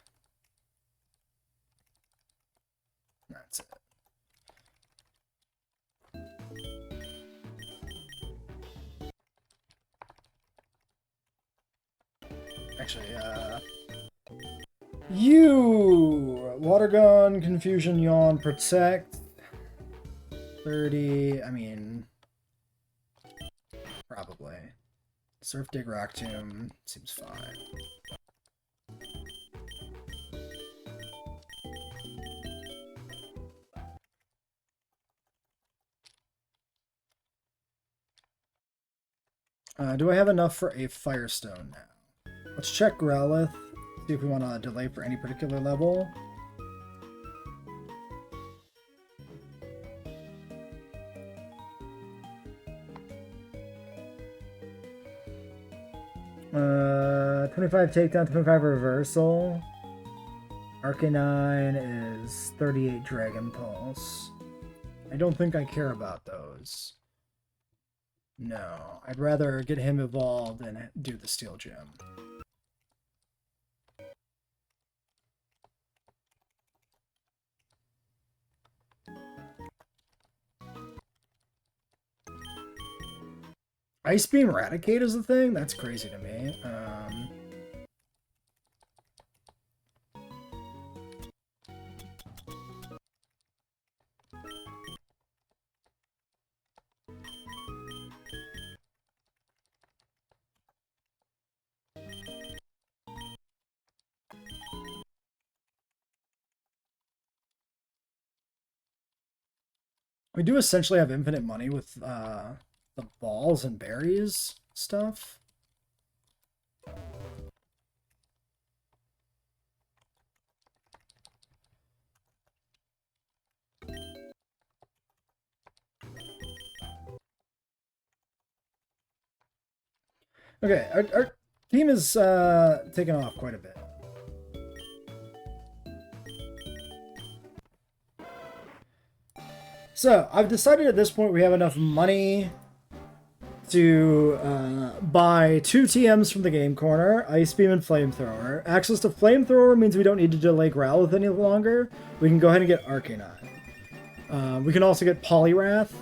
That's it. Actually, you! Water Gun, Confusion, Yawn, Protect. 30, I mean, probably. Surf, Dig, Rock Tomb seems fine. Do I have enough for a Firestone now? Let's check Growlithe, see if we want to delay for any particular level. Uh, 25 takedown, 25 reversal. Arcanine is 38 Dragon Pulse. I don't think I care about those. No, I'd rather get him evolved and do the Steel Gem. Ice Beam Eradicate is the thing? That's crazy to me. We do essentially have infinite money with the balls and berries stuff. Okay, our team is taking off quite a bit. So, I've decided at this point we have enough money to buy 2 TMs from the Game Corner, Ice Beam and Flamethrower. Access to Flamethrower means we don't need to delay Growlithe any longer. We can go ahead and get Arcanine. We can also get Poliwrath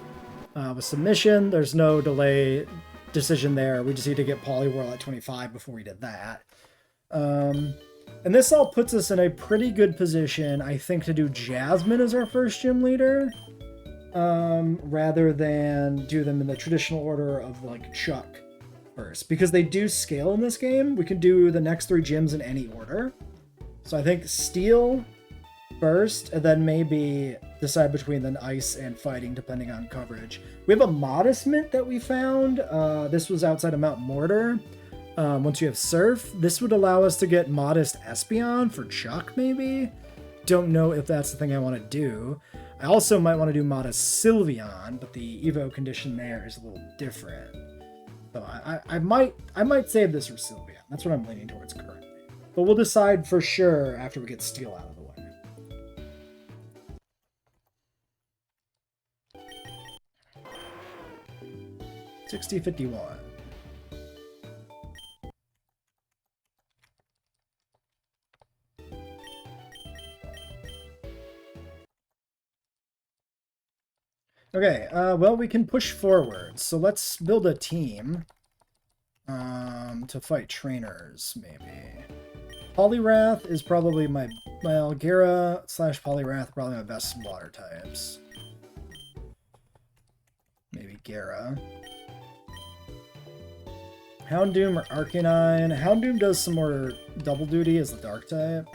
with Submission. There's no delay decision there. We just need to get Poliwhirl at 25 before we did that. And this all puts us in a pretty good position, I think, to do Jasmine as our first gym leader. Rather than do them in the traditional order of like Chuck first, because they do scale in this game. We can do the next 3 gyms in any order, so I think Steel first, and then maybe decide between the Ice and Fighting depending on coverage. We have a Modest Mint that we found. This was outside of Mount Mortar. Once you have Surf, this would allow us to get Modest Espeon for Chuck, maybe. Don't know if that's the thing I want to do. I also might want to do Modest Sylveon, but the Evo condition there is a little different. So I might save this for Sylvia. That's what I'm leaning towards currently. But we'll decide for sure after we get Steel out of the way. 60-51. Okay, well, we can push forward. So let's build a team to fight trainers, maybe. Poliwrath is probably well, Gera / Poliwrath probably my best water types. Maybe Gera. Houndoom or Arcanine. Houndoom does some more double duty as the dark type.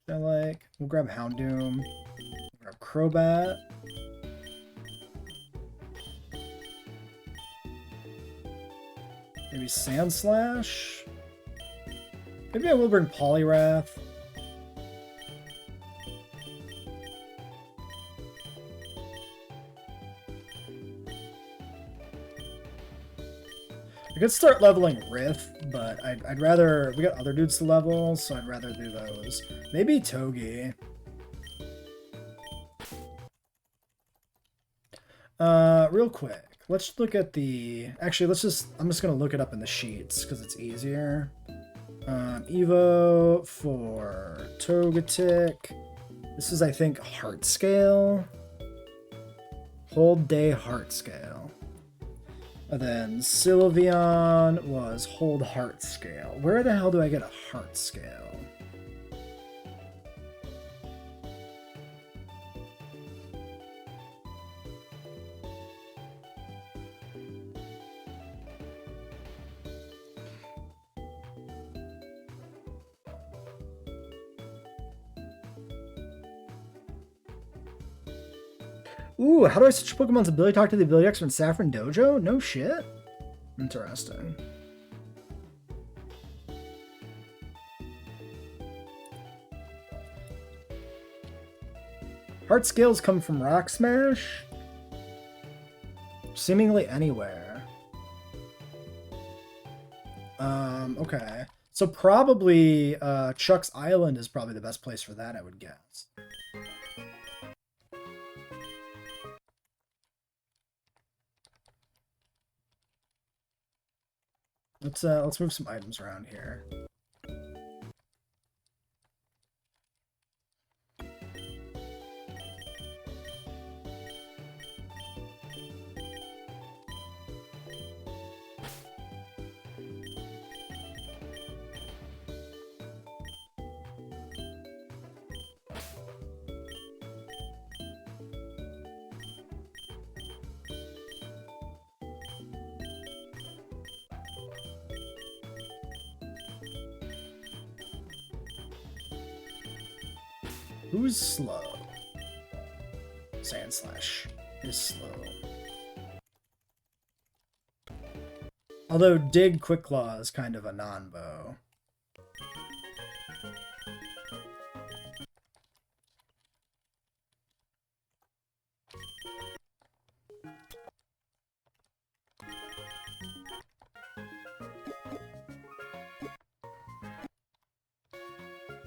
I like. We'll grab Houndoom. We'll grab Crobat. Maybe Sandslash. Maybe I will bring Poliwrath. I could start leveling Riff, but I'd rather... We got other dudes to level, so I'd rather do those. Maybe Togi. Real quick. Let's look at the... Actually, I'm just going to look it up in the sheets, because it's easier. Evo for Togetic. This is, I think, Heart Scale. Hold Day Heart Scale. And then Sylveon was Hold Heart Scale. Where the hell do I get a Heart Scale? Ooh, how do I switch Pokemon's ability to talk to the ability expert in Saffron Dojo? No shit. Interesting. Heart Scales come from Rock Smash? Seemingly anywhere. Okay. So probably Chuck's Island is probably the best place for that, I would guess. Let's move some items around here. Who's slow? Sandslash is slow. Although Dig Quick Claw is kind of a non-bow.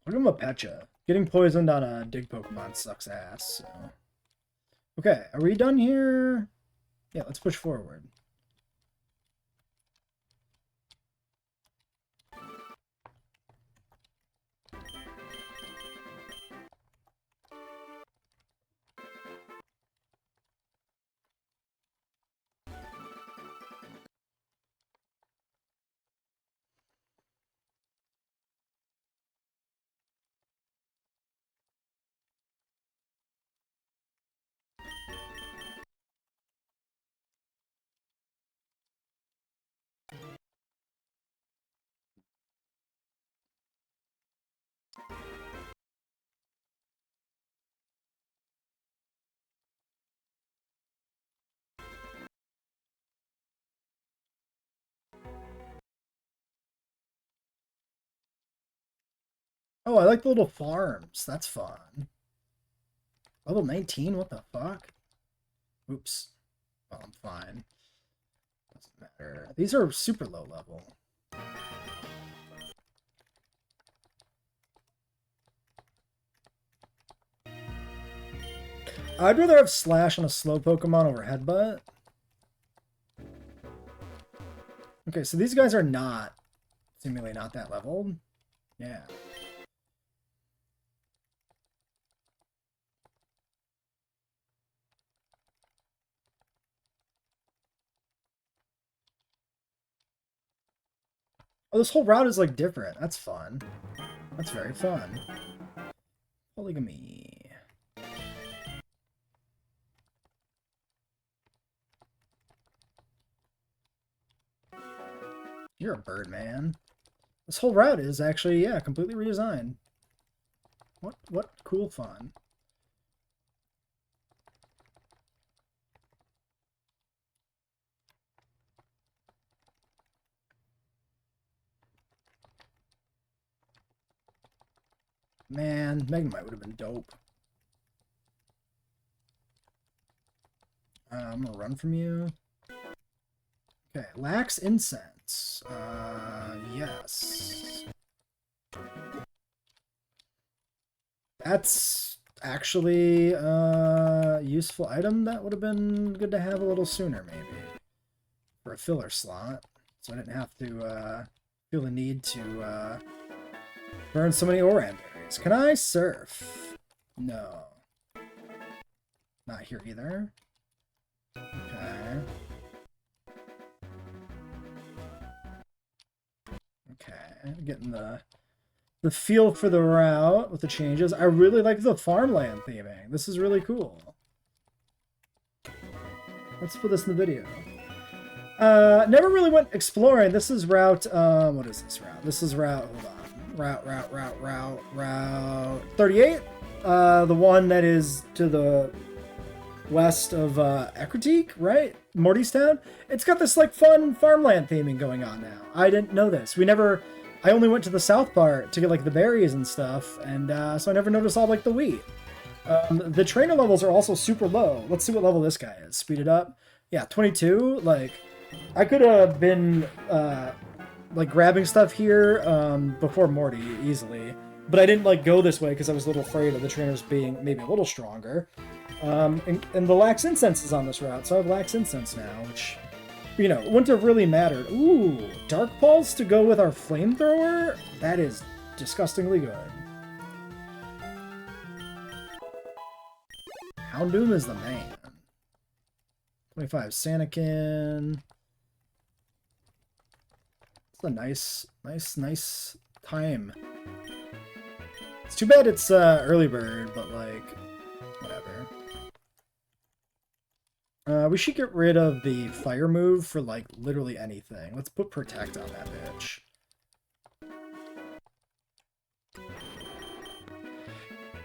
Look at Mapecha. Getting poisoned on a Dig Pokemon sucks ass, so... Okay, are we done here? Yeah, let's push forward. Oh, I like the little farms. That's fun. Level 19? What the fuck? Oops. Oh, I'm fine. Doesn't matter. These are super low level. I'd rather have Slash on a slow Pokemon over Headbutt. Okay, so these guys are not, seemingly not that leveled. Yeah. Oh, this whole route is like different. That's fun. That's very fun. Polygamy. You're a bird, man. This whole route is actually, yeah, completely redesigned. What cool fun. Man, Magnemite would have been dope. I'm gonna run from you. Okay, lacks incense. Yes. That's actually a useful item that would have been good to have a little sooner, maybe. For a filler slot. So I didn't have to feel the need to burn so many Oran berries. Can I surf? No. Not here either. Okay. Okay, getting the feel for the route with the changes. I really like the farmland theming. This is really cool. Let's put this in the video. Never really went exploring. This is route, what is this route? This is route, hold on. Route 38. The one that is to the west of Ecruteak, right? Mortystown. It's got this like fun farmland theming going on now. I didn't know this. I only went to the south part to get like the berries and stuff, and so I never noticed all like the wheat. The trainer levels are also super low. Let's see what level this guy is. Speed it up. Yeah, 22. Like, I could have been like grabbing stuff here before Morty easily, but I didn't like go this way because I was a little afraid of the trainers being maybe a little stronger. And the Lax Incense is on this route, so I have Lax Incense now, which, you know, wouldn't have really mattered. Ooh, Dark Pulse to go with our Flamethrower? That is disgustingly good. Houndoom is the man. 25 Sanakin. It's a nice time. It's too bad it's early bird, but like, whatever. We should get rid of the fire move for like literally anything. Let's put protect on that bitch.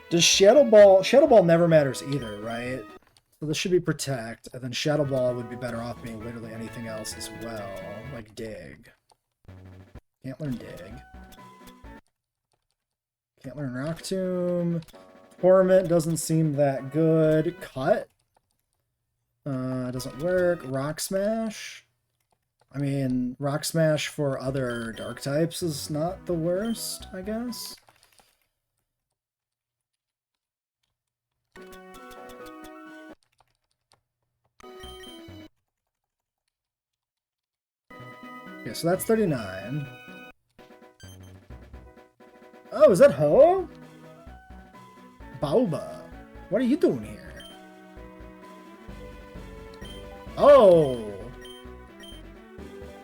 Does Shadow Ball... Shadow Ball never matters either, right? So this should be protect, and then Shadow Ball would be better off being literally anything else as well. Like dig. Can't learn dig. Can't learn Rock Tomb. Torment doesn't seem that good. Cut. Doesn't work. Rock Smash. I mean, Rock Smash for other dark types is not the worst, I guess. Okay, so that's 39. Oh, is that Ho? Baoba. What are you doing here? Oh!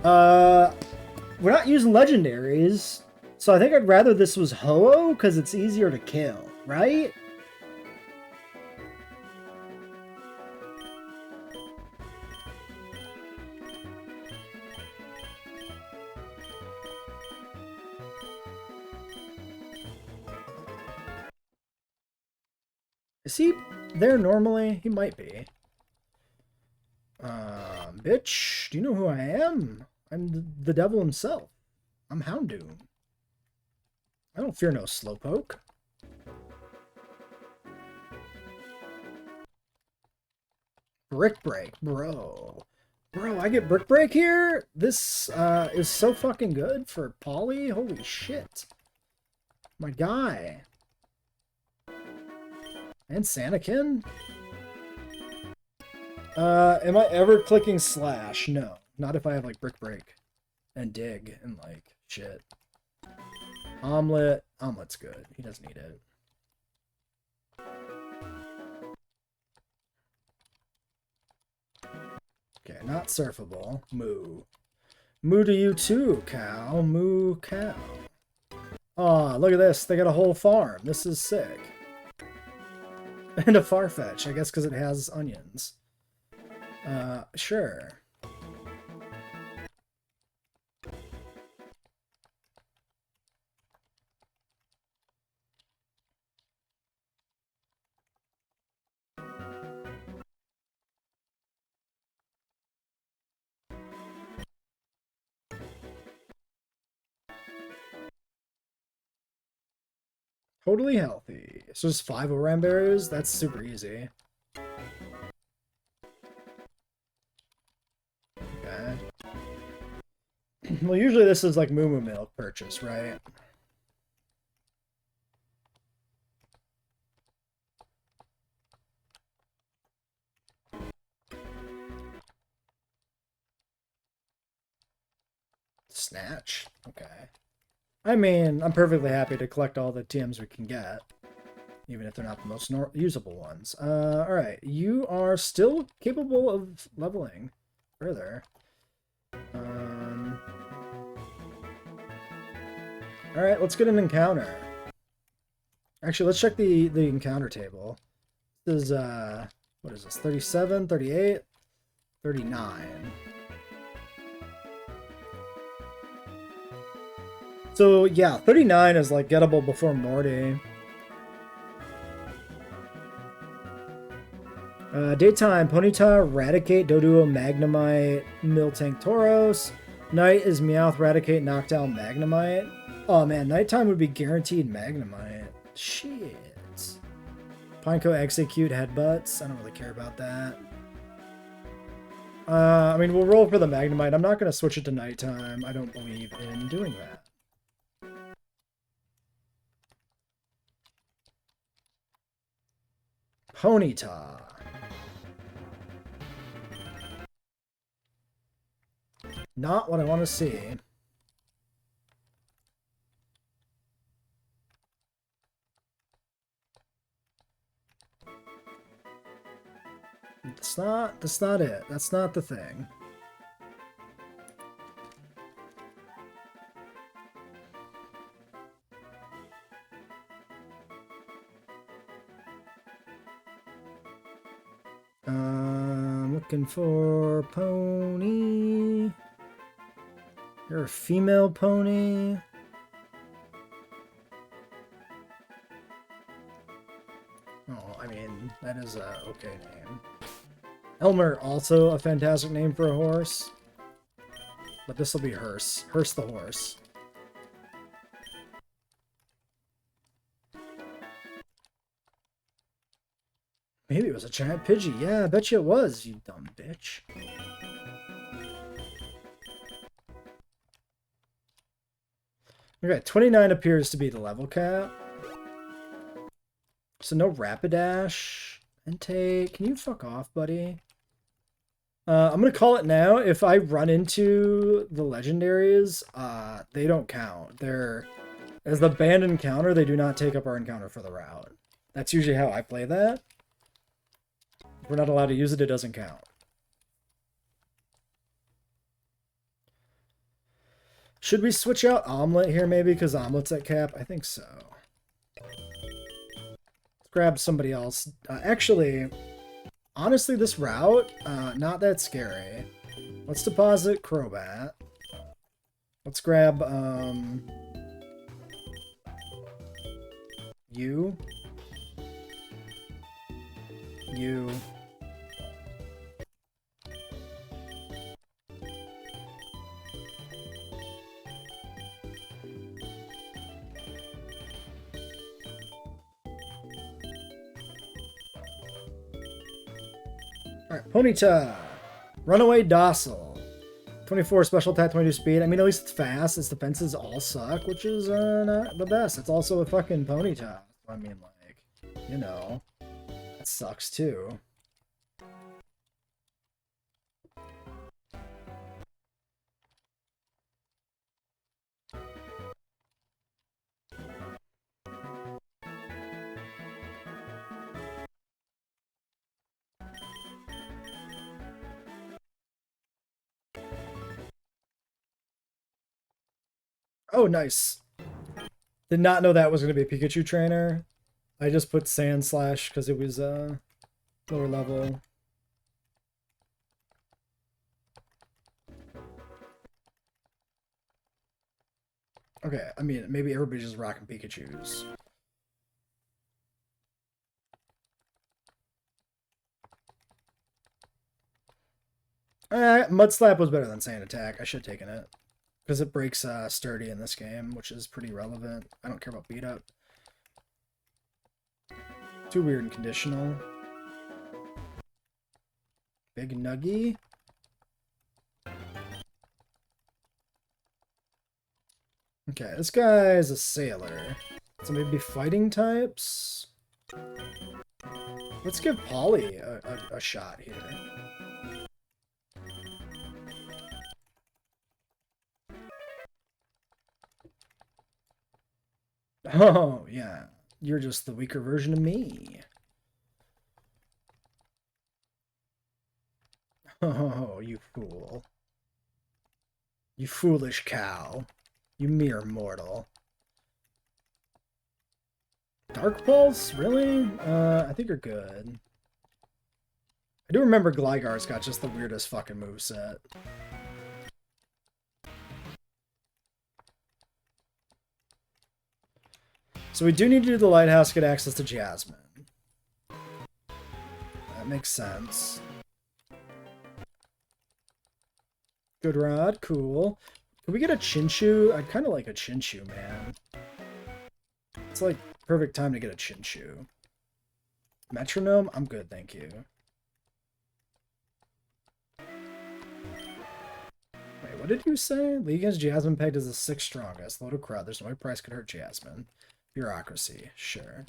We're not using legendaries, so I think I'd rather this was Ho-Oh, because it's easier to kill, right? Is he there normally? He might be. Bitch, do you know who I am? I'm the devil himself. I'm Houndoom. I don't fear no Slowpoke. Brick Break, bro. Bro, I get Brick Break here? This is so fucking good for Polly. Holy shit. My guy. And Sanakin? Am I ever clicking slash? No. Not if I have, like, Brick Break. And Dig and, like, shit. Omelet. Omelet's good. He doesn't need it. Okay, not surfable. Moo. Moo to you too, cow. Moo, cow. Aw, look at this. They got a whole farm. This is sick. And a Farfetch, I guess because it has onions. Sure. Totally healthy. So just 5 Oran berries? That's super easy. Okay. Well, usually this is like Moo Moo Milk purchase, right? Snatch? Okay. I mean, I'm perfectly happy to collect all the TMs we can get. Even if they're not the most usable ones. Alright. You are still capable of leveling further. Alright, let's get an encounter. Actually, let's check the encounter table. This is, what is this? 37, 38, 39. So, yeah, 39 is, like, gettable before Morty. Daytime, Ponyta, Raticate, Doduo, Magnemite, Miltank, Tauros. Night is Meowth, Raticate, Noctowl, Magnemite. Oh man, nighttime would be guaranteed Magnemite. Shit. Pineco, Execute, Headbutts. I don't really care about that. I mean, we'll roll for the Magnemite. I'm not going to switch it to nighttime. I don't believe in doing that. Ponyta. Not what I want to see. That's not it. That's not the thing. Looking for pony. You're a female pony. Oh, I mean, that is a okay name. Elmer, also a fantastic name for a horse. But this will be Hearse. Hearse the horse. Maybe it was a giant Pidgey. Yeah, I bet you it was, you dumb bitch. Okay, 29 appears to be the level cap. So no Rapidash. Entei, can you fuck off, buddy? I'm gonna call it now. If I run into the legendaries, they don't count. They're... As the banned encounter, they do not take up our encounter for the route. That's usually how I play that. If we're not allowed to use it, it doesn't count. Should we switch out Omelet here, maybe? Because Omelet's at cap? I think so. Let's grab somebody else. Actually, honestly, this route, not that scary. Let's deposit Crobat. Let's grab, you. You. Alright, Ponyta. Runaway Docile. 24 special attack, 22 speed. I mean, at least it's fast. Its defenses all suck, which is not the best. It's also a fucking ponytail. I mean, like, you know, that sucks too. Oh, nice. Did not know that was going to be a Pikachu trainer. I just put Sand Slash because it was lower level. Okay, I mean, maybe everybody's just rocking Pikachus. Mud Slap was better than Sand Attack. I should have taken it. Because it breaks Sturdy in this game, which is pretty relevant. I don't care about Beat Up. Too weird and conditional. Big Nuggy. Okay, this guy is a sailor. So maybe fighting types? Let's give Polly a shot here. Oh, yeah. You're just the weaker version of me. Oh, you fool. You foolish cow. You mere mortal. Dark Pulse? Really? I think you're good. I do remember Gligar's got just the weirdest fucking moveset. So we do need to do the lighthouse to get access to Jasmine. That makes sense. Good Rod, cool. Can we get a Chinchu? I'd kind of like a Chinchu, man. It's like perfect time to get a Chinchu. Metronome? I'm good, thank you. Wait, what did you say? League against Jasmine pegged as the 6th strongest. Load of crowd. There's no way price could hurt Jasmine. Bureaucracy, sure.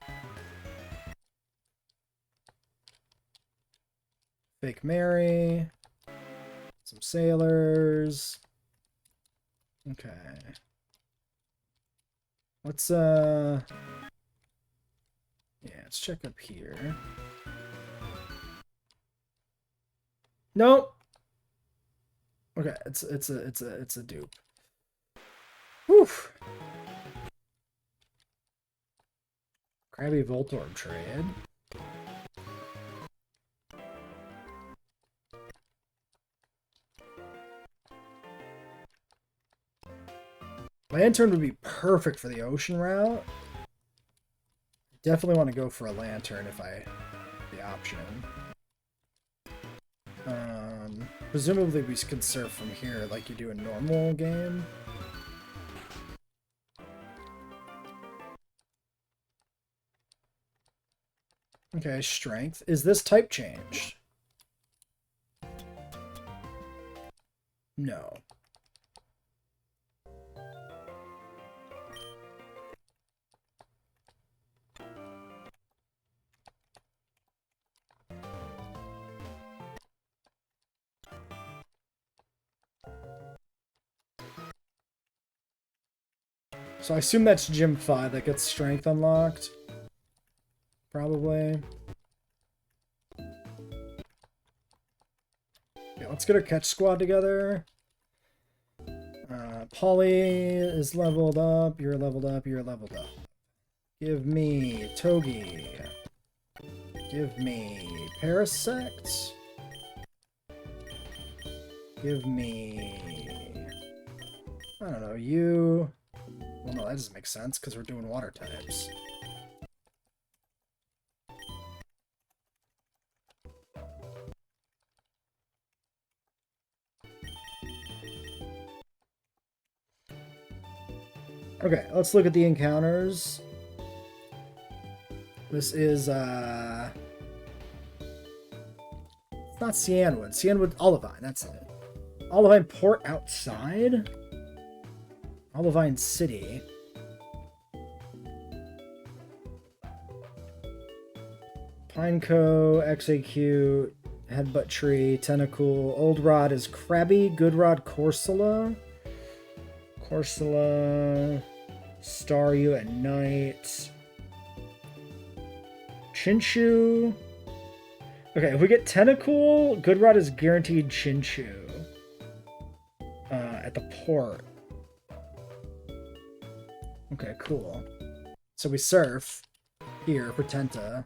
Fake Mary. Some sailors. Okay. Let's yeah, let's check up here. Nope. Okay, it's a dupe. Whew. Krabby Voltorb trade. Lantern would be perfect for the ocean route. Definitely want to go for a lantern if I have the option. Presumably we can surf from here like you do in normal game. Okay, strength. Is this type changed? No. So I assume that's Gym 5 that gets strength unlocked. Probably. Okay, let's get our catch squad together. Polly is leveled up. You're leveled up. You're leveled up. Give me Togi. Give me Parasect. Give me... I don't know, you... Well, no, that doesn't make sense because we're doing water types. Okay, let's look at the encounters. This is, It's not Cianwood. Cianwood, Olivine, that's it. Olivine Port outside? Olivine City. Pineco, XAQ, Headbutt Tree, Tentacle. Old Rod is Crabby. Good Rod, Corsola. Corsola. Star You at Night. Chinchu. Okay, if we get Tentacle, Good Rod is guaranteed Chinchu. At the port. Okay, cool. So we surf here for Tenta.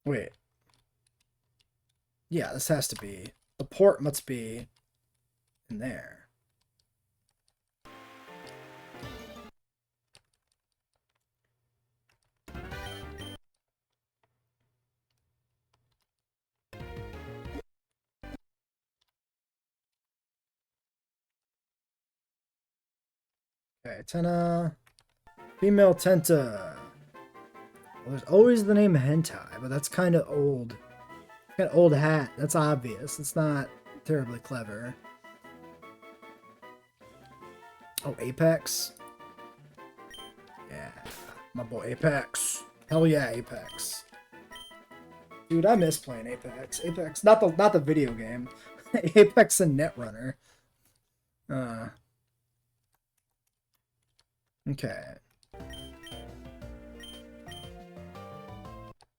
Wait. Yeah, this has to be. The port must be in there. Okay, Tenna. Female Tenta. Well, there's always the name Hentai, but that's kind of old. Kind of old hat. That's obvious. It's not terribly clever. Oh, Apex. Yeah, my boy Apex. Hell yeah, Apex. Dude, I miss playing Apex. Apex, not the video game. Apex and Netrunner. Okay.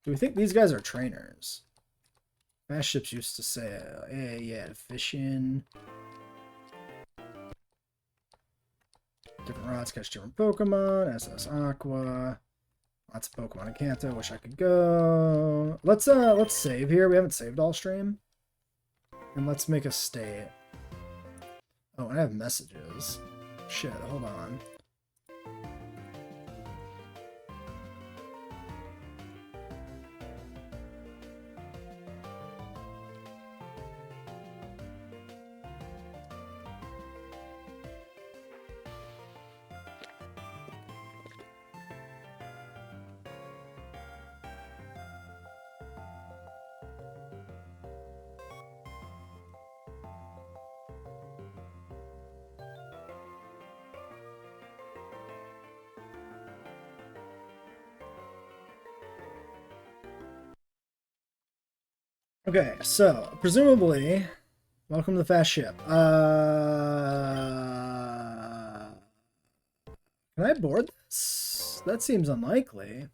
Do we think these guys are trainers? Fast ships used to say, yeah, fishing. Different routes catch different Pokemon. SS Aqua. Lots of Pokemon in Kanto. Wish I could go. Let's save here. We haven't saved all stream. And let's make a state. Oh, I have messages. Shit, hold on. Okay, so presumably, welcome to the fast ship. Can I board this? That seems unlikely.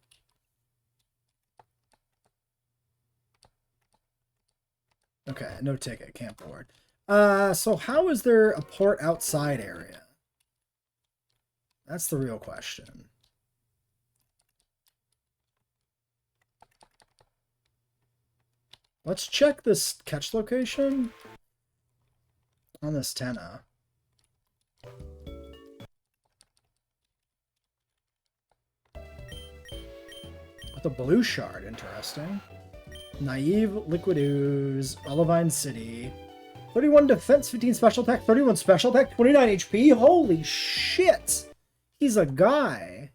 Okay, no ticket, can't board. So how is there a port outside area? That's the real question. Let's check this catch location on this Tenna. With a blue shard, interesting. Naive, Liquid Ooze, Olivine City. 31 defense, 15 special attack, 31 special attack, 29 HP. Holy shit! He's a guy.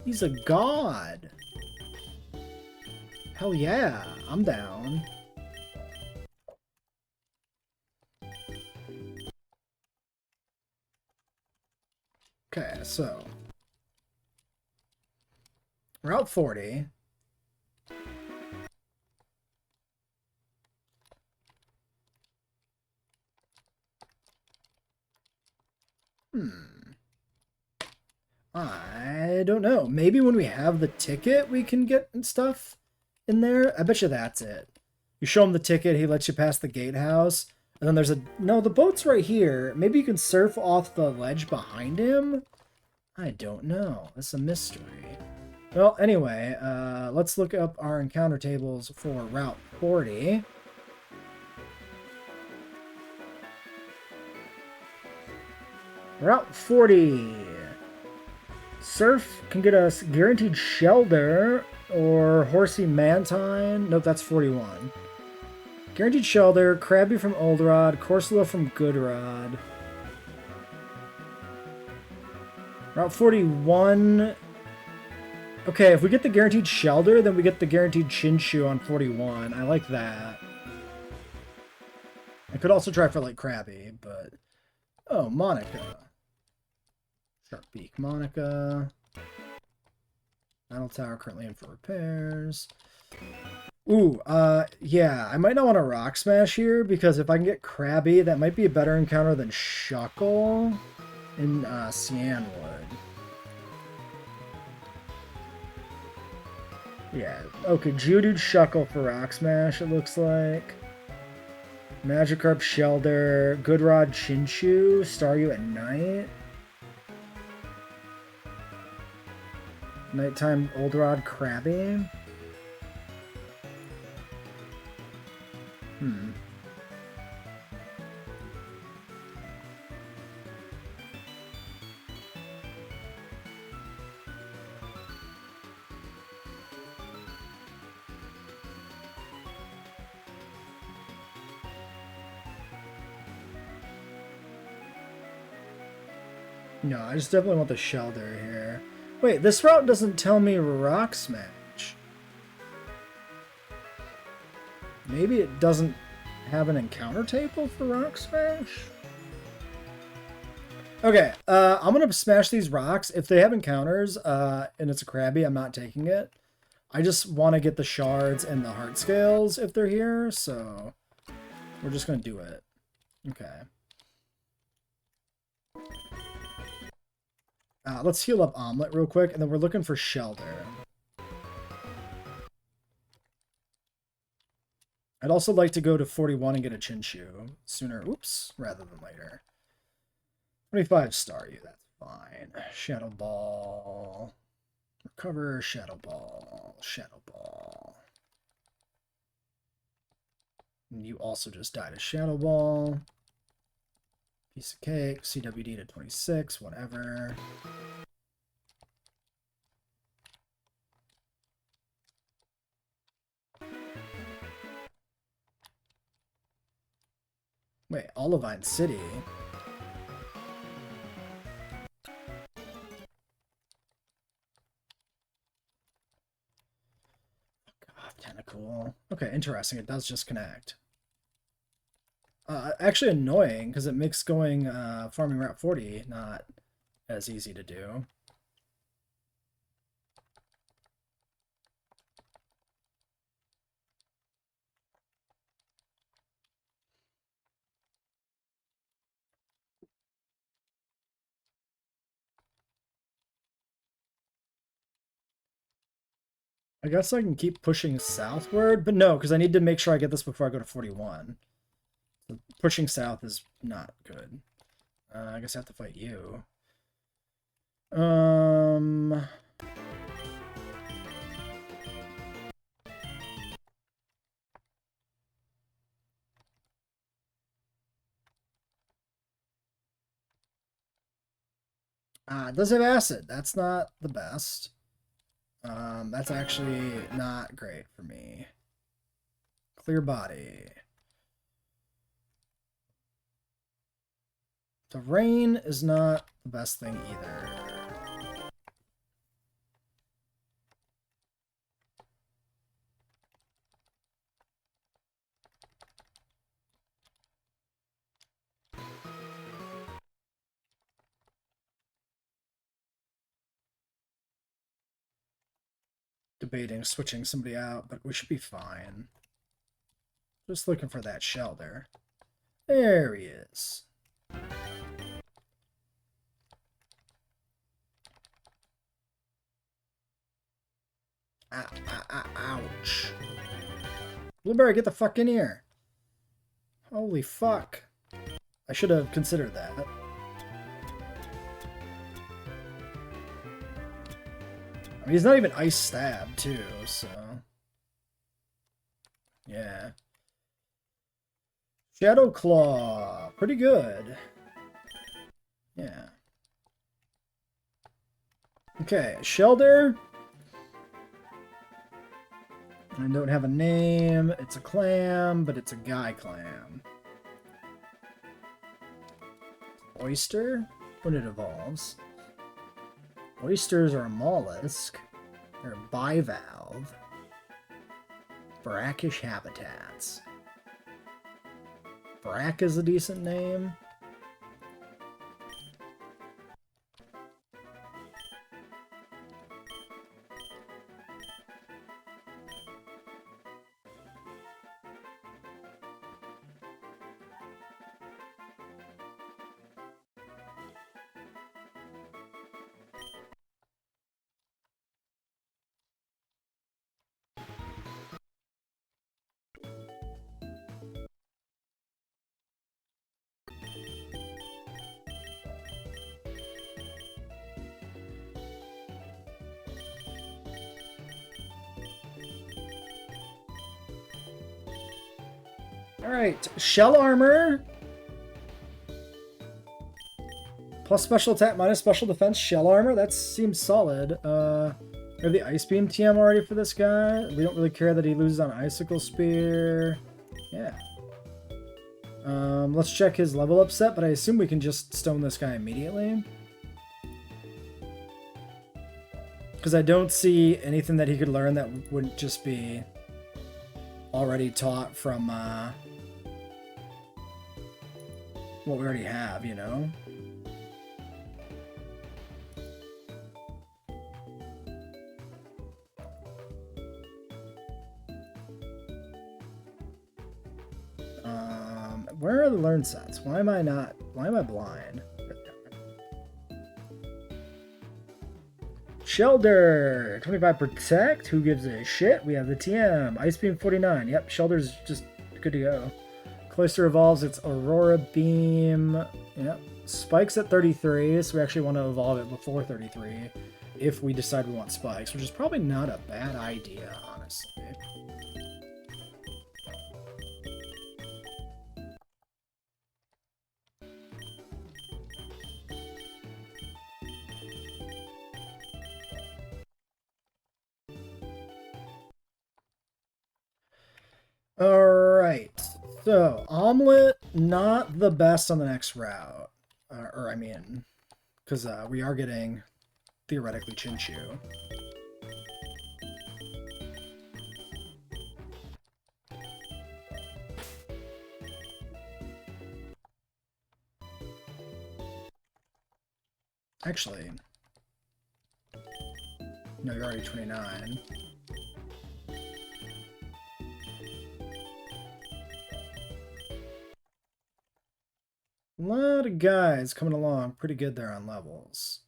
He's a god. Hell yeah, I'm down. Okay, so Route 40. I don't know. Maybe when we have the ticket, we can get stuff in there. I bet you that's it. You show him the ticket, he lets you pass the gatehouse, and then there's a... No, the boat's right here. Maybe you can surf off the ledge behind him? I don't know. It's a mystery. Well, anyway, let's look up our encounter tables for Route 40. Route 40. Surf can get us guaranteed shelter or Horsey Mantine. Nope, that's 41. Guaranteed shelter, Krabby from Old Rod, Corsola from Good Rod. Route 41 Okay, if we get the guaranteed Shelter, then we get the guaranteed Chinchu on 41. I like that. I could also try for, like, Krabby, but... Oh, Monica. Shark Beak Monica. Battle Tower currently in for repairs. Ooh, yeah, I might not want to Rock Smash here, because if I can get Krabby, that might be a better encounter than Shuckle in, Cianwood. Yeah, okay, Geodude Shuckle for Rock Smash, it looks like. Magikarp Shelder, Goodrod Chinchu, Staryu at night. Nighttime Oldrod Krabby. No, I just definitely want the Shelter here. Wait, this route doesn't tell me Rock Smash. Maybe it doesn't have an encounter table for Rock Smash? Okay, I'm gonna smash these rocks. If they have encounters, and it's a Krabby, I'm not taking it. I just want to get the shards and the heart scales if they're here, so we're just gonna do it. Okay. Let's heal up Omelet real quick, and then we're looking for Shelter. I'd also like to go to 41 and get a Chinchu sooner, oops, rather than later. 25 Staryu, that's fine. Shadow Ball. Recover, Shadow Ball, Shadow Ball. And you also just died a Shadow Ball. Piece of cake, CWD to 26, whatever. Wait, Olivine City? God, kinda cool. Okay, interesting, it does just connect. Actually annoying, because it makes going farming Route 40 not as easy to do. I guess I can keep pushing southward, but no, because I need to make sure I get this before I go to 41. So pushing south is not good. I guess I have to fight you. It does have acid. That's not the best. That's actually not great for me. Clear body. The rain is not the best thing either. Debating switching somebody out, but we should be fine. Just looking for that Shelter. There he is. Ouch. Blueberry, get the fuck in here. Holy fuck. I should have considered that. I mean, he's not even ice stabbed, too, so... Yeah. Shadow Claw. Pretty good. Yeah. Okay, Shelter. I don't have a name. It's a clam, but it's a guy clam. Oyster? When it evolves. Oysters are a mollusk. Or bivalve. Brackish habitats. Brack is a decent name. Alright, shell armor. Plus special attack, minus special defense, shell armor. That seems solid. We have the Ice Beam TM already for this guy. We don't really care that he loses on Icicle Spear. Yeah. Let's check his level up set, but I assume we can just stone this guy immediately. Because I don't see anything that he could learn that wouldn't just be already taught from what we already have, you know? Where are the learn sets? Why am I blind? Shelter! 25 protect, who gives a shit? We have the TM, Ice Beam 49. Yep, Shelter's just good to go. Cloister evolves its Aurora Beam. Yep. Spikes at 33, so we actually want to evolve it before 33 if we decide we want spikes, which is probably not a bad idea, honestly. Alright, so Omelet, not the best on the next route. I mean, because we are getting, theoretically, Chinchu. Actually, no, you're already 29. A lot of guys coming along pretty good there on levels.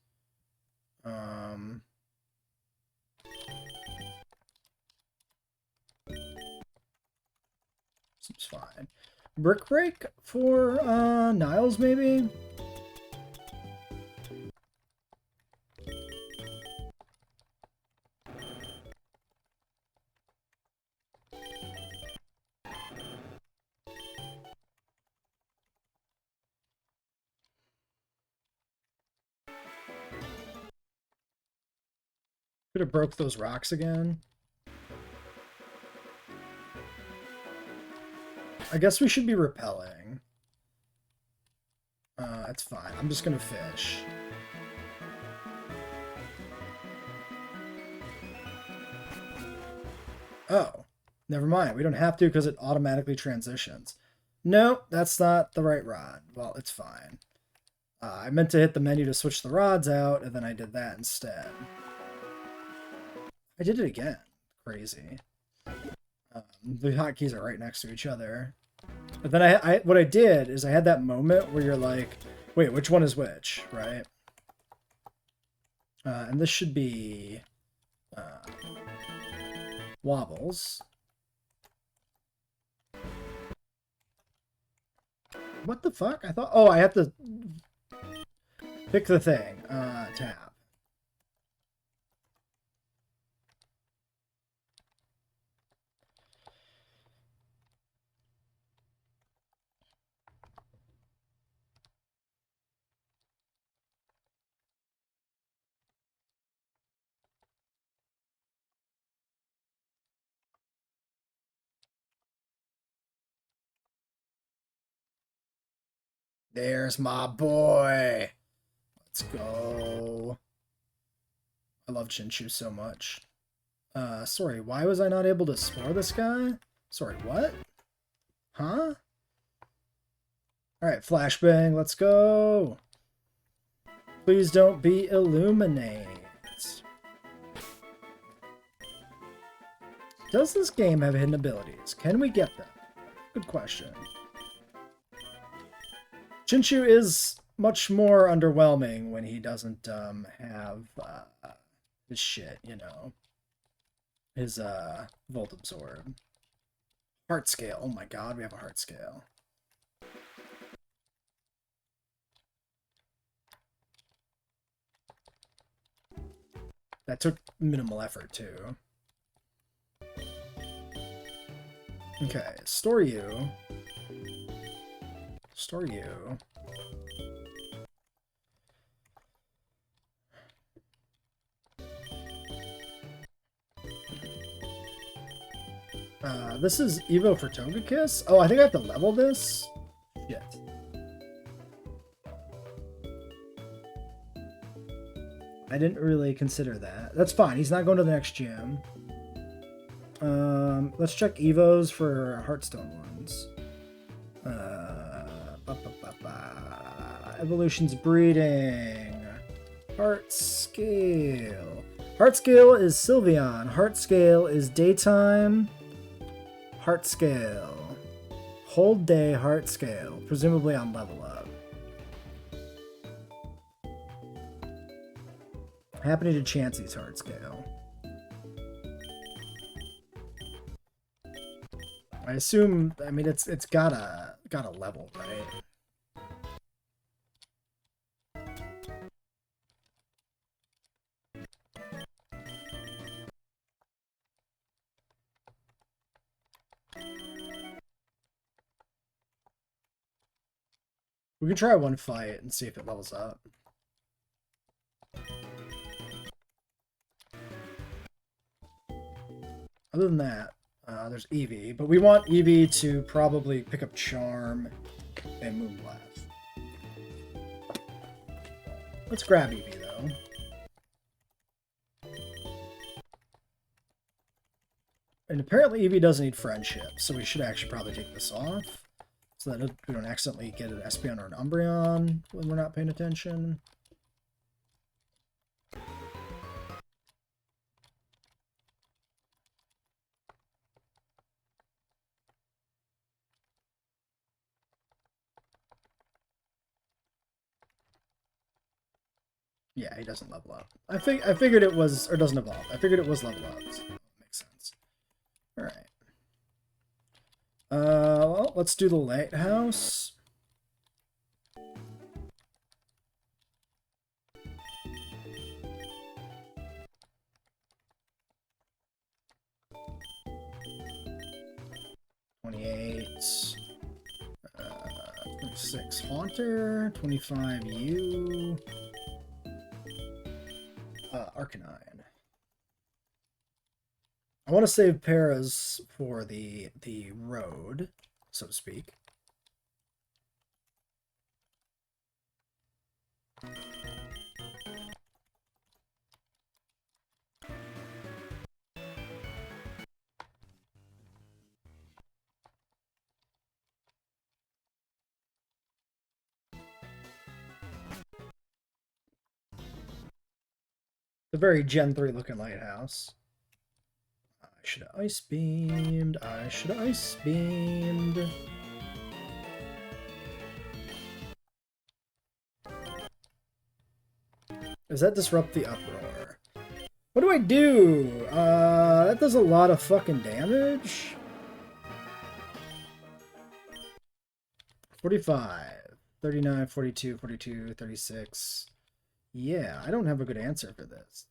Seems fine. Brick Break for Niles, maybe? Could have broke those rocks again. I guess we should be repelling. It's fine. I'm just gonna fish. Oh, never mind. We don't have to because it automatically transitions. Nope, that's not the right rod. Well, it's fine. I meant to hit the menu to switch the rods out, and then I did that instead. I did it again. Crazy. The hotkeys are right next to each other. But then what I did is I had that moment where you're like, wait, which one is which, right? And this should be wobbles. What the fuck? I thought, oh, I have to pick the thing. Tab. There's my boy. Let's go. I love Chinchu so much. Sorry, why was I not able to explore this guy? Sorry, what? Huh? Alright, flashbang, let's go! Please don't be illuminate. Does this game have hidden abilities? Can we get them? Good question. Chinchu is much more underwhelming when he doesn't have his shit, you know. His Volt Absorb. Heart Scale. Oh my god, we have a Heart Scale. That took minimal effort, too. Okay, store you. Store you. This is Evo for Togekiss? Oh, I think I have to level this? Shit. I didn't really consider that. That's fine, he's not going to the next gym. Let's check Evos for Heartstone ones. Evolution's breeding. Heart Scale. Heart Scale is Sylveon. Heart Scale is Daytime. Heart Scale. Whole day Heart Scale. Presumably on level up. Happening to Chansey's Heart Scale. I assume, I mean, it's gotta level, right? We can try one fight and see if it levels up. Other than that, there's Eevee, but we want Eevee to probably pick up Charm and Moonblast. Let's grab Eevee, though. And apparently Eevee doesn't need Friendship, so we should actually probably take this off, so that we don't accidentally get an Espeon or an Umbreon when we're not paying attention. Yeah, he doesn't level up. I figured it was, or doesn't evolve. I figured it was level up, so makes sense. Alright. Well, let's do the lighthouse. $28. 26 Haunter. 25 U. Arcanine. I want to save Paras for the road, so to speak. A very Gen 3 looking lighthouse. I should have ice beamed. I should have ice beamed. Does that disrupt the uproar? What do I do? That does a lot of fucking damage. 45, 39, 42, 42, 36. Yeah, I don't have a good answer for this.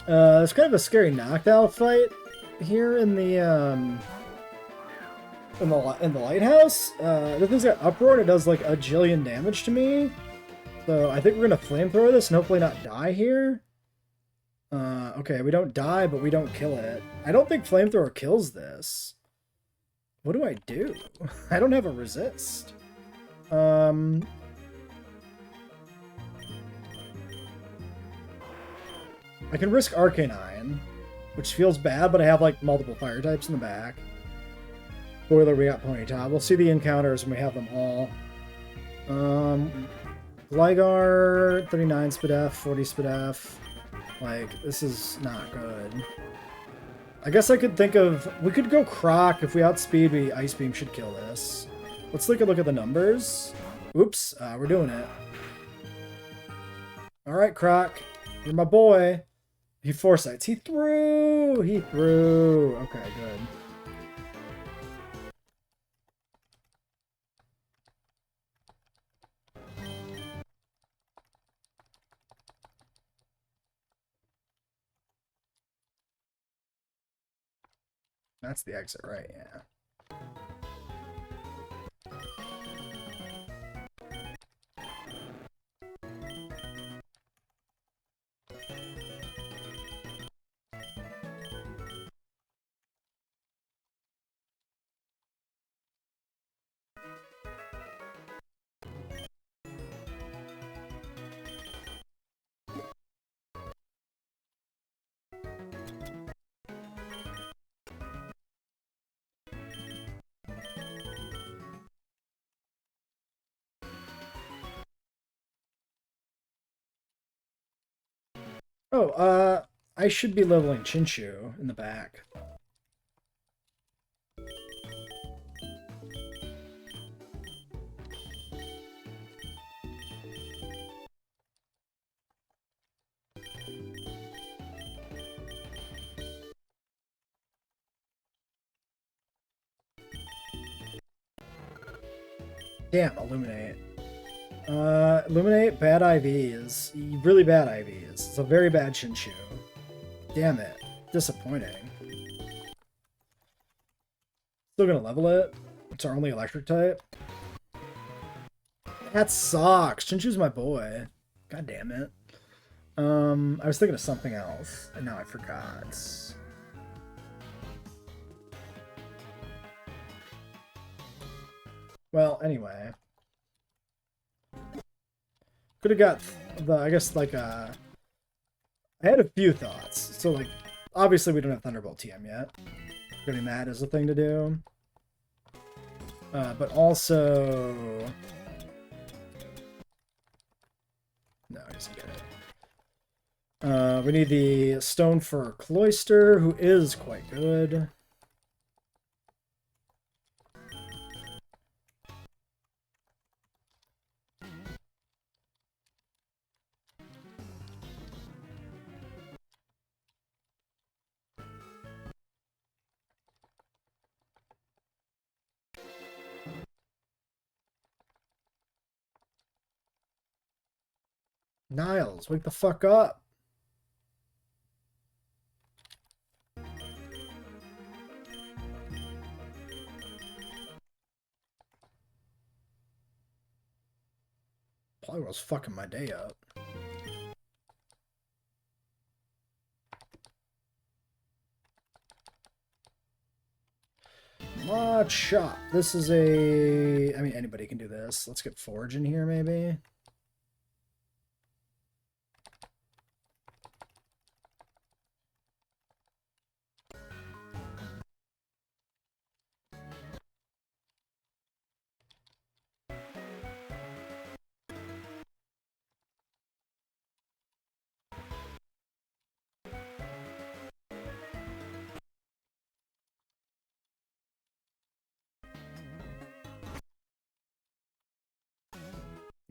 It's kind of a scary knockdown fight here in the lighthouse. The thing's got uproar and it does like a jillion damage to me. So I think we're gonna flamethrower this and hopefully not die here. Okay, we don't die, but we don't kill it. I don't think flamethrower kills this. What do I do? I don't have a resist. I can risk Arcanine, which feels bad, but I have like multiple fire types in the back. Boiler, we got Ponyta. We'll see the encounters when we have them all. Gligar, 39 Spadef, 40 Spadef. Like, this is not good. I guess I could think of... We could go Croc. If we outspeed, we Ice Beam should kill this. Let's take a look at the numbers. Oops, we're doing it. Alright, Croc. You're my boy. He foresights. He threw! He threw! Okay, good. That's the exit, right? Yeah. Oh, I should be leveling Chinchu in the back. Damn, Illuminate. Illuminate, bad IVs. Really bad IVs. It's a very bad Chinchu. Damn it. Disappointing. Still gonna level it. It's our only electric type. That sucks. Chinchu's my boy. God damn it. I was thinking of something else, and now I forgot. Well, anyway. Could have got the, I guess, like, I had a few thoughts. So, like, obviously we don't have Thunderbolt TM yet. Getting that is a thing to do. But also... No, he doesn't get it. We need the Stone for Cloyster, who is quite good. Niles, wake the fuck up. Polywell's fucking my day up. Mod shop. This is a... I mean, anybody can do this. Let's get Forge in here, maybe.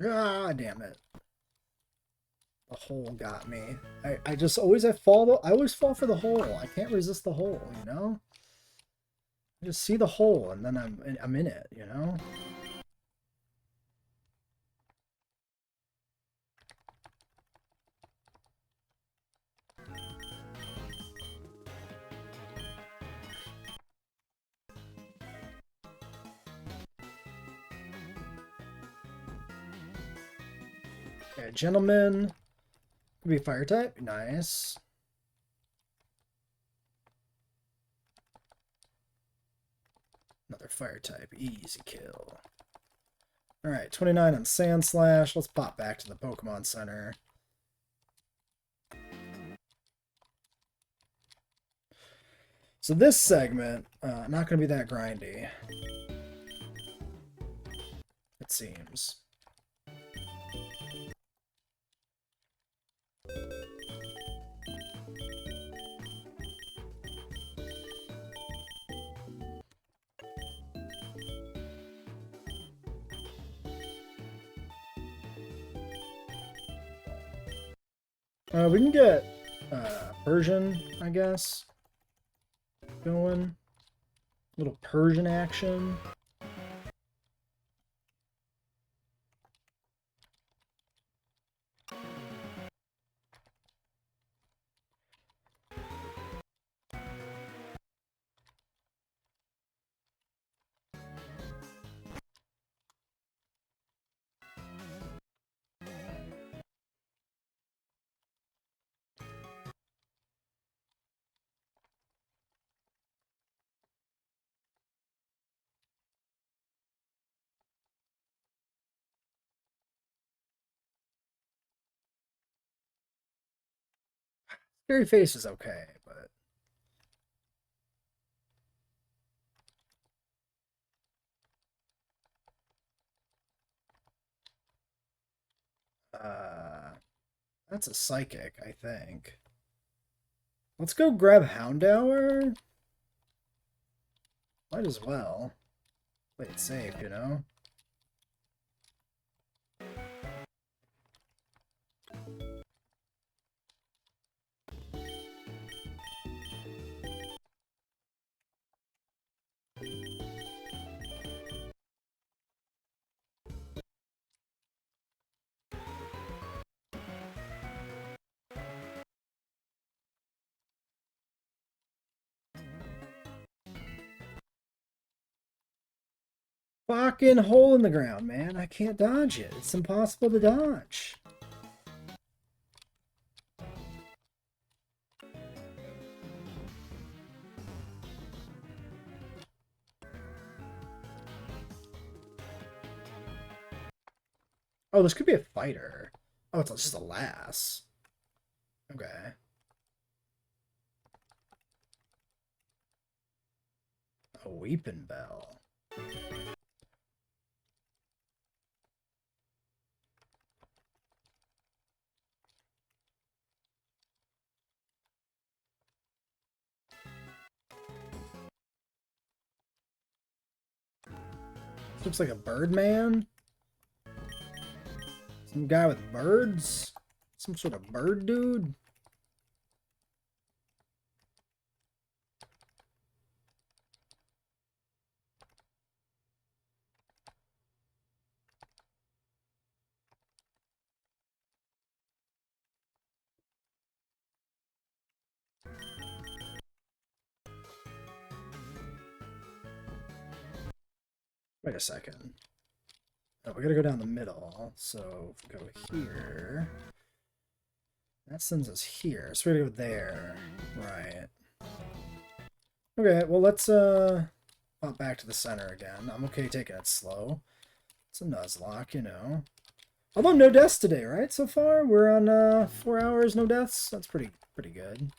Ah, damn it. The hole got me. I just always I always fall for the hole. I can't resist the hole, you know? I just see the hole and then I'm in it, you know? Okay, gentleman. Could be fire type. Nice. Another fire type. Easy kill. Alright, 29 on Sand Slash. Let's pop back to the Pokemon Center. So this segment, not going to be that grindy. It seems. We can get Persian, I guess, going. Little Persian action. Scary Face is okay, but that's a Psychic, I think. Let's go grab Houndour. Might as well. Play it safe, you know? Fucking hole in the ground, man. I can't dodge it. It's impossible to dodge. Oh, this could be a fighter. Oh, it's just a lass. Okay. A Weeping Bell. Looks like a Birdman. Some guy with birds? Some sort of bird dude? Wait a second. Oh, we gotta go down the middle. So if we go here, that sends us here. So we gotta go there. Right. Okay, well let's pop back to the center again. I'm okay taking it slow. It's a Nuzlocke, you know. Although no deaths today, right? So far, we're on 4 hours, no deaths. That's pretty good.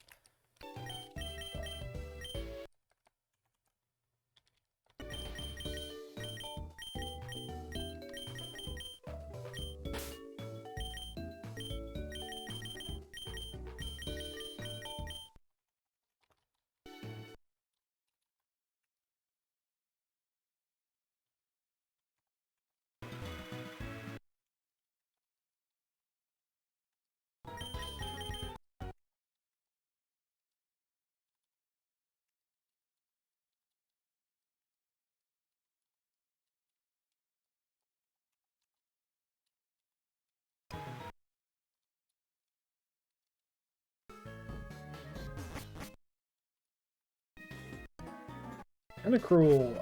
Kind of cruel.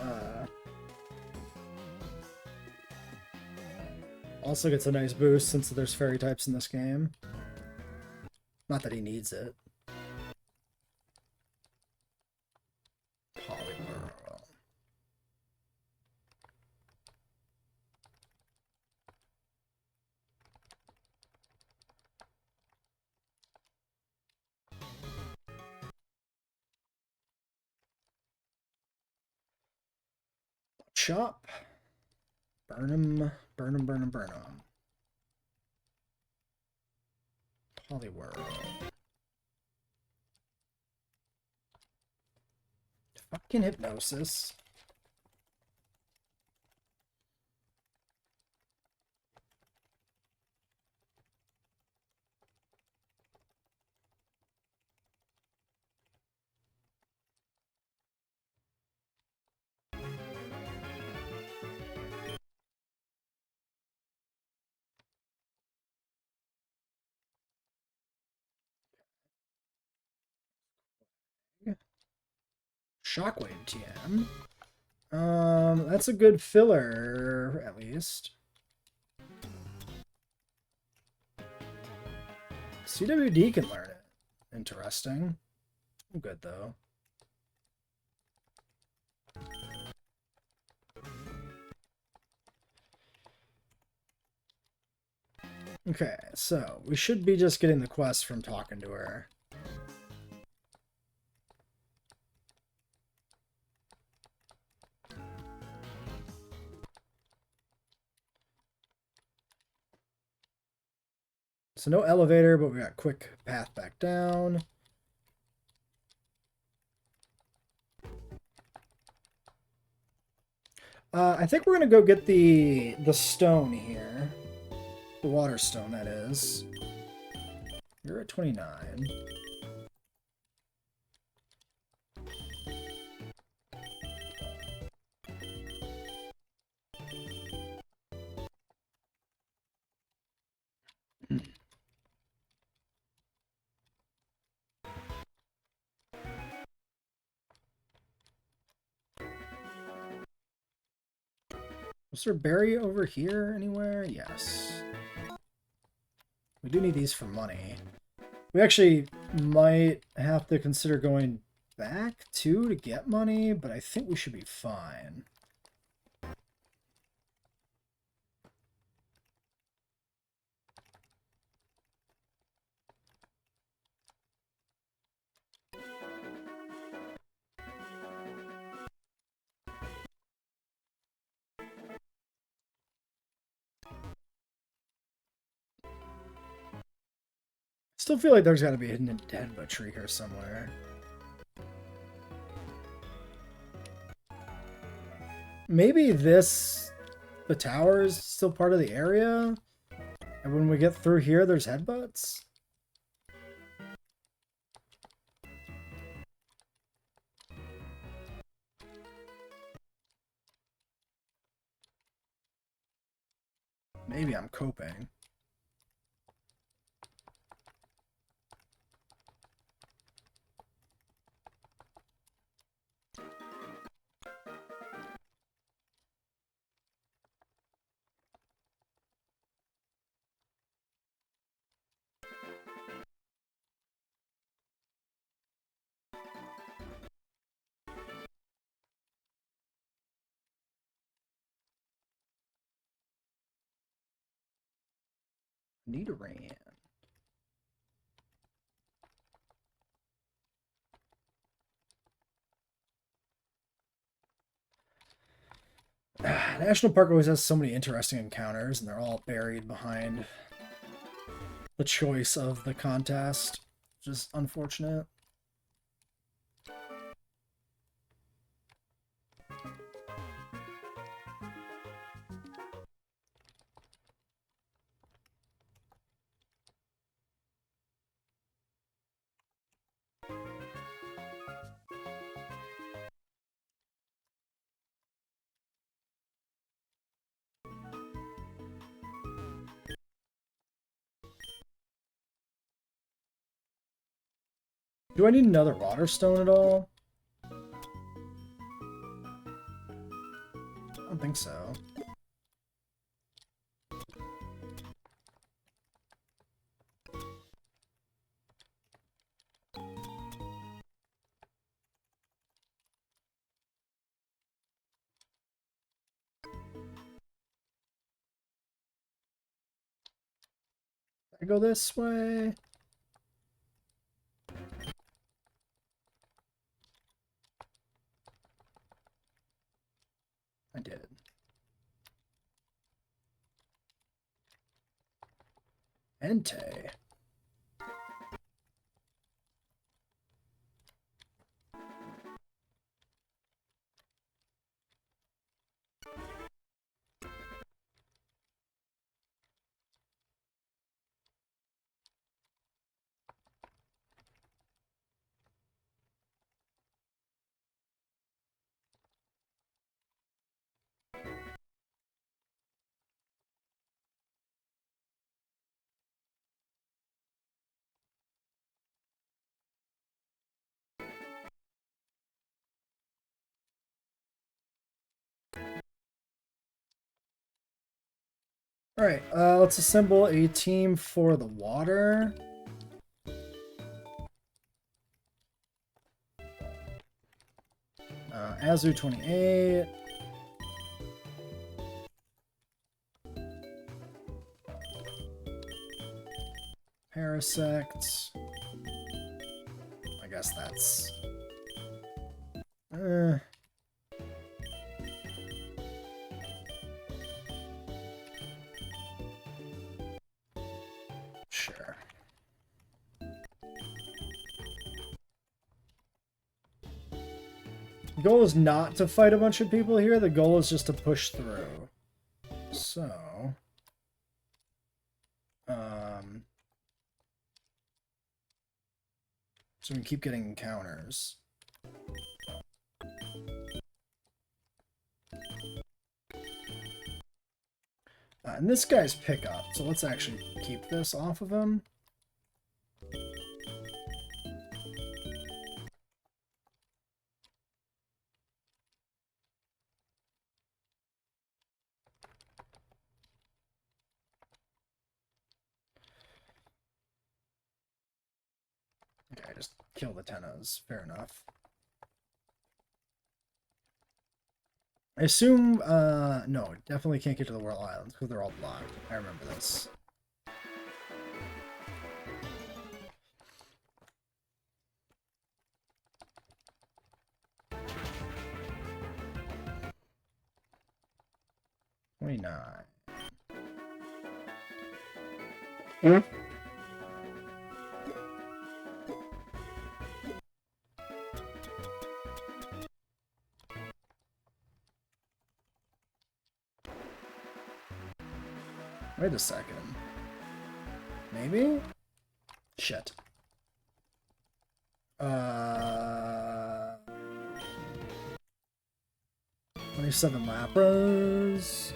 Also gets a nice boost since there's fairy types in this game. Not that he needs it. Poliwhirl. Chop. Burn him, burn him, burn him, burn him. Polyworld. Fucking hypnosis. Shockwave TM. That's a good filler, at least. CWD can learn it. Interesting. I'm good, though. Okay, so we should be just getting the quest from talking to her. So no elevator, but we got a quick path back down. I think we're gonna go get the stone here. The water stone, that is. You're at 29. Was there a berry over here anywhere? Yes. We do need these for money. We actually might have to consider going back, too, to get money, but I think we should be fine. Still feel like there's got to be a hidden headbutt tree here somewhere. Maybe the tower is still part of the area? And when we get through here, there's headbutts? Maybe I'm coping. Need a ran. National Park always has so many interesting encounters, and they're all buried behind the choice of the contest, which is unfortunate. Do I need another water stone at all? I don't think so. I go this way. I did. Entei. Alright, let's assemble a team for the water. Azu 28. Parasect. I guess that's... Sure. The goal is not to fight a bunch of people here. The goal is just to push through. So... So we can keep getting encounters. And this guy's pickup, so let's actually keep this off of him. Okay, just kill the Tennos. Fair enough. I assume, no, definitely can't get to the Whirl Islands because they're all blocked. I remember this. $29. Wait a second. Maybe? Shit. 27 Lapras.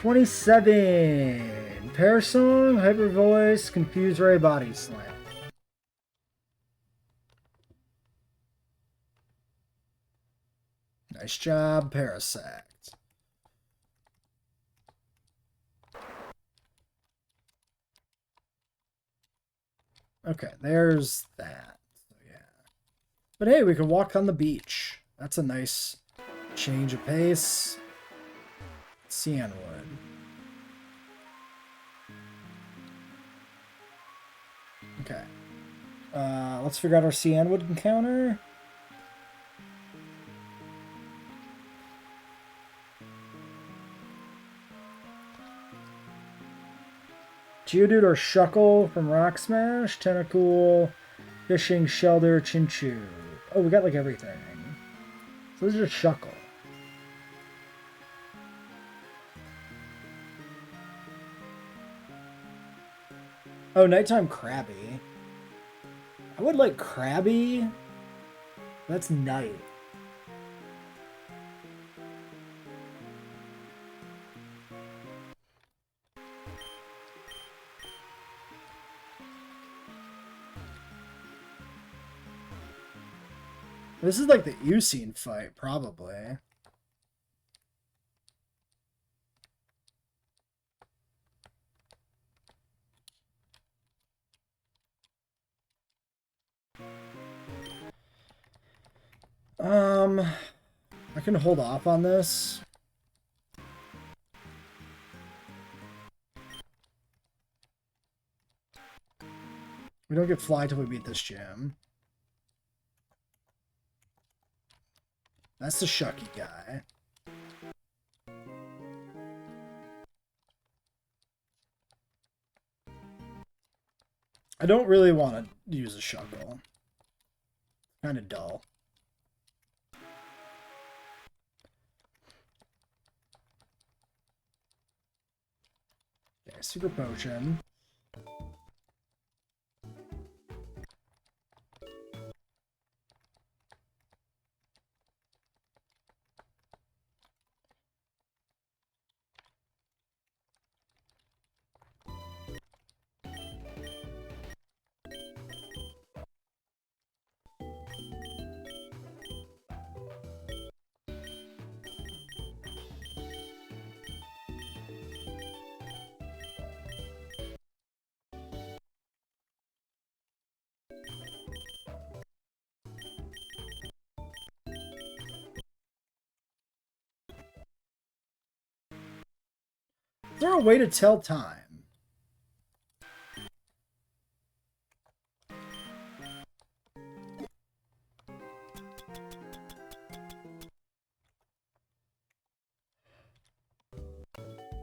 $27. Parasong, Hyper Voice, Confuse Ray, Body Slam. Nice job, Parasect. Okay, there's that. So, yeah. But hey, we can walk on the beach. That's a nice change of pace. Cyanwood. Okay. Let's figure out our Cyanwood encounter. Geodude or Shuckle from Rock Smash, Tentacool, Fishing, Shelter, Chinchou. Oh, we got like everything. So this is just Shuckle. Oh, Nighttime Krabby. I would like Krabby. That's night. This is like the Eusine fight, probably. I can hold off on this. We don't get fly till we beat this gym. That's the Shucky guy. I don't really want to use a Shuckle. Kind of dull. Okay, Super Potion. Is there a way to tell time?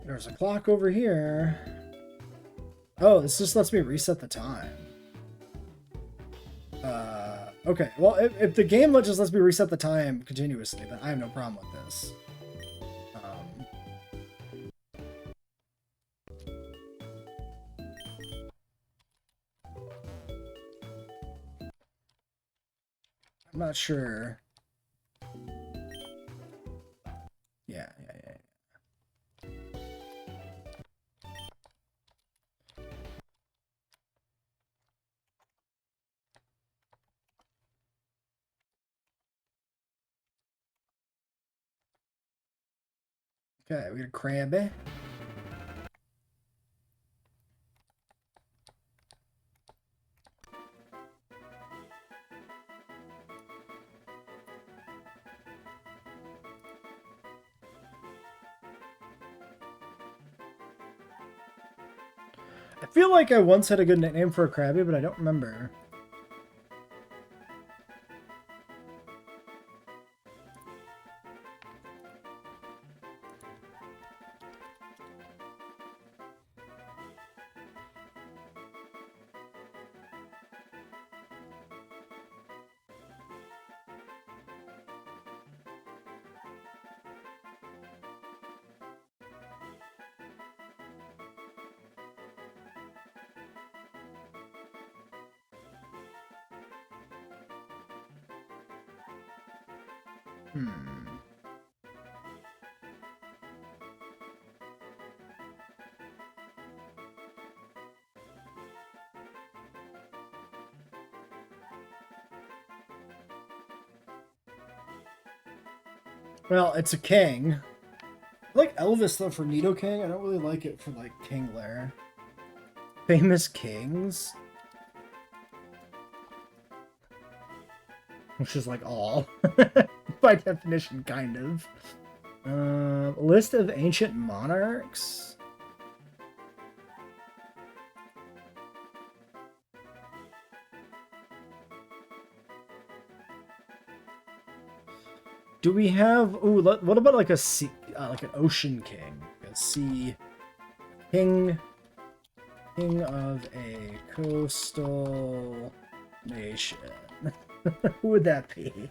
There's a clock over here. Oh, this just lets me reset the time. Okay, well, if the game just lets me reset the time continuously, then I have no problem with this. I'm not sure. Yeah. Okay, we got a Krabby. I feel like I once had a good nickname for a Krabby, but I don't remember. Well, it's a king. I like Elvis, though, for Nidoking. I don't really like it for, like, Kingler. Famous kings? Which is, like, all. By definition, kind of. List of ancient monarchs? Do we have... Ooh, what about, like, a sea... like an ocean king? A sea... King of a coastal nation. Who would that be?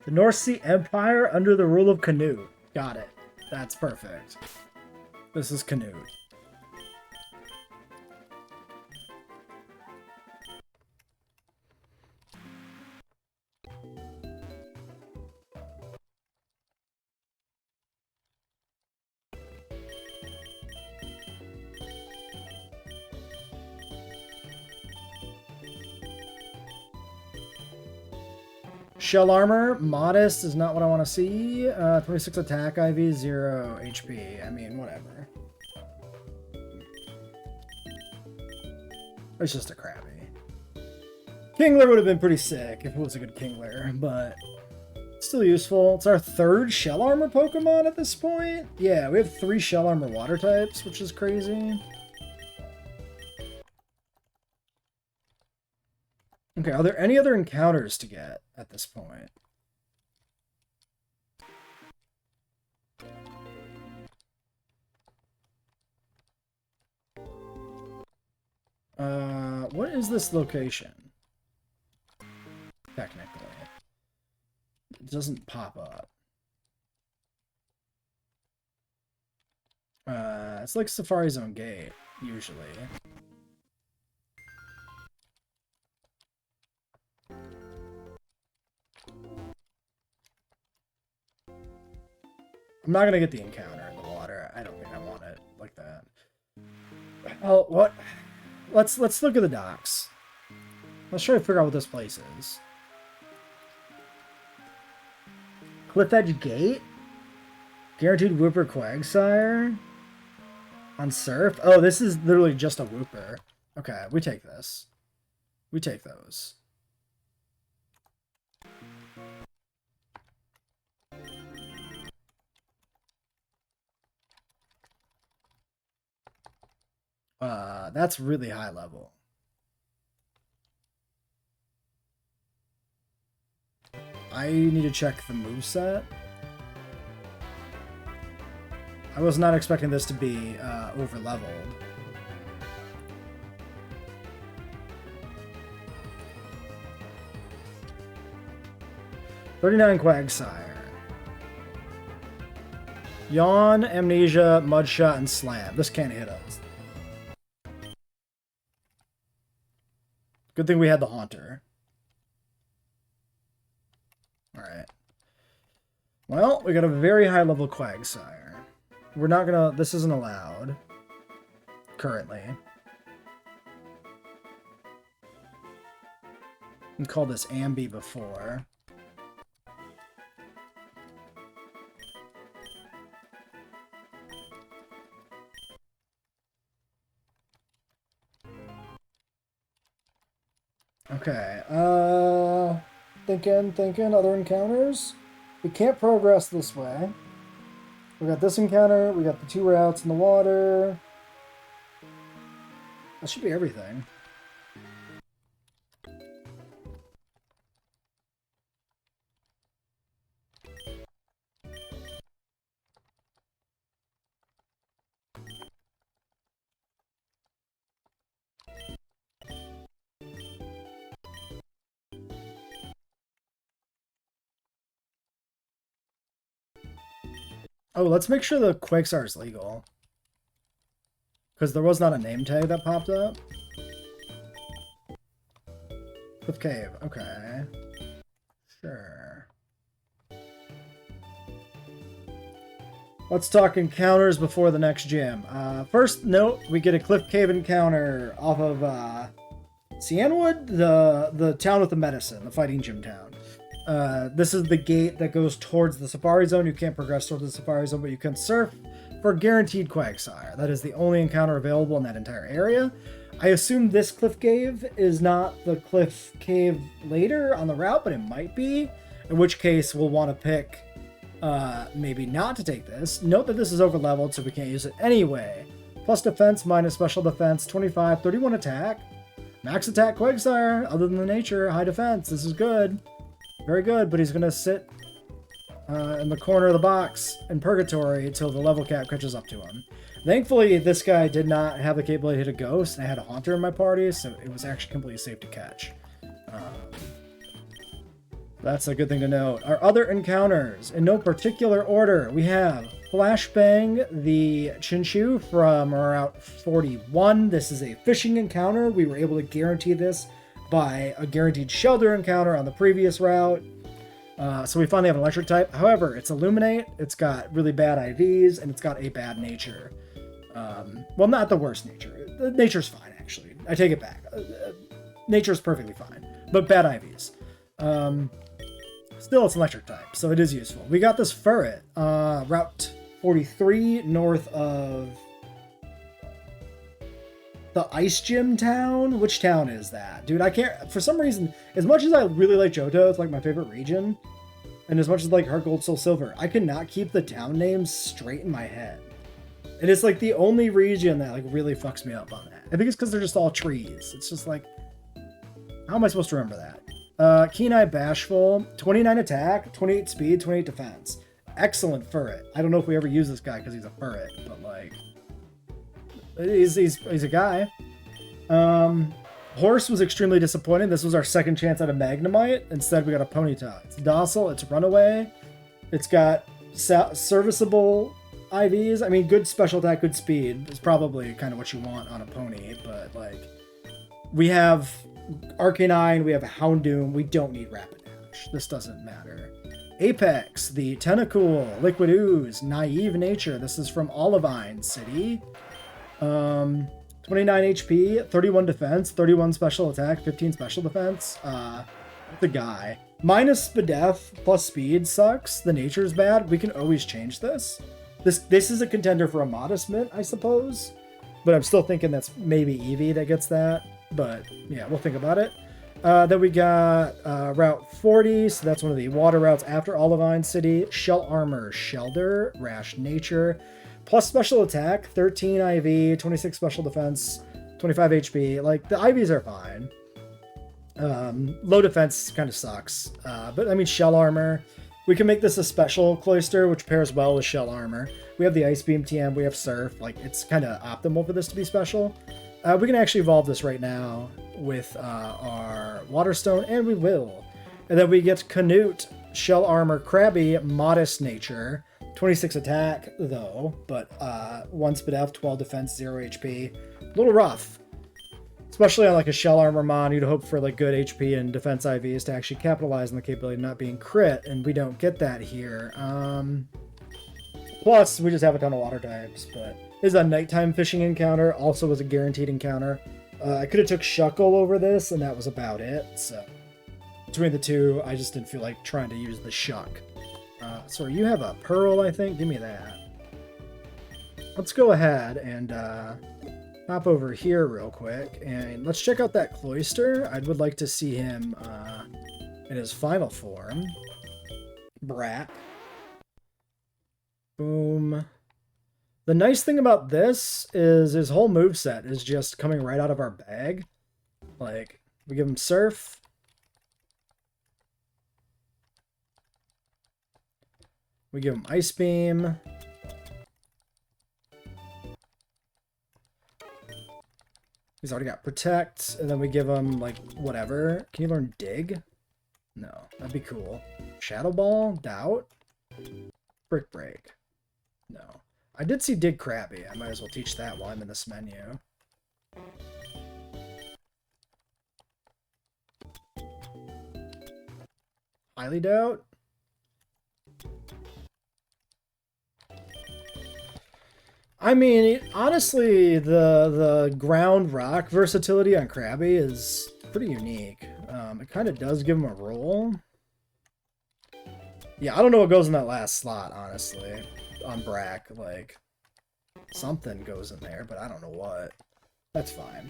The North Sea Empire under the rule of Canute. Got it. That's perfect. This is Canute. Shell armor, modest is not what I want to see. 26 attack IV, 0 HP. I mean, whatever. It's just a crappy. Kingler would have been pretty sick if it was a good Kingler, but still useful. It's our third Shell Armor Pokemon at this point. Yeah, we have 3 Shell Armor Water types, which is crazy. Okay, are there any other encounters to get at this point? What is this location? Technically. It doesn't pop up. It's like Safari Zone Gate, usually. I'm not gonna get the encounter in the water. I don't think I want it like that. Oh, what? Let's look at the docks. Let's try to figure out what this place is. Cliff Edge Gate? Guaranteed Whooper Quagsire? On Surf? Oh, this is literally just a Whooper. Okay, we take this. We take those. That's really high level. I need to check the moveset. I was not expecting this to be over-leveled. $39 Quagsire. Yawn, Amnesia, Mudshot, and Slam. This can't hit us. Good thing we had the Haunter. Alright. Well, we got a very high level Quagsire. We're not gonna... This isn't allowed. Currently. We called this Ambi before. Okay, thinking, other encounters? We can't progress this way. We got this encounter, we got the 2 routes in the water. That should be everything. Oh, let's make sure the Quagsire is legal. Because there was not a name tag that popped up. Cliff Cave, okay. Sure. Let's talk encounters before the next gym. First note, we get a Cliff Cave encounter off of Cianwood, the town with the medicine, the fighting gym town. This is the gate that goes towards the Safari Zone. You can't progress towards the Safari Zone, but you can surf for guaranteed Quagsire. That is the only encounter available in that entire area. I assume this Cliff Cave is not the Cliff Cave later on the route, but it might be, in which case we'll want to pick maybe not to take this. Note that this is over leveled, so we can't use it anyway. Plus defense, minus special defense, 25, 31 attack. Max attack Quagsire, other than the nature, high defense. This is good. Very good, but he's going to sit in the corner of the box in Purgatory until the level cap catches up to him. Thankfully, this guy did not have the capability to hit a ghost, and I had a Haunter in my party, so it was actually completely safe to catch. That's a good thing to note. Our other encounters, in no particular order, we have Flashbang the Chinchu from Route 41. This is a fishing encounter. We were able to guarantee this by a guaranteed shelter encounter on the previous route. So we finally have an electric type. However, it's Illuminate, it's got really bad IVs, and it's got a bad nature. Well, not the worst nature. The nature's fine, actually. I take it back. Nature's perfectly fine, but bad IVs. Still, it's an electric type, so it is useful. We got this Ferret, Route 43, north of The Ice Gym town? Which town is that? Dude, I can't... For some reason, as much as I really like Johto, it's like my favorite region, and as much as like Heart Gold, Soul Silver, I cannot keep the town names straight in my head. It is like the only region that like really fucks me up on that. I think it's because they're just all trees. It's just like... How am I supposed to remember that? Keen-Eye Bashful, 29 attack, 28 speed, 28 defense. Excellent Furret. I don't know if we ever use this guy because he's a Furret, but like... He's a guy. Horse was extremely disappointing. This was our second chance at a Magnemite. Instead, we got a Ponyta. It's docile. It's Runaway. It's got serviceable IVs. I mean, good special attack, good speed is probably kind of what you want on a pony. But like, we have Arcanine. We have a Houndoom. We don't need Rapid Dash. This doesn't matter. Apex, the Tentacool, Liquid Ooze, Naive Nature. This is from Olivine City. 29 HP, 31 defense, 31 special attack, 15 special defense. The guy. Minus Spadef plus speed sucks. The nature's bad. We can always change this. This is a contender for a Modest Mint, I suppose. But I'm still thinking that's maybe Eevee that gets that. But yeah, we'll think about it. Then we got Route 40, so that's one of the water routes after Olivine City. Shell Armor, Shelter, Rash Nature. Plus special attack, 13 IV, 26 special defense, 25 HP. Like, the IVs are fine. Low defense kind of sucks. But, I mean, Shell Armor. We can make this a special Cloyster, which pairs well with Shell Armor. We have the Ice Beam TM, we have Surf. Like, it's kind of optimal for this to be special. We can actually evolve this right now with our Waterstone, and we will. And then we get Canute, Shell Armor, Krabby, Modest Nature. 26 attack, though, but 1 Spadef, 12 defense, 0 HP. A little rough. Especially on like a Shell Armor mon, you'd hope for like good HP and defense IVs to actually capitalize on the capability of not being crit, and we don't get that here. Plus, we just have a ton of water types, but this is a nighttime fishing encounter, also was a guaranteed encounter. I could have took Shuckle over this, and that was about it, so between the two, I just didn't feel like trying to use the Shuck. So you have a Pearl, I think? Give me that. Let's go ahead and hop over here real quick, and let's check out that Cloyster. I would like to see him in his final form. Brat. Boom. The nice thing about this is his whole moveset is just coming right out of our bag. Like, we give him Surf. We give him Ice Beam. He's already got Protect, and then we give him, like, whatever. Can you learn Dig? No, that'd be cool. Shadow Ball? Doubt? Brick Break? No. I did see Dig Krabby. I might as well teach that while I'm in this menu. Highly Doubt? I mean, honestly, the ground rock versatility on Krabby is pretty unique. It kind of does give him a roll. Yeah, I don't know what goes in that last slot, honestly, on Brack. Like, something goes in there, but I don't know what. That's fine.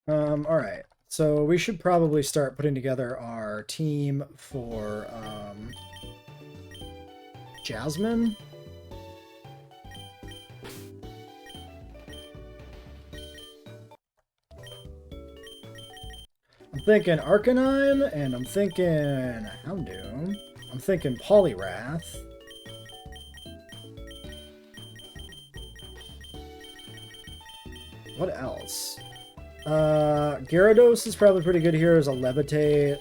Alright, so we should probably start putting together our team for, Jasmine? I'm thinking Arcanine, and I'm thinking Houndoom. I'm thinking Poliwrath. What else? Gyarados is probably pretty good here as a Levitate.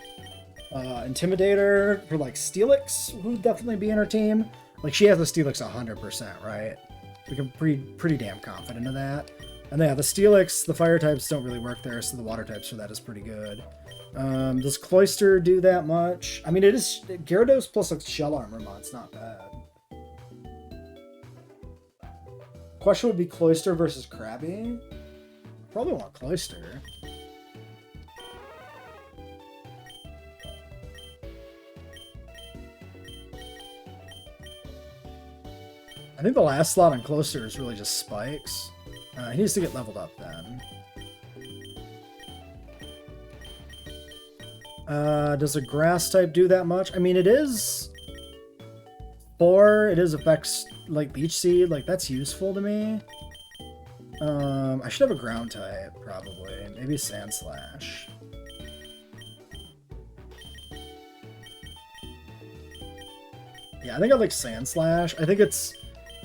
Intimidator for like Steelix would definitely be in our team. Like, she has the Steelix 100%, right? We can pretty damn confident of that. And yeah, the Steelix, the fire types don't really work there, so the water types for that is pretty good. Does Cloyster do that much? I mean, it is Gyarados plus a Shell Armor mod's not bad. Question would be Cloyster versus Krabby. Probably want Cloyster. I think the last slot on closer is really just spikes. He needs to get leveled up then. Does a grass type do that much? I mean, it is 4. It is affects like Beach Seed. Like, that's useful to me. I should have a ground type, probably. Maybe Sand Slash. Yeah, I think I like Sand Slash. I think it's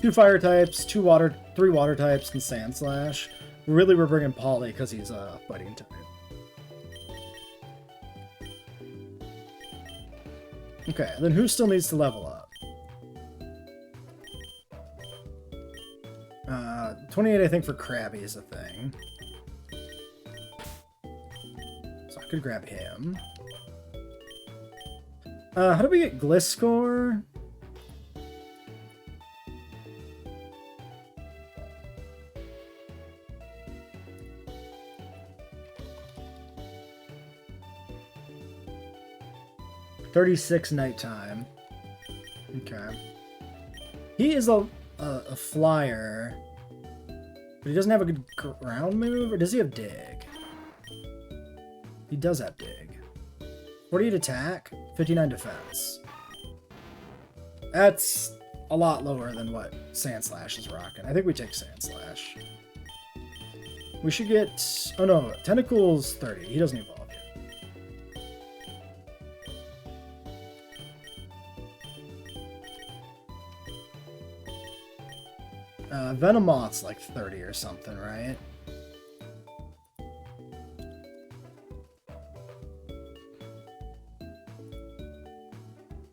2 fire types, 3 water types, and Sand Slash. Really, we're bringing Polly because he's a fighting type. Okay, then who still needs to level up? 28, I think, for Krabby is a thing. So I could grab him. How do we get Gliscor? $36 nighttime. Okay. He is a flyer, but he doesn't have a good ground move, or does he have dig? He does have dig. 48 attack, 59 defense. That's a lot lower than what Sand Slash is rocking. I think we take Sand Slash. We should get... Oh no, Tentacle's 30. He doesn't evolve yet. Venomoth's like 30 or something, right?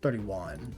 $31.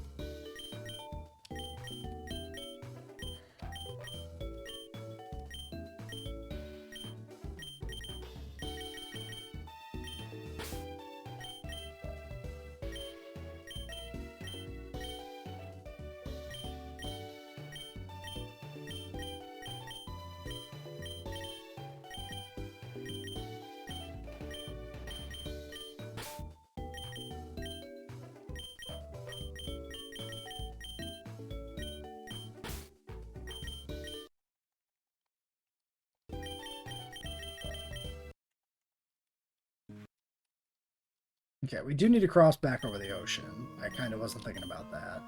Okay, we do need to cross back over the ocean. I kind of wasn't thinking about that.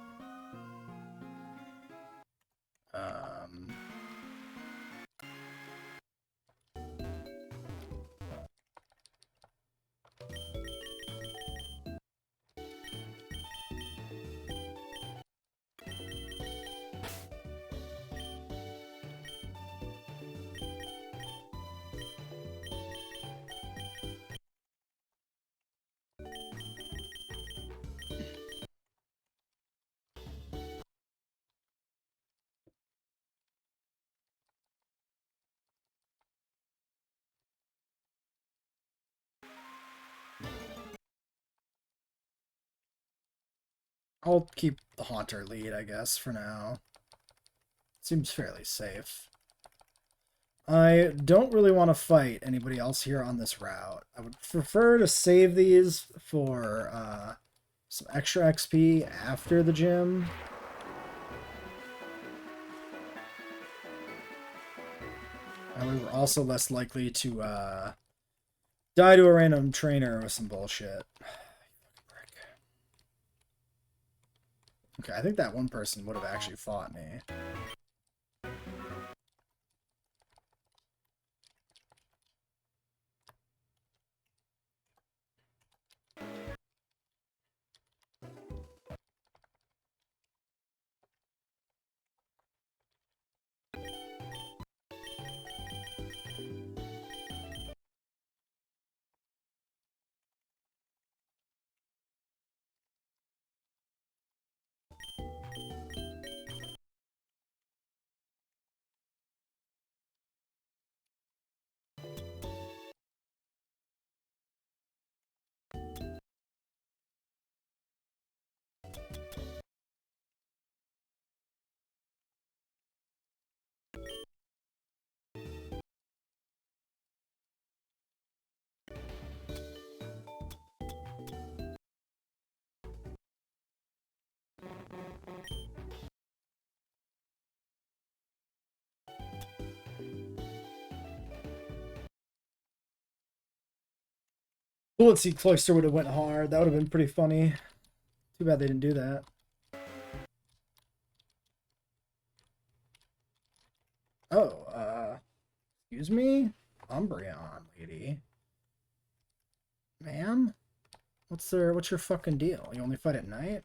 I'll keep the Haunter lead, I guess, for now. Seems fairly safe. I don't really want to fight anybody else here on this route. I would prefer to save these for some extra XP after the gym. And we were also less likely to die to a random trainer with some bullshit. Okay, I think that one person would have actually fought me. Bullet Seed Cloister would have went hard. That would have been pretty funny. Too bad they didn't do that. Oh, excuse me? Umbreon, lady. Ma'am? What's your fucking deal? You only fight at night?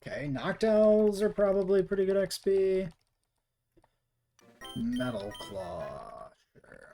Okay, Noctowls are probably pretty good XP. Metal Claw, sure.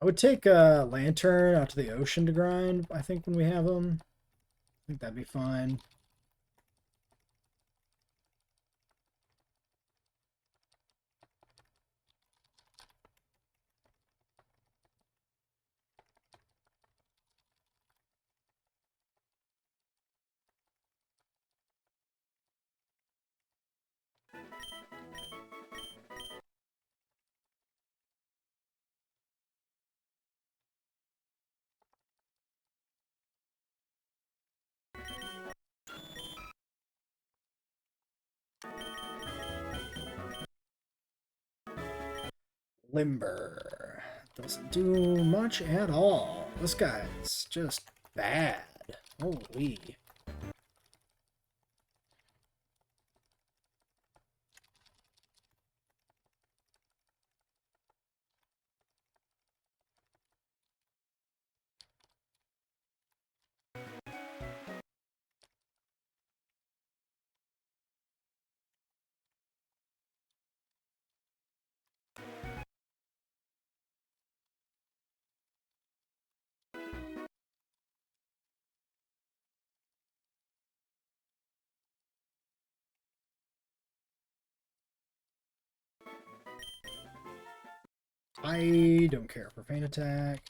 I would take a Lantern out to the ocean to grind, I think, when we have them. I think that'd be fine. Limber. Doesn't do much at all. This guy's just bad. Holy. I don't care. Profane attack.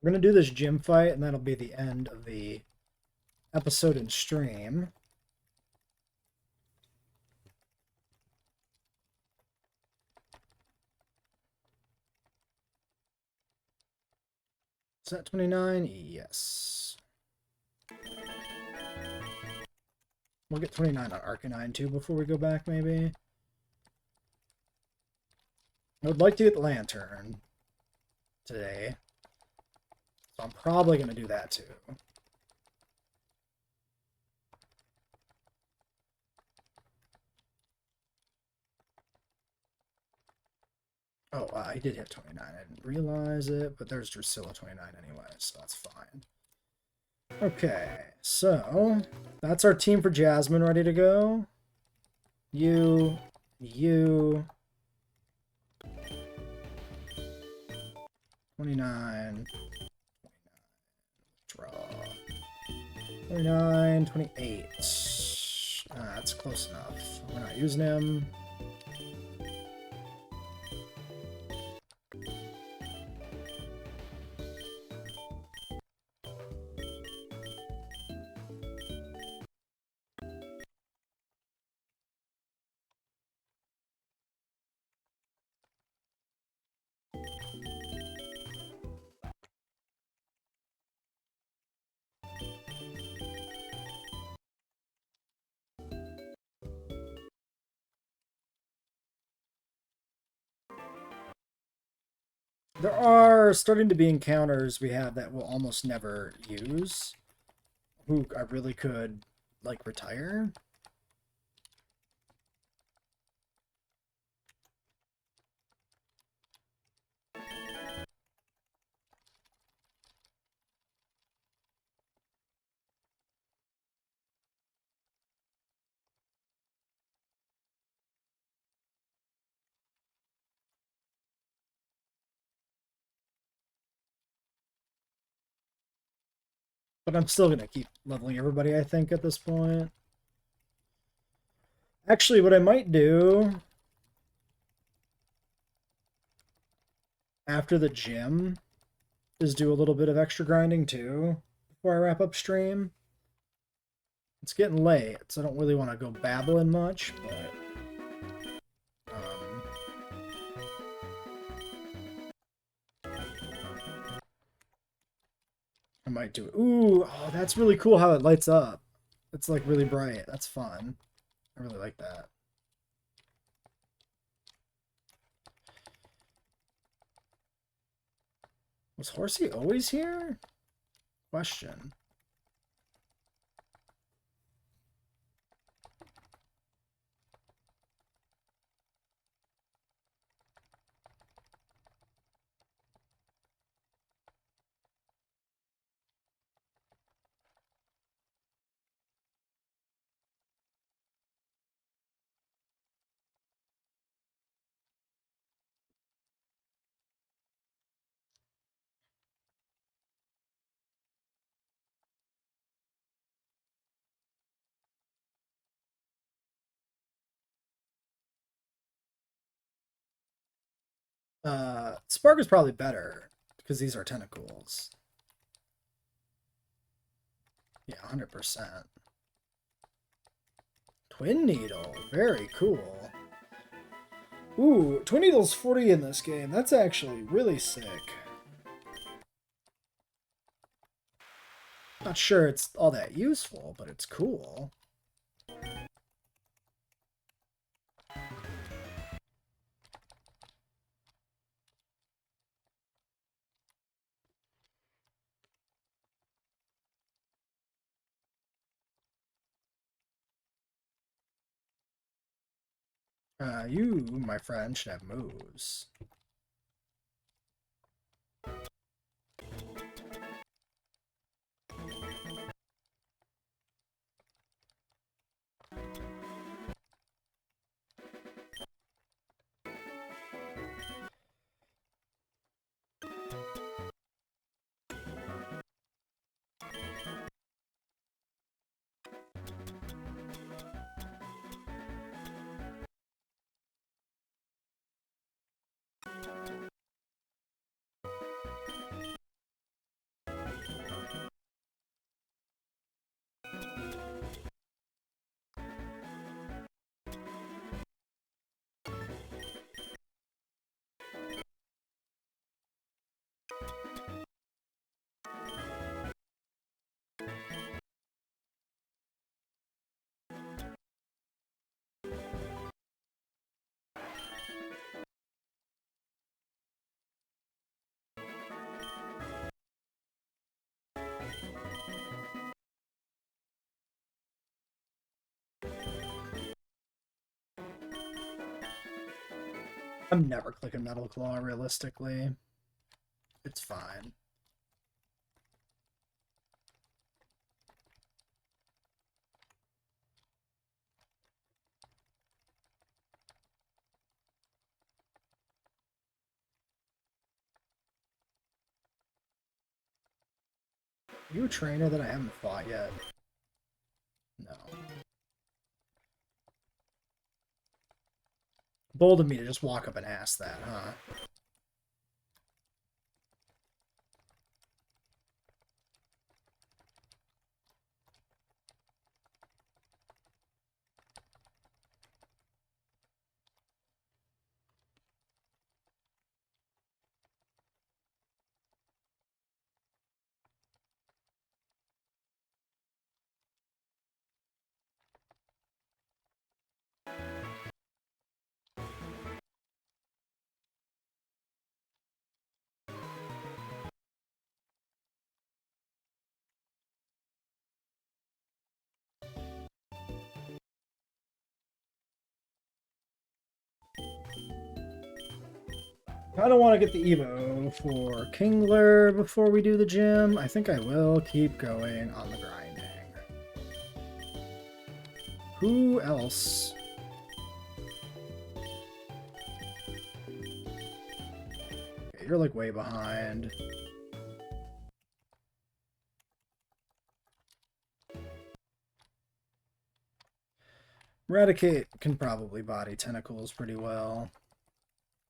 We're going to do this gym fight, and that'll be the end of the episode and stream. Is that 29? Yes. We'll get 29 on Arcanine too before we go back, maybe. I would like to get the Lantern today. So I'm probably going to do that too. Oh, I did hit 29. I didn't realize it, but there's Drusilla 29 anyway, so that's fine. Okay, so that's our team for Jasmine ready to go. You, 29. Draw. 29, 28. That's close enough. We're not using him. There are starting to be encounters we have that we'll almost never use. Who I really could, like, retire. But I'm still going to keep leveling everybody, I think, at this point. Actually, what I might do after the gym is do a little bit of extra grinding, too, before I wrap up stream. It's getting late, so I don't really want to go babbling much, but... I might do it. Ooh, oh, that's really cool how it lights up. It's like really bright. That's fun. I really like that. Was Horsey always here? Question. Spark is probably better because these are tentacles. Yeah, 100%. Twin Needle, very cool. Ooh, Twin Needle's 40 in this game. That's actually really sick. Not sure it's all that useful, but it's cool. You, my friend, should have moves. I'm never clicking Metal Claw, realistically. It's fine. Are you a trainer that I haven't fought yet? No. Bold of me to just walk up and ask that, huh? I don't want to get the Evo for Kingler before we do the gym. I think I will keep going on the grinding. Who else? Okay, you're like way behind. Eradicate can probably body tentacles pretty well.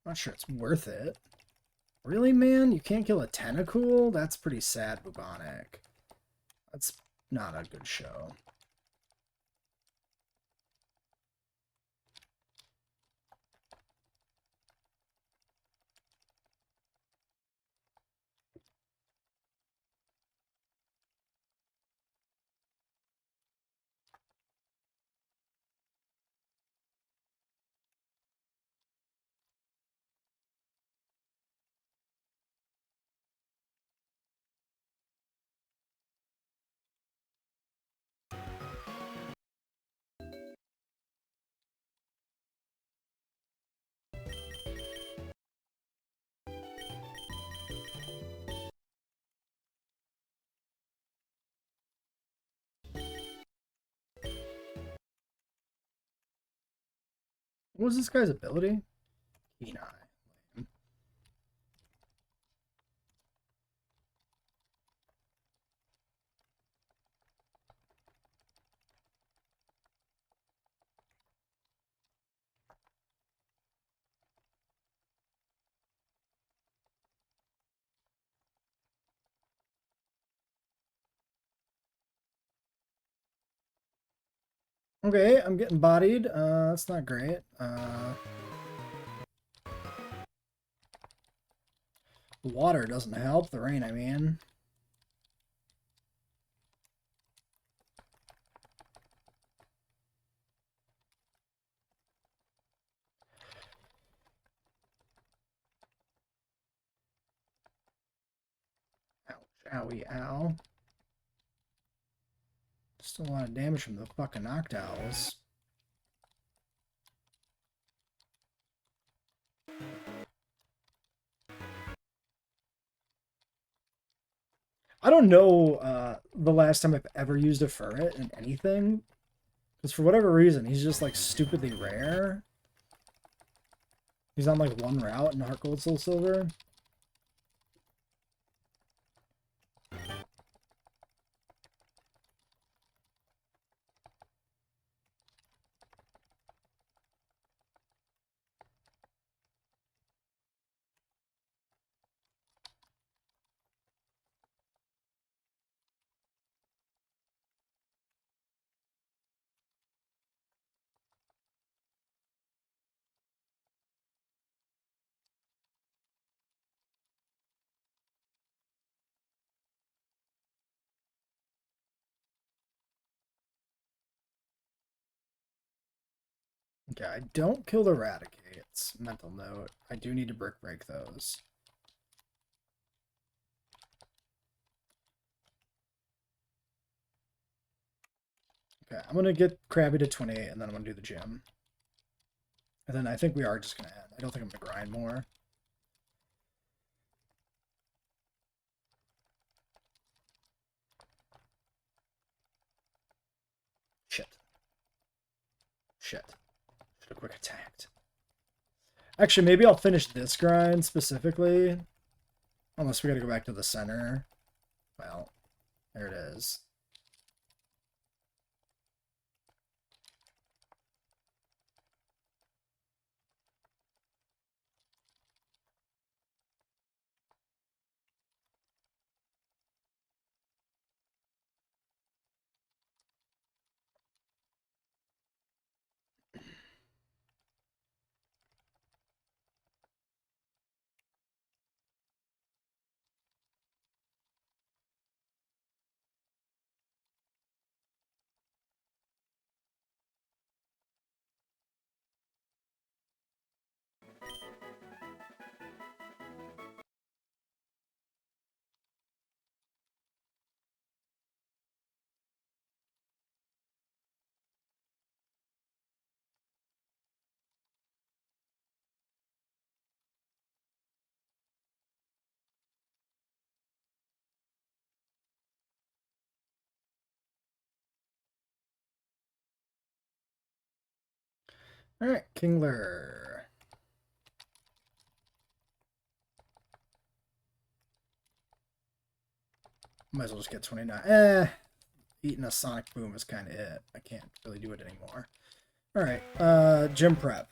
Not sure it's worth it. Really, man? You can't kill a tentacle? That's pretty sad, Bubonic. That's not a good show. What was this guy's ability? Keen Eye. Okay, I'm getting bodied. That's not great. The water doesn't help. The rain, I mean. Ouch, owie, ow. Still a lot of damage from the fucking Noctowls. I don't know the last time I've ever used a ferret in anything. Because for whatever reason, he's just like stupidly rare. He's on like one route in Heart Gold Soul Silver. Okay, I don't kill the Raticates. Mental note. I do need to brick break those. Okay, I'm gonna get Krabby to 28 and then I'm gonna do the gym. And then I think we are just gonna end. I don't think I'm gonna grind more. Shit. Shit. Should have quick attacked. Actually, maybe I'll finish this grind specifically. Unless we gotta go back to the center. Well, There it is. All right, Kingler. Might as well just get 29. Eating a Sonic Boom is kind of it. I can't really do it anymore. All right, gym prep.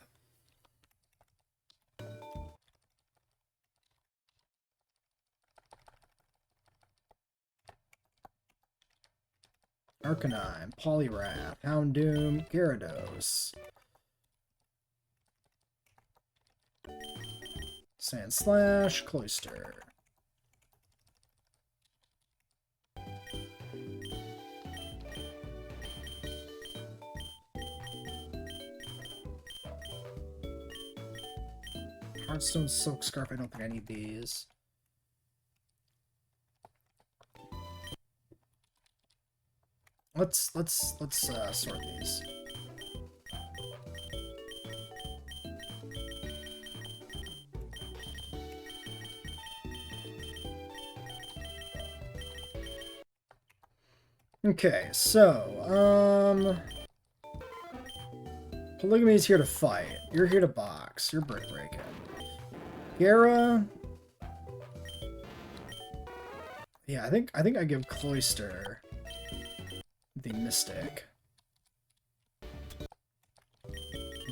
Arcanine, Poliwrath, Houndoom, Gyarados. Sandslash, Cloyster. Hearthstone Silk Scarf, I don't think I need these. Let's sort these. Okay, so, Polygamy's here to fight. You're here to box. You're brick breaking. Gara. Yeah, I think I give Cloyster the Mystic.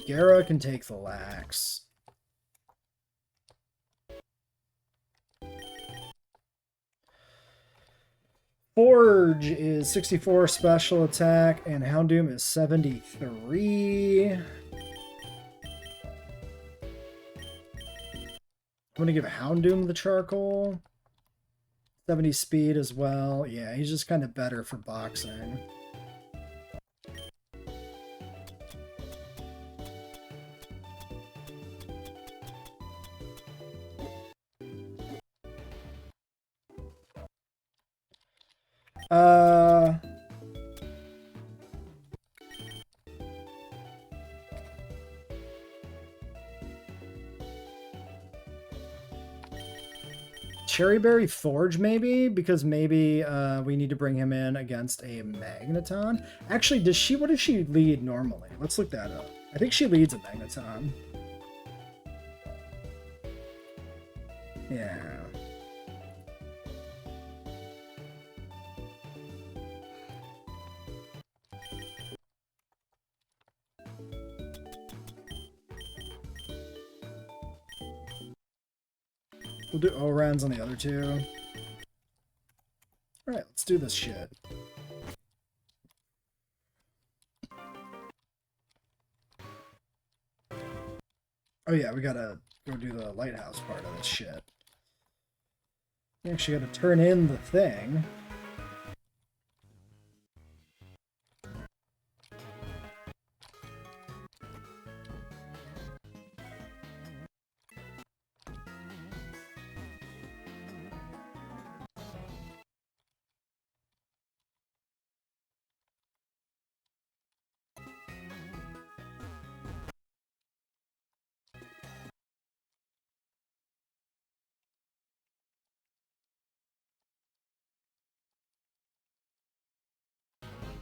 Gara can take the Lax. Forge is 64 special attack, and Houndoom is 73. I'm going to give Houndoom the Charcoal. 70 speed as well. Yeah, he's just kind of better for boxing. Cherryberry Forge, maybe? Because maybe we need to bring him in against a Magneton. Actually, what does she lead normally? Let's look that up. I think she leads a Magneton. Yeah. We'll do O-Rans on the other two. Alright, let's do this shit. Oh yeah, we gotta go do the lighthouse part of this shit. We actually gotta turn in the thing.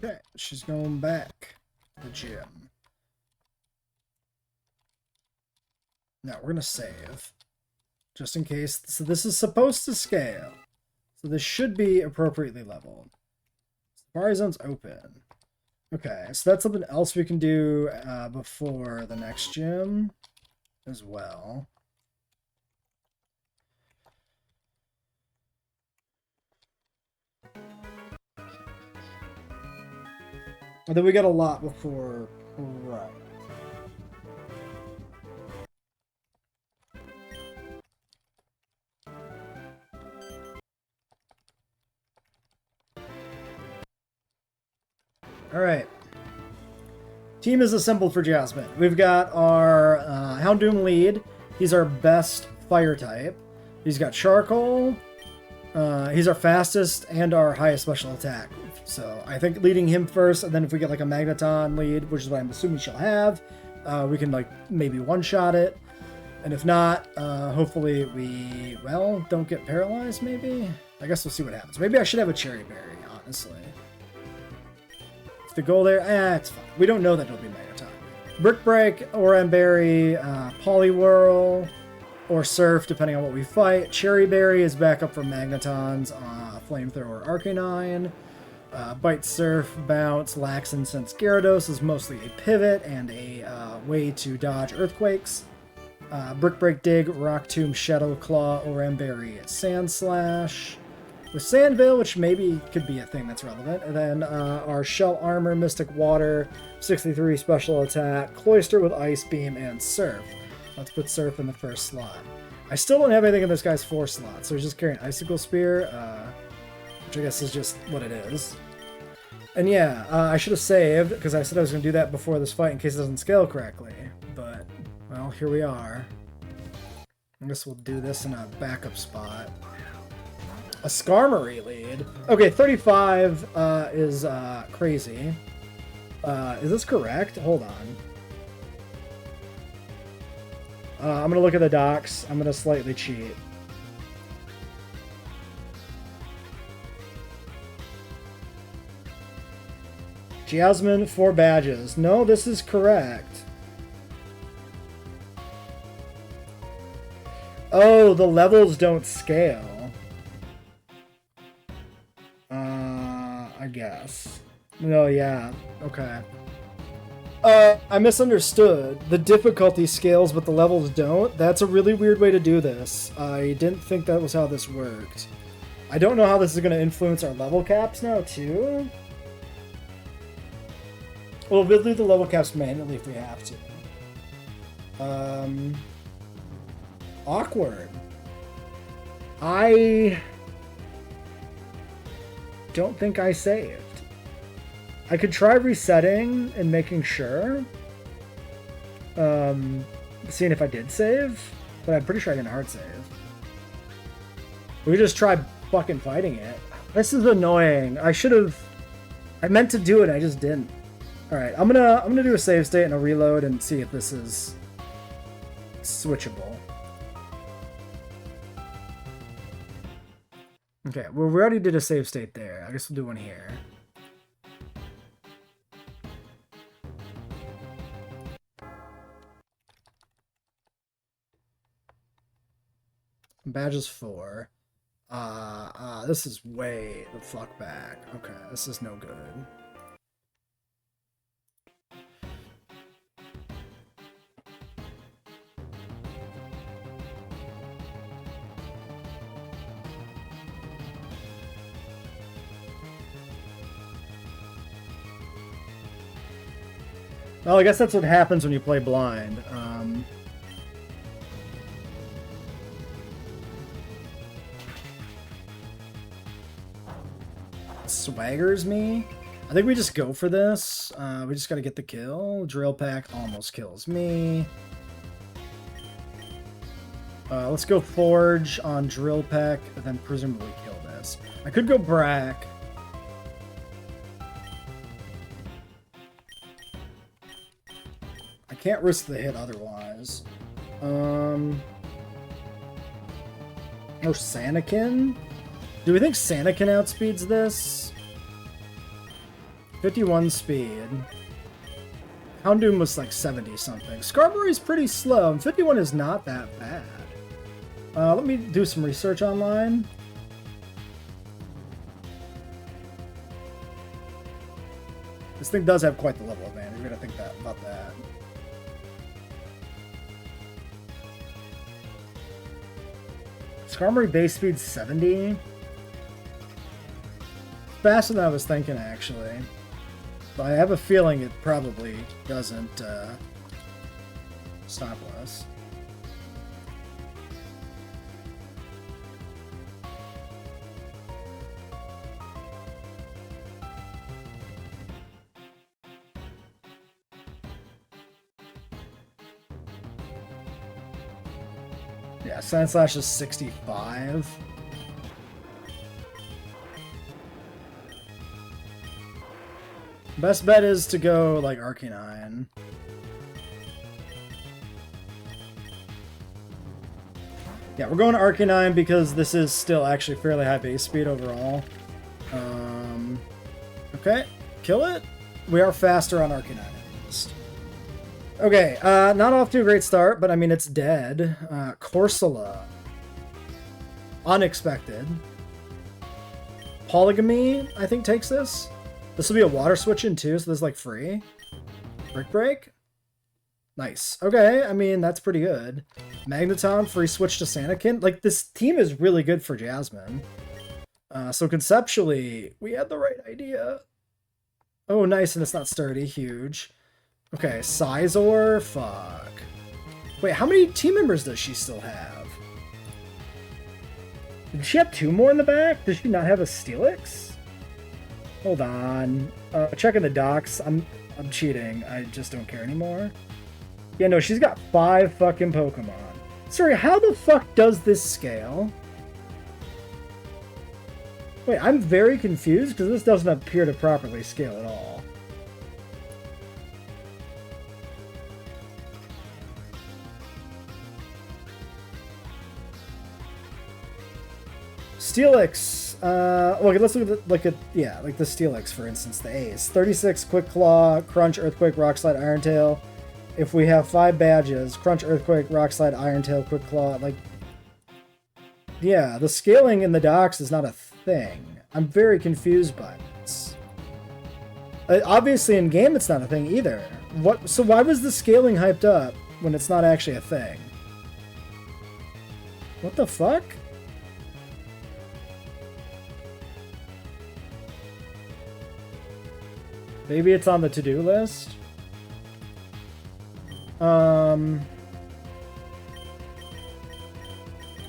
Okay, she's going back to the gym. Now we're gonna save. Just in case. So this is supposed to scale. So this should be appropriately leveled. Quarry zone's open. Okay, so that's something else we can do before the next gym as well. And then we got a lot before... Right. Alright. Team is assembled for Jasmine. We've got our Houndoom lead. He's our best fire type. He's got Charcoal. He's our fastest and our highest special attack. So I think leading him first, and then if we get like a Magneton lead, which is what I'm assuming she'll have, we can like maybe one-shot it. And if not, hopefully we, well, don't get paralyzed maybe? I guess we'll see what happens. Maybe I should have a Cherry Berry, honestly. If the goal there, it's fine. We don't know that it'll be Magneton. Brick Break, Oran Berry, Poliwhirl, or Surf, depending on what we fight. Cherry Berry is backup for Magneton's Flamethrower Arcanine. Bite, Surf, Bounce, Lax, and since Gyarados is mostly a pivot and a way to dodge Earthquakes. Brick Break, Dig, Rock Tomb, Shadow Claw, Oran Berry, Sand Slash. With Sand Veil, which maybe could be a thing that's relevant. And then our Shell Armor, Mystic Water, 63 Special Attack, Cloister with Ice Beam, and Surf. Let's put Surf in the first slot. I still don't have anything in this guy's 4 slot, so he's just carrying Icicle Spear, which I guess is just what it is. And yeah, I should have saved, because I said I was going to do that before this fight in case it doesn't scale correctly. But, well, here we are. I guess we'll do this in a backup spot. A Skarmory lead. Okay, 35 is crazy. Is this correct? Hold on. I'm going to look at the docs. I'm going to slightly cheat. Jasmine, 4 badges. No, this is correct. Oh, the levels don't scale. I guess. No, yeah. Okay. I misunderstood. The difficulty scales, but the levels don't. That's a really weird way to do this. I didn't think that was how this worked. I don't know how this is going to influence our level caps now, too. Well, we'll do the level caps manually if we have to. Awkward. I don't think I saved. I could try resetting and making sure. Seeing if I did save. But I'm pretty sure I didn't hard save. We just tried fucking fighting it. This is annoying. I should have... I meant to do it, I just didn't. Alright, I'm gonna do a save state and a reload and see if this is switchable. Okay, well, we already did a save state there. I guess we'll do one here. Badges 4. This is way the fuck back. Okay, this is no good. Well, I guess that's what happens when you play blind. Swaggers me? I think we just go for this. We just gotta get the kill. Drill Pack almost kills me. Let's go Forge on Drill Pack, and then presumably kill this. I could go Brack. I can't risk the hit otherwise. Or Sanakin? Do we think Sanakin outspeeds this? 51 speed. Houndoom was like 70 something. Skarmory's pretty slow, and 51 is not that bad. Let me do some research online. thing does have quite the level advantage. We're gonna think about that. Skarmory base speed 70. Faster than I was thinking, actually. But I have a feeling it probably doesn't stop us. Yeah, Sand Slash is 65. Best bet is to go, like, Arcanine. Yeah, we're going Arcanine because this is still actually fairly high base speed overall. Okay, kill it. We are faster on Arcanine at least. Okay, not off to a great start, but I mean, it's dead. Corsola. Unexpected. Polygamy, I think, takes this. This will be a water switch in too, so this is like free. Brick Break. Nice. Okay, I mean, that's pretty good. Magneton, free switch to Sanakin. Like, this team is really good for Jasmine. So conceptually, we had the right idea. Oh, nice, and it's not sturdy. Huge. Okay, Sizor. Fuck. Wait, how many team members does she still have? Did she have 2 more in the back? Does she not have a Steelix? Hold on. Checking the docs. I'm cheating. I just don't care anymore. Yeah, no, she's got 5 fucking Pokemon. Sorry, how the fuck does this scale? Wait, I'm very confused because this doesn't appear to properly scale at all. Steelix. Okay, let's look at the Steelix, for instance, the Ace. 36 Quick Claw, Crunch, Earthquake, Rock Slide, Iron Tail. If we have 5 badges, Crunch, Earthquake, Rock Slide, Iron Tail, Quick Claw, like... Yeah, the scaling in the docs is not a thing. I'm very confused by this. Obviously, in game, it's not a thing either. So why was the scaling hyped up when it's not actually a thing? What the fuck? Maybe it's on the to-do list.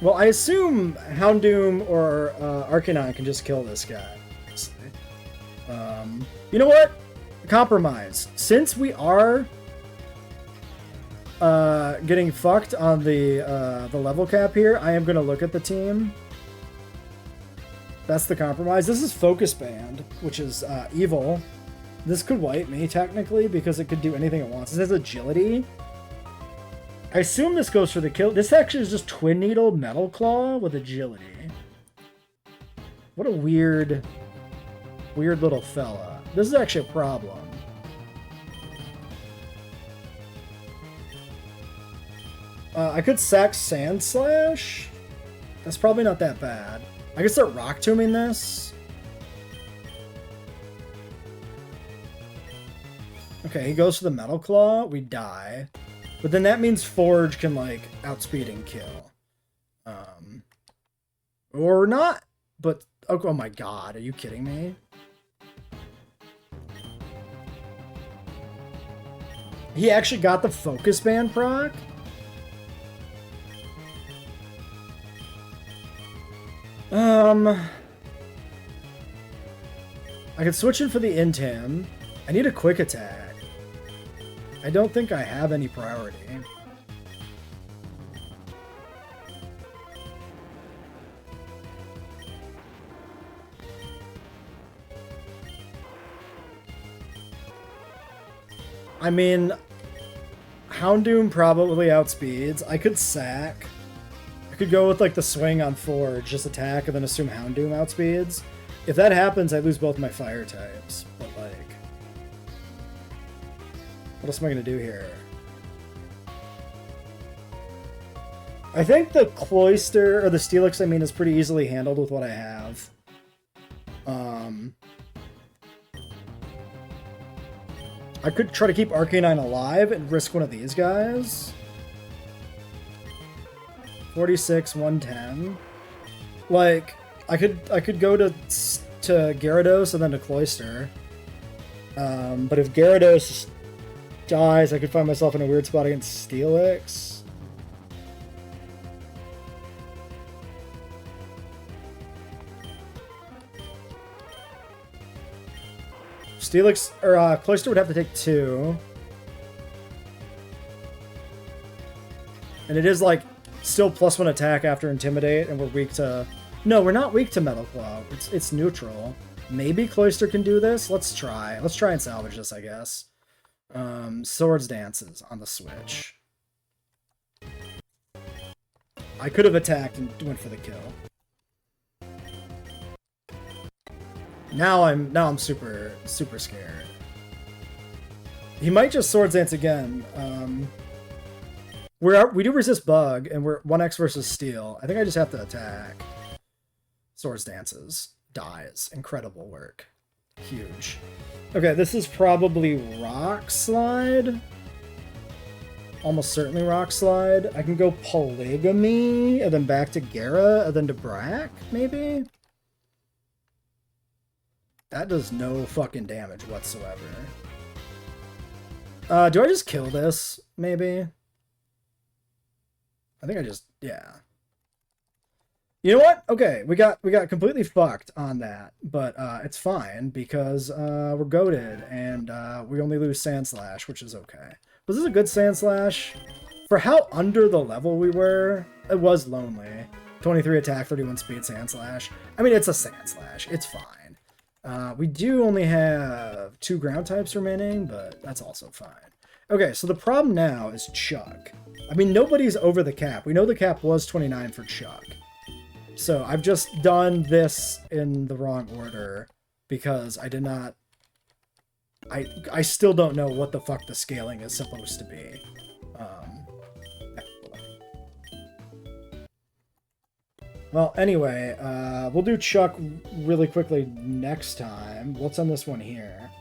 Well, I assume Houndoom or Arcanine can just kill this guy. You know what? Compromise. Since we are getting fucked on the level cap here, I am going to look at the team. That's the compromise. This is Focus Band, which is evil. This could wipe me, technically, because it could do anything it wants. This has agility. I assume this goes for the kill. This actually is just Twin Needle Metal Claw with agility. What a weird little fella. This is actually a problem. I could sack Sand Slash. That's probably not that bad. I could start Rock Tombing this. Okay, he goes for the Metal Claw. We die. But then that means Forge can, like, outspeed and kill. Or not. But, oh my god, are you kidding me? He actually got the Focus Band proc? I could switch in for the Intim. I need a quick attack. I don't think I have any priority. I mean, Houndoom probably outspeeds. I could sack. I could go with like the swing on Forge, just attack and then assume Houndoom outspeeds. If that happens, I lose both my fire types. But like... what else am I going to do here? I think the Cloyster, or the Steelix, I mean, is pretty easily handled with what I have. I could try to keep Arcanine alive and risk one of these guys. 46, 110. Like, I could go to Gyarados and then to Cloyster. But if Gyarados dies, I could find myself in a weird spot against Steelix. Steelix, or Cloyster would have to take 2. And it is like still +1 attack after Intimidate, and we're weak to... No, we're not weak to Metal Claw. It's neutral. Maybe Cloyster can do this? Let's try. Let's try and salvage this, I guess. Swords Dances on the Switch. I could have attacked and went for the kill. Now I'm super scared. He might just Swords Dance again. We do resist Bug, and we're 1x versus Steel. I think I just have to attack. Swords Dances. Dies. Incredible work. Huge. Okay, this is probably Rock Slide. Almost certainly Rock Slide. I can go Polygamy, and then back to Gara, and then to Brack, maybe? That does no fucking damage whatsoever. Do I just kill this, maybe? I think I just, yeah. You know what? Okay, we got completely fucked on that, but it's fine because we're goated and we only lose Sand Slash, which is okay. Was this a good Sand Slash? For how under the level we were, it was lonely. 23 attack, 31 speed Sand Slash. I mean, it's a Sand Slash. It's fine. We do only have 2 ground types remaining, but that's also fine. Okay, so the problem now is Chuck. I mean, nobody's over the cap. We know the cap was 29 for Chuck. So I've just done this in the wrong order because I did not... I still don't know what the fuck the scaling is supposed to be. Well, anyway, we'll do Chuck really quickly next time. What's on this one here?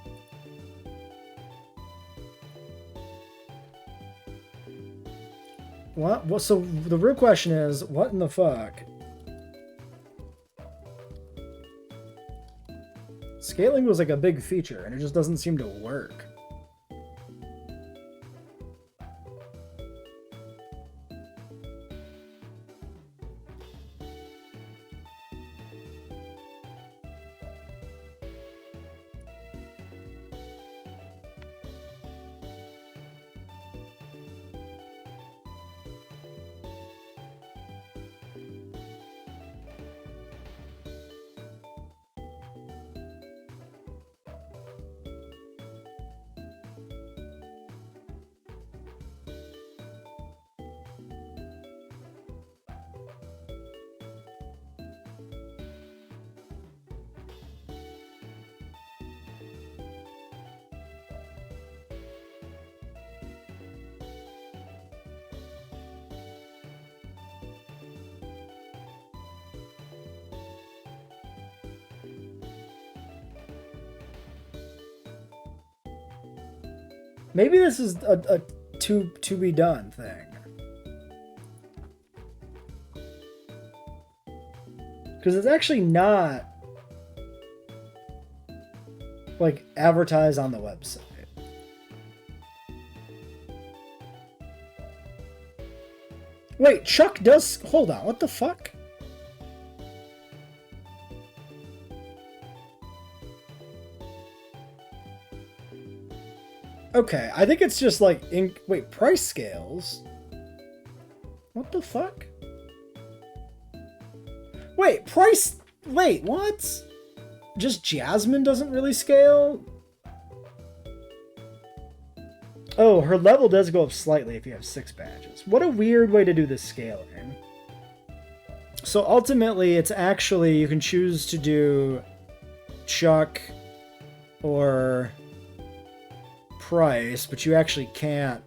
What? Well, so the real question is, what in the fuck? Scaling was like a big feature, and it just doesn't seem to work. Maybe this is a to be done thing. Because it's actually not like advertised on the website. Wait, Chuck does... Hold on, what the fuck? Okay, I think it's just like... Wait, price scales? What the fuck? Wait, price... Wait, what? Just Jasmine doesn't really scale? Oh, her level does go up slightly if you have 6 badges. What a weird way to do this scaling. So ultimately, it's actually... You can choose to do Chuck or Price, but you actually can't...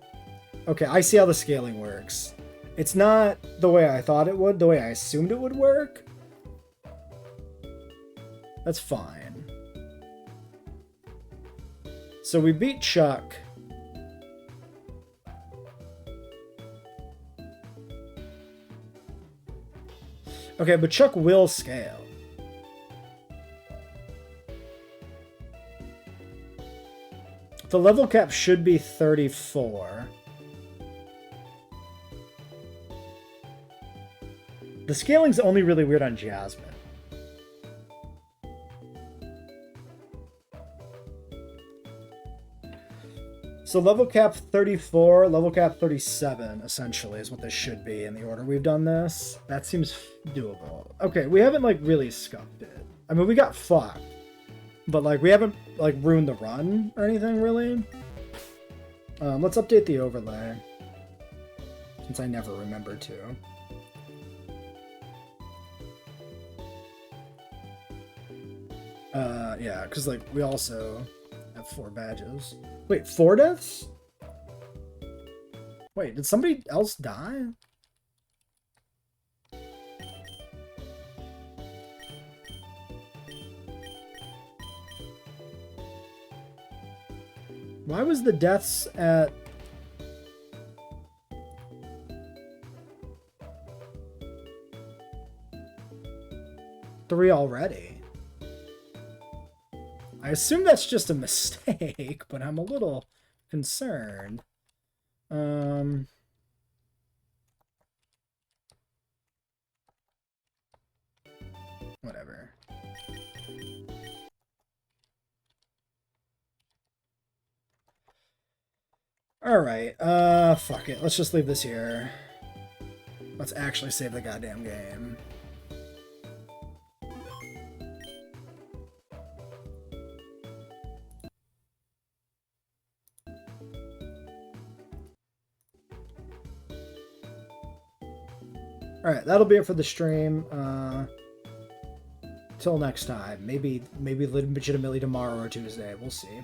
Okay, I see how the scaling works. It's not the way I thought it would, the way I assumed it would work. That's fine. So we beat Chuck. Okay, but Chuck will scale. The level cap should be 34. The scaling's only really weird on Jasmine. So level cap 34, level cap 37, essentially, is what this should be in the order we've done this. That seems doable. Okay, we haven't, like, really scuffed it. I mean, we got fucked. But, like, we haven't, like, ruined the run or anything, really. Let's update the overlay. Since I never remember to. Yeah, because, like, we also have 4 badges. Wait, 4 deaths? Wait, did somebody else die? Why was the deaths at... three already? I assume that's just a mistake, but I'm a little concerned. Whatever. Alright, fuck it. Let's just leave this here. Let's actually save the goddamn game. Alright, that'll be it for the stream. Till next time. Maybe legitimately tomorrow or Tuesday. We'll see.